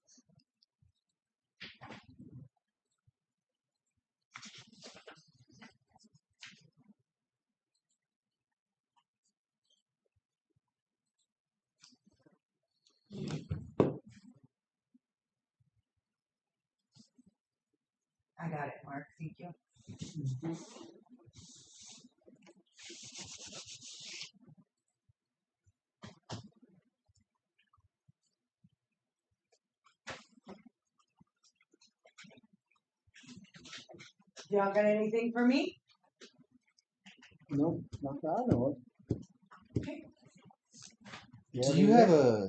Speaker 2: I got it, Mark. Thank you. Y'all got anything for me?
Speaker 1: No, not that I know of.
Speaker 2: Okay.
Speaker 4: Do you have a?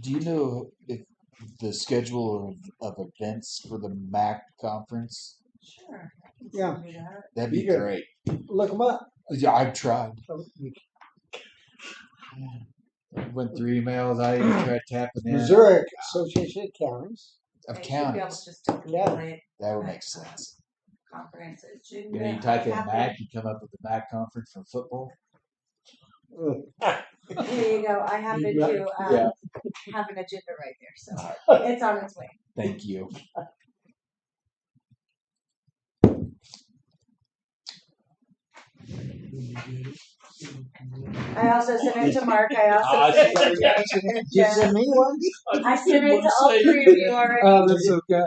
Speaker 4: Do you know if the schedule of events for the MAC conference?
Speaker 2: Sure.
Speaker 1: Yeah.
Speaker 4: That'd be
Speaker 1: You got-
Speaker 4: great.
Speaker 1: Look them up.
Speaker 4: Yeah, I've tried. Went through emails. I even tried tapping in.
Speaker 1: Missouri Association of Counties.
Speaker 4: Of
Speaker 2: I should be able
Speaker 4: counties.
Speaker 2: just to Google it.
Speaker 4: That would make sense.
Speaker 2: Conference agenda.
Speaker 4: You know, you type in
Speaker 2: I have
Speaker 4: MAC, you come up with the MAC conference for football.
Speaker 2: There you go. I happen to
Speaker 4: Yeah.
Speaker 2: have an agenda right there, so
Speaker 4: All
Speaker 2: it's on its way.
Speaker 4: Thank you.
Speaker 2: I also sent it to Mark. I also sent it to Jason.
Speaker 1: Did you send me one?
Speaker 2: I sent it to all 3 of you already.
Speaker 1: Oh, that's okay.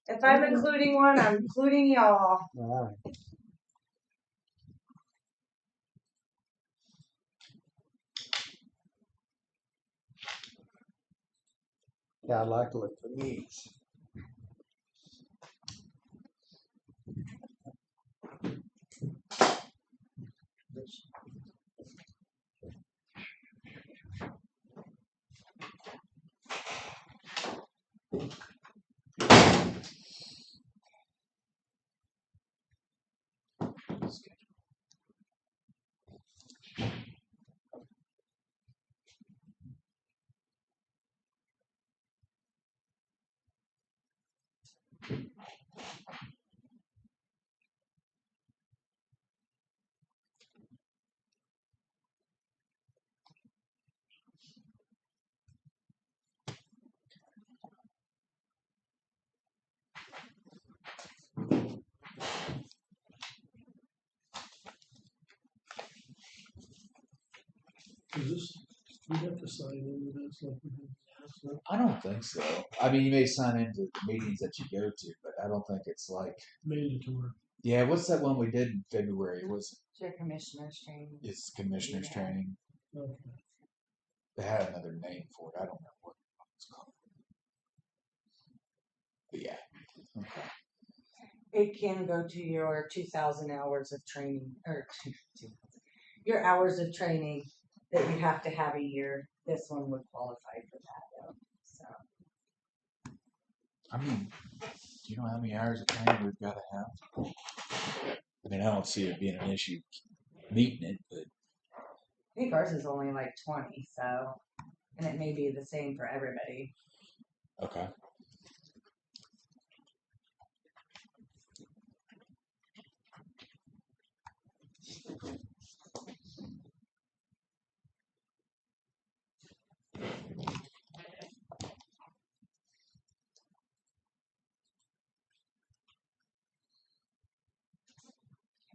Speaker 2: If I'm including one, I'm including y'all.
Speaker 1: All right. Yeah, I'd like to look for these.
Speaker 3: Is this, we have to sign into this like we did last time?
Speaker 4: I don't think so. I mean, you may sign into the meetings that you go to, but I don't think it's like.
Speaker 3: Mandatory.
Speaker 4: Yeah, what's that one we did in February? It was
Speaker 2: It's your commissioner's training.
Speaker 4: it's commissioner's
Speaker 2: Yeah.
Speaker 4: training.
Speaker 3: Okay.
Speaker 4: They had another name for it. I don't know what it's called. But yeah. Okay.
Speaker 2: It can go to your 2,000 hours of training, or your hours of training that you have to have a year. This one would qualify for that, though. So
Speaker 4: I mean, do you know how many hours of training we've got to have? I mean, I don't see it being an issue meeting it, but
Speaker 2: I think ours is only like 20, so, and it may be the same for everybody.
Speaker 4: okay.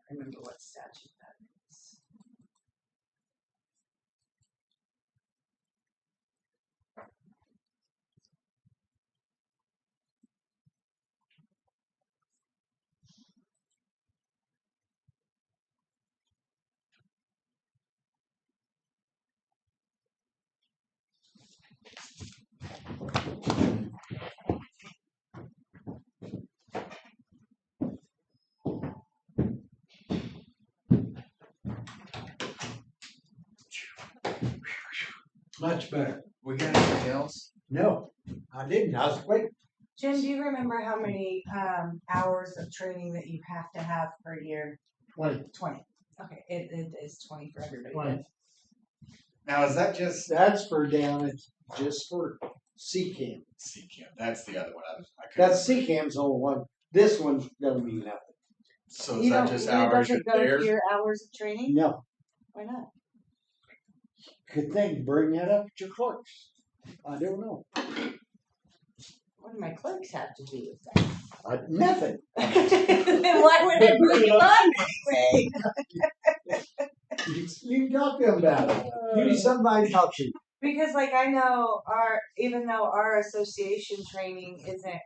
Speaker 2: I remember what statute that is.
Speaker 1: Much better.
Speaker 4: We got anything else?
Speaker 1: No, I didn't. I was waiting.
Speaker 2: Jim, do you remember how many hours of training that you have to have per year?
Speaker 1: 20.
Speaker 2: 20. Okay, it is 20 for everybody.
Speaker 1: 20.
Speaker 4: Now, is that just
Speaker 1: That's for down. It's just for CCAM.
Speaker 4: CCAM? That's the other one. I couldn't
Speaker 1: That's
Speaker 4: remember.
Speaker 1: CCAM's only one. This one doesn't mean nothing.
Speaker 4: So is that just
Speaker 2: it
Speaker 4: hours
Speaker 2: doesn't
Speaker 4: you're
Speaker 2: go
Speaker 4: there?
Speaker 2: to your hours of training?
Speaker 1: No.
Speaker 2: Why not?
Speaker 1: Could they bring that up at your clerks? I don't know.
Speaker 2: What do my clerks have to do with that?
Speaker 1: Nothing.
Speaker 2: Then why would they bring it on anyway?
Speaker 1: You can talk to them about it. You need somebody to talk to.
Speaker 2: Because like I know even though our association training isn't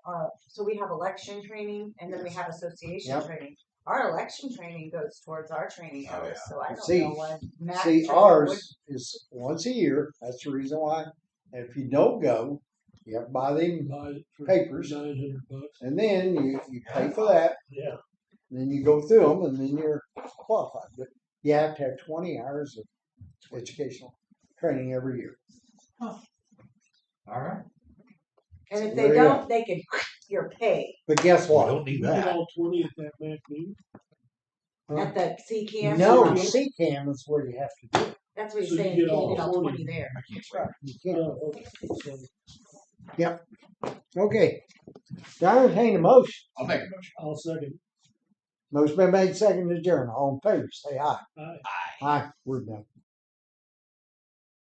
Speaker 2: so we have election training and then we have association
Speaker 1: Yep.
Speaker 2: training. Our election training goes towards our training
Speaker 4: Oh,
Speaker 2: hours,
Speaker 4: yeah.
Speaker 2: so I don't
Speaker 1: See-
Speaker 2: know why Matt
Speaker 1: See,
Speaker 2: training
Speaker 1: ours is once a year. That's the reason why. And if you don't go, you have to buy them,
Speaker 3: Buy it for
Speaker 1: Papers.
Speaker 3: $900.
Speaker 1: and then you pay for that.
Speaker 3: Yeah.
Speaker 1: And then you go through them, and then you're qualified. But you have to have 20 hours of educational training every year.
Speaker 4: All right.
Speaker 2: And if
Speaker 1: There
Speaker 2: they
Speaker 1: you
Speaker 2: don't, they can your pay
Speaker 1: But guess what?
Speaker 4: We don't need
Speaker 3: We get
Speaker 4: that.
Speaker 3: all 20 at that MAC meeting.
Speaker 2: at the CCAM.
Speaker 1: No,
Speaker 2: training.
Speaker 1: CCAM is where you have to do it.
Speaker 2: That's what he's
Speaker 3: So you
Speaker 2: saying.
Speaker 3: get
Speaker 2: You can't
Speaker 3: all
Speaker 2: get all
Speaker 3: 20.
Speaker 2: 20 there.
Speaker 4: I can't wait.
Speaker 1: You can't.
Speaker 3: Oh, okay. So
Speaker 1: Okay. Do I entertain a motion?
Speaker 4: I'll make a motion.
Speaker 3: I'll second.
Speaker 1: Motion been made, second to adjourn. All in favor, say aye.
Speaker 3: Aye.
Speaker 1: Aye. We're done.